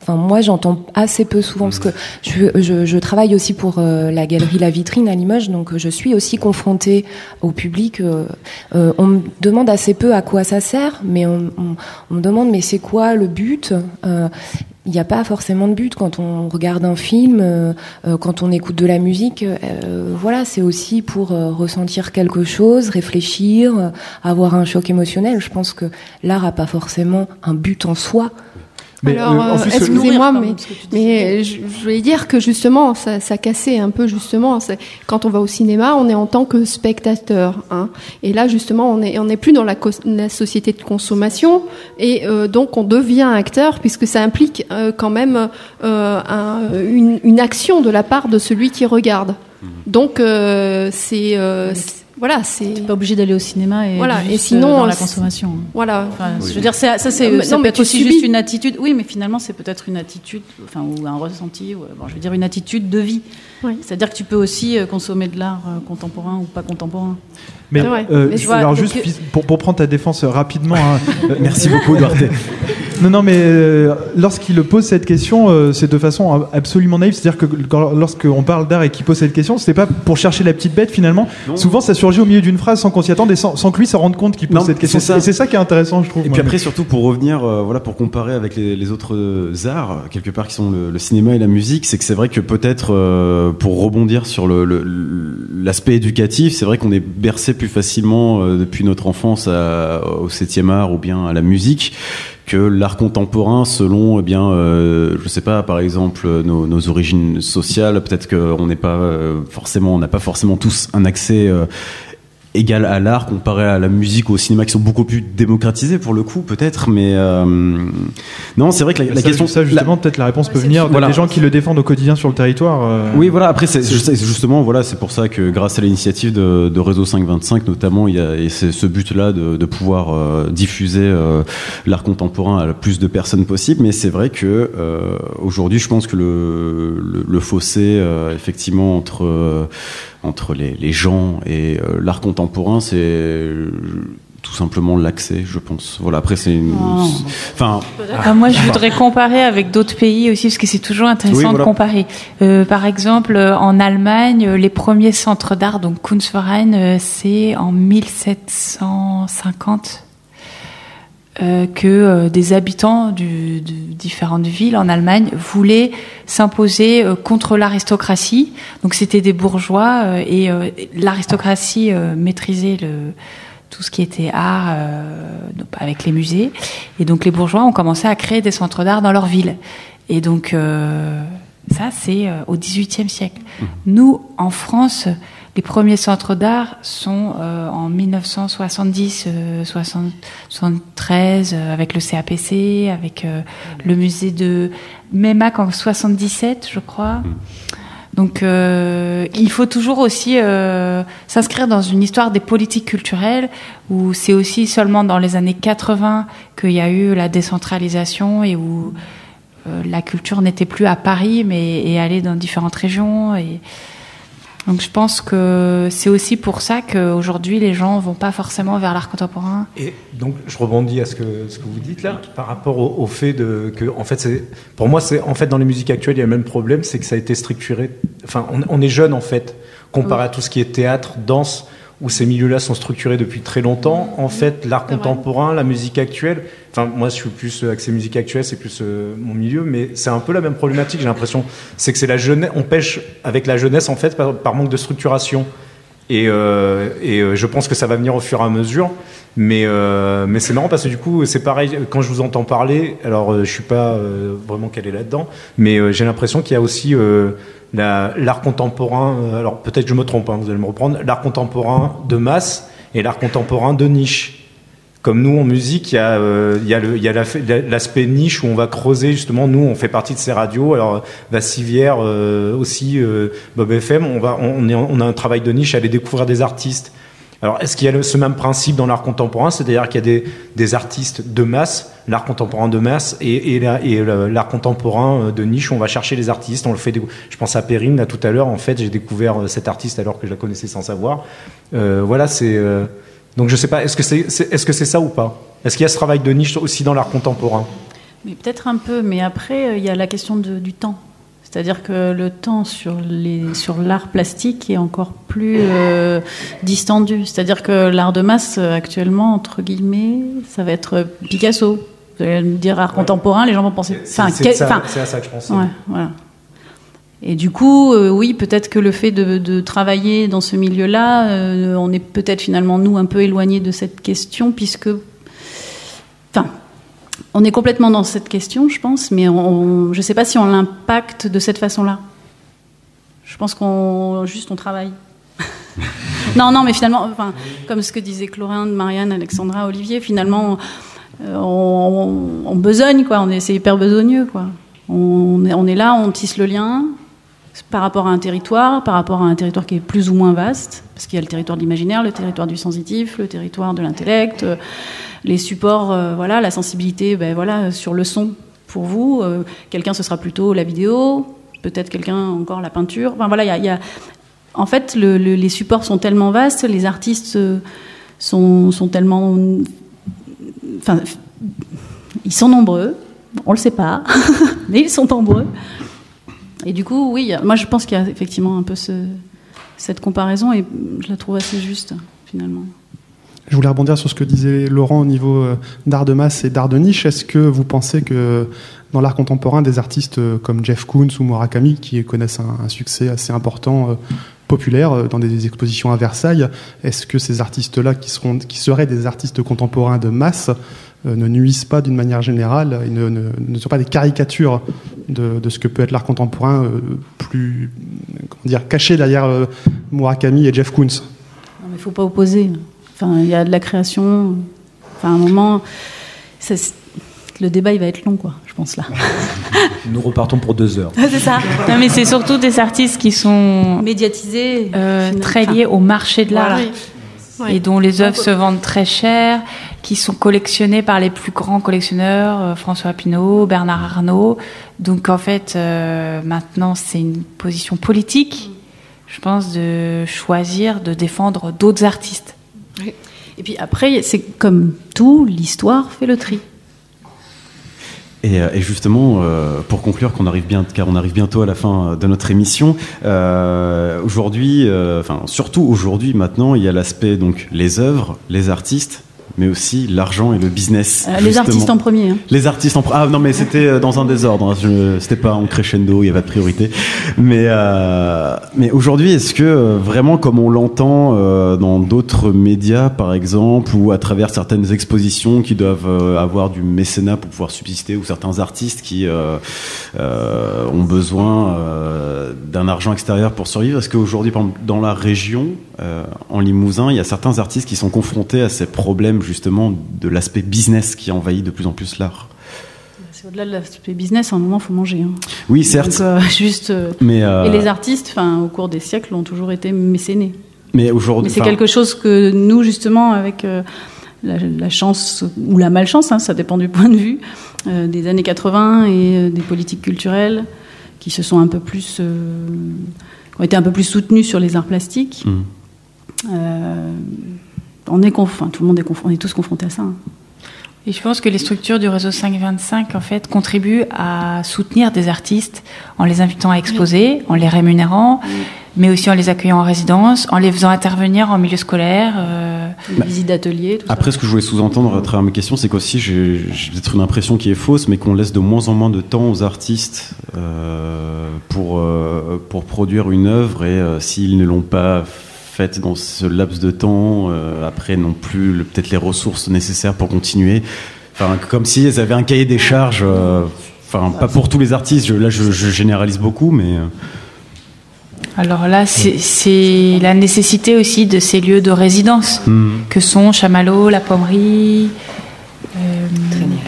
moi, j'entends assez peu souvent, parce que je travaille aussi pour la galerie La Vitrine à Limoges, donc je suis aussi confrontée au public. On me demande assez peu à quoi ça sert, mais on me demande mais c'est quoi le but ? Il n'y a pas forcément de but quand on regarde un film, quand on écoute de la musique. Voilà, c'est aussi pour ressentir quelque chose, réfléchir, avoir un choc émotionnel. Je pense que l'art n'a pas forcément un but en soi. Mais excusez-moi, mais je voulais dire que justement, ça cassait un peu justement. Quand on va au cinéma, on est en tant que spectateur, hein. Et là, justement, on est plus dans la société de consommation, et donc on devient acteur, puisque ça implique quand même une action de la part de celui qui regarde. Donc voilà, t'es pas obligé d'aller au cinéma et voilà, juste et sinon dans la consommation. Voilà. Enfin, je veux dire, ça peut être aussi juste une attitude. Oui, mais finalement, c'est peut-être une attitude, ou un ressenti. Je veux dire, une attitude de vie. Oui. C'est-à-dire que tu peux aussi consommer de l'art contemporain ou pas contemporain. Mais alors juste pour prendre ta défense rapidement, hein, merci beaucoup, Duarte. Non, mais lorsqu'il pose cette question, c'est de façon absolument naïve. C'est-à-dire que lorsqu'on parle d'art et qu'il pose cette question, c'est pas pour chercher la petite bête finalement. Non. Souvent, ça surgit au milieu d'une phrase sans qu'on s'y attende et sans que lui se rende compte qu'il pose cette question. Et c'est ça qui est intéressant, je trouve. Et puis après, surtout pour revenir, pour comparer avec les autres arts, quelque part, qui sont le cinéma et la musique, c'est que c'est vrai que peut-être, pour rebondir sur l'aspect éducatif, c'est vrai qu'on est bercé plus facilement depuis notre enfance au 7e art ou bien à la musique que l'art contemporain selon je sais pas, par exemple nos origines sociales. Peut-être qu'on n'a pas forcément tous un accès égal à l'art comparé à la musique ou au cinéma, qui sont beaucoup plus démocratisés pour le coup, peut-être, mais non, c'est vrai que la question, ça justement, peut-être la réponse peut venir des gens qui le défendent au quotidien sur le territoire. Oui, voilà. Après, c'est pour ça que grâce à l'initiative de Réseau 525 notamment, il y a ce but-là de pouvoir diffuser l'art contemporain à plus de personnes possible. Mais c'est vrai que aujourd'hui, je pense que le fossé effectivement entre les gens et l'art contemporain, c'est tout simplement l'accès, je pense. Voilà, après c'est moi je voudrais comparer avec d'autres pays aussi, parce que c'est toujours intéressant de comparer. Par exemple, en Allemagne, les premiers centres d'art, donc Kunstverein, c'est en 1750 que des habitants de différentes villes en Allemagne voulaient s'imposer contre l'aristocratie. Donc c'était des bourgeois et l'aristocratie maîtrisait tout ce qui était art avec les musées. Et donc les bourgeois ont commencé à créer des centres d'art dans leur ville. Et donc ça, c'est au XVIIIe siècle. Nous, en France, les premiers centres d'art sont en 1970, 73, avec le CAPC, avec le musée de Meymac en 77, je crois. Donc il faut toujours aussi s'inscrire dans une histoire des politiques culturelles, où c'est aussi seulement dans les années 80 qu'il y a eu la décentralisation et où la culture n'était plus à Paris, mais est allée dans différentes régions. Et donc je pense que c'est aussi pour ça qu'aujourd'hui les gens vont pas forcément vers l'art contemporain. Et donc je rebondis à ce que vous dites là par rapport au fait que en fait pour moi c'est en fait dans les musiques actuelles il y a le même problème, c'est que ça a été structuré. Enfin on est jeune en fait comparé à tout ce qui est théâtre, danse. où ces milieux-là sont structurés depuis très longtemps. En fait, l'art contemporain, la musique actuelle, enfin moi je suis plus axé musique actuelle, c'est plus mon milieu, mais c'est un peu la même problématique, j'ai l'impression. C'est que c'est la jeunesse, on pêche avec la jeunesse en fait par manque de structuration. Et je pense que ça va venir au fur et à mesure, mais c'est marrant parce que du coup c'est pareil quand je vous entends parler. Alors je suis pas vraiment calé là-dedans, mais j'ai l'impression qu'il y a aussi l'art contemporain. Alors peut-être que je me trompe, vous allez me reprendre. L'art contemporain de masse et l'art contemporain de niche. Comme nous en musique, il y a l'aspect niche où on va creuser justement. Nous, on fait partie de ces radios. Alors Vassivière aussi, Bob FM. On a un travail de niche à aller découvrir des artistes. Alors est-ce qu'il y a ce même principe dans l'art contemporain, c'est-à-dire qu'il y a des artistes de masse, l'art contemporain de masse et l'art contemporain de niche où on va chercher les artistes. On le fait. Je pense à Perrine là tout à l'heure. En fait, j'ai découvert cet artiste alors que je la connaissais sans savoir. Voilà, c'est. Donc je sais pas, est-ce que c'est ça ou pas? Est-ce qu'il y a ce travail de niche aussi dans l'art contemporain? Mais peut-être un peu, mais après il y a la question du temps. C'est-à-dire que le temps sur l'art plastique est encore plus distendu. C'est-à-dire que l'art de masse actuellement, entre guillemets, ça va être Picasso. Vous allez me dire art contemporain, les gens vont penser. C'est à ça que je pensais. Ouais, voilà. Et du coup, oui, peut-être que le fait de travailler dans ce milieu-là, on est peut-être finalement, nous, un peu éloignés de cette question, puisque... Enfin, on est complètement dans cette question, je pense, mais je ne sais pas si on l'impacte de cette façon-là. Je pense qu'on travaille. non, mais finalement, enfin, comme ce que disaient Clorinde, Marianne, Alexandra, Olivier, finalement, on besogne, quoi. C'est hyper besogneux, quoi. On est là, on tisse le lien par rapport à un territoire qui est plus ou moins vaste, parce qu'il y a le territoire de l'imaginaire, le territoire du sensitif, le territoire de l'intellect, les supports, voilà, la sensibilité, voilà, sur le son. Pour vous, quelqu'un ce sera plutôt la vidéo, peut-être quelqu'un encore la peinture. Enfin voilà, il y a en fait les supports sont tellement vastes, les artistes sont tellement, enfin, ils sont nombreux. On le sait pas, mais ils sont nombreux. Et du coup, oui, moi je pense qu'il y a effectivement un peu cette comparaison et je la trouve assez juste, finalement. Je voulais rebondir sur ce que disait Laurent au niveau d'art de masse et d'art de niche. Est-ce que vous pensez que dans l'art contemporain, des artistes comme Jeff Koons ou Murakami, qui connaissent un succès assez important, populaire, dans des expositions à Versailles, est-ce que ces artistes-là, qui seraient des artistes contemporains de masse, ne nuisent pas d'une manière générale et ne sont pas des caricatures de ce que peut être l'art contemporain plus, caché derrière Murakami et Jeff Koons? Non, mais il ne faut pas opposer. Enfin, il y a de la création. Enfin, à un moment, le débat, il va être long, quoi, je pense, là. Nous repartons pour 2 heures. C'est ça. Non, mais c'est surtout des artistes qui sont médiatisés, très liés au marché de l'art. Oui. Et dont les œuvres se vendent très cher, qui sont collectionnées par les plus grands collectionneurs, François Pinault, Bernard Arnault. Donc en fait, maintenant, c'est une position politique, je pense, de choisir, de défendre d'autres artistes. Oui. Et puis après, c'est comme tout, l'histoire fait le tri. Et justement, pour conclure, car on arrive bientôt à la fin de notre émission, aujourd'hui, surtout aujourd'hui, maintenant, il y a l'aspect, donc, les œuvres, les artistes, mais aussi l'argent et le business. Les artistes en premier. Hein. Les artistes en premier. Ah non, mais c'était dans un désordre. C'était pas en crescendo, il n'y avait pas de priorité. Mais aujourd'hui, est-ce que vraiment, comme on l'entend dans d'autres médias, par exemple, ou à travers certaines expositions qui doivent avoir du mécénat pour pouvoir subsister, ou certains artistes qui ont besoin d'un argent extérieur pour survivre, est-ce qu'aujourd'hui, par exemple, dans la région, en Limousin, il y a certains artistes qui sont confrontés à ces problèmes justement de l'aspect business qui envahit de plus en plus l'art? C'est au-delà de l'aspect business, à un moment il faut manger. Hein. Oui, certes. Donc, et les artistes, au cours des siècles, ont toujours été mécénés. Mais aujourd'hui, c'est quelque chose que nous, justement, avec la chance ou la malchance, ça dépend du point de vue, des années 80 et des politiques culturelles qui se sont un peu plus, ont été un peu plus soutenues sur les arts plastiques. On est tous confrontés à ça. Hein. Et je pense que les structures du réseau 525 en fait contribuent à soutenir des artistes en les invitant à exposer, en les rémunérant, mais aussi en les accueillant en résidence, en les faisant intervenir en milieu scolaire, visites d'ateliers. Après, ce que je voulais sous-entendre à travers mes questions, c'est qu'aussi j'ai peut-être une impression qui est fausse, mais qu'on laisse de moins en moins de temps aux artistes pour produire une œuvre, et s'ils ne l'ont pas faite dans ce laps de temps, après non plus peut-être les ressources nécessaires pour continuer. Enfin, comme si ils avaient un cahier des charges. Enfin, pas pour tous les artistes. Là, je généralise beaucoup, mais. Alors là, c'est la nécessité aussi de ces lieux de résidence que sont Chamallow, La Pommerie,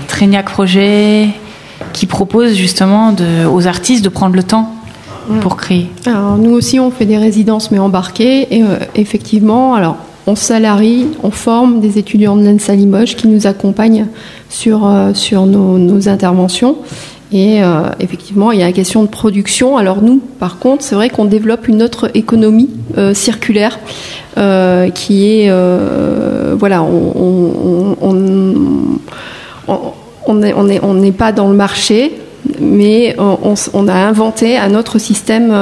Tréniac Projet, qui proposent justement aux artistes de prendre le temps pour créer. Alors nous aussi, on fait des résidences mais embarquées, et effectivement, alors on salarie, on forme des étudiants de l'ENSA Limoges qui nous accompagnent sur nos interventions. Et effectivement, il y a la question de production. Alors nous, par contre, c'est vrai qu'on développe une autre économie circulaire qui est, voilà, on n'est pas dans le marché, mais on a inventé un autre système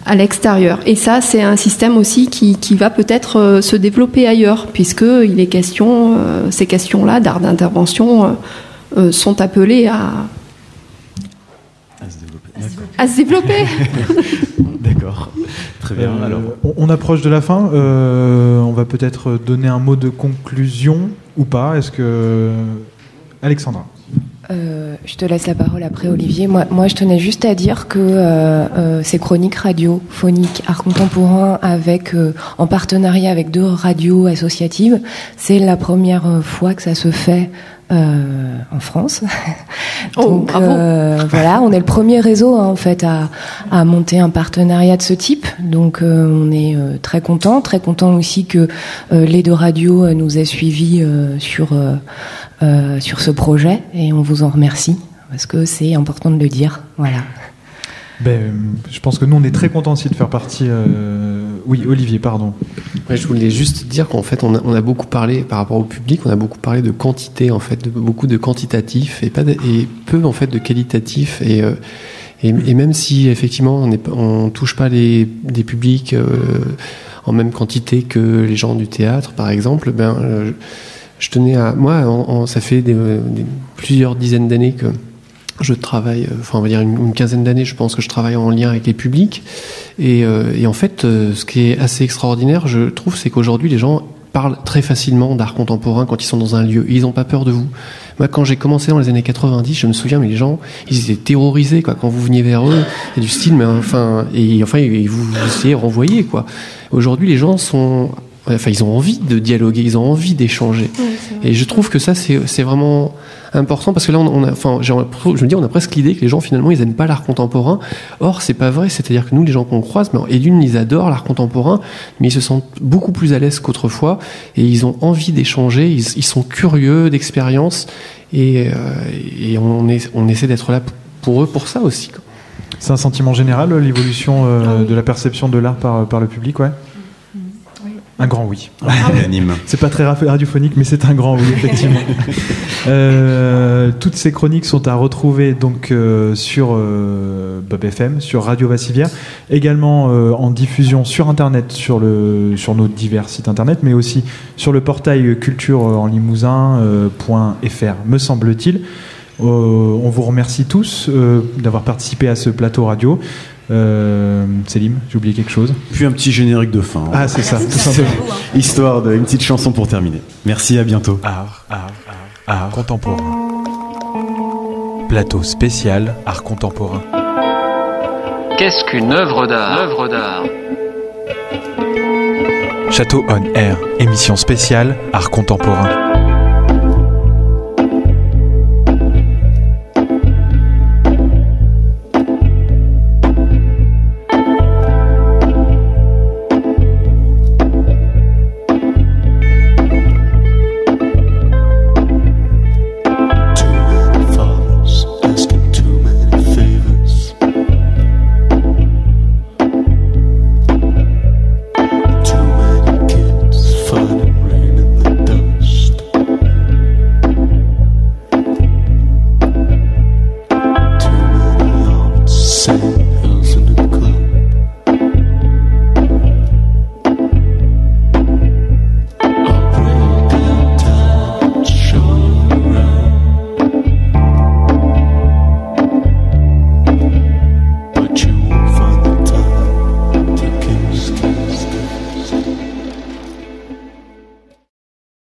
à l'extérieur. Et ça, c'est un système aussi qui va peut-être se développer ailleurs, puisque il est question, ces questions-là d'art d'intervention sont appelées à se développer. D'accord. Très bien. Alors, on approche de la fin. On va peut-être donner un mot de conclusion ou pas. Est-ce que Alexandra? Je te laisse la parole après, Olivier. Moi, je tenais juste à dire que ces chroniques radiophoniques art contemporain en partenariat avec 2 radios associatives, c'est la première fois que ça se fait en France. Donc voilà, on est le premier réseau en fait à monter un partenariat de ce type. Donc on est très content aussi que les 2 radios nous aient suivis sur ce projet, et on vous en remercie parce que c'est important de le dire. Voilà. Je pense que nous on est très contents aussi de faire partie. Oui, Olivier, pardon. Ouais, je voulais juste dire qu'en fait on a beaucoup parlé par rapport au public, on a beaucoup parlé de quantité en fait, beaucoup de quantitatif et peu en fait de qualitatif, et même si effectivement on touche pas des publics en même quantité que les gens du théâtre par exemple, je tenais à ça fait plusieurs dizaines d'années que je travaille, enfin on va dire une quinzaine d'années, je pense que je travaille en lien avec les publics, et en fait ce qui est assez extraordinaire, je trouve, c'est qu'aujourd'hui les gens parlent très facilement d'art contemporain quand ils sont dans un lieu, ils n'ont pas peur de vous. Moi, quand j'ai commencé dans les années 90, je me souviens, mais les gens, ils étaient terrorisés, quoi. Quand vous veniez vers eux, il y a du style, mais ils vous essayez de renvoyer, quoi. Aujourd'hui, les gens ils ont envie de dialoguer, ils ont envie d'échanger. Et je trouve que ça, c'est vraiment important, parce que là, je me dis, on a presque l'idée que les gens, finalement, ils aiment pas l'art contemporain. Or, c'est pas vrai. C'est-à-dire que nous, les gens qu'on croise, ils adorent l'art contemporain, mais ils se sentent beaucoup plus à l'aise qu'autrefois, et ils ont envie d'échanger, ils sont curieux d'expérience, et on essaie d'être là pour eux, pour ça aussi, quoi. C'est un sentiment général, l'évolution de la perception de l'art par le public, ouais. Un grand oui. C'est pas très radiophonique, mais c'est un grand oui, effectivement. Toutes ces chroniques sont à retrouver donc sur Bob FM, sur Radio Vassivière, également en diffusion sur Internet, sur nos divers sites Internet, mais aussi sur le portail culture en limousin.fr, me semble-t-il. On vous remercie tous d'avoir participé à ce plateau radio. Selim, j'ai oublié quelque chose. Puis un petit générique de fin. Ah, c'est ça, tout simplement. Histoire d'une petite chanson pour terminer. Merci, à bientôt. Art contemporain. Plateau spécial art contemporain. Qu'est-ce qu'une œuvre d'art? Château on Air, émission spéciale art contemporain.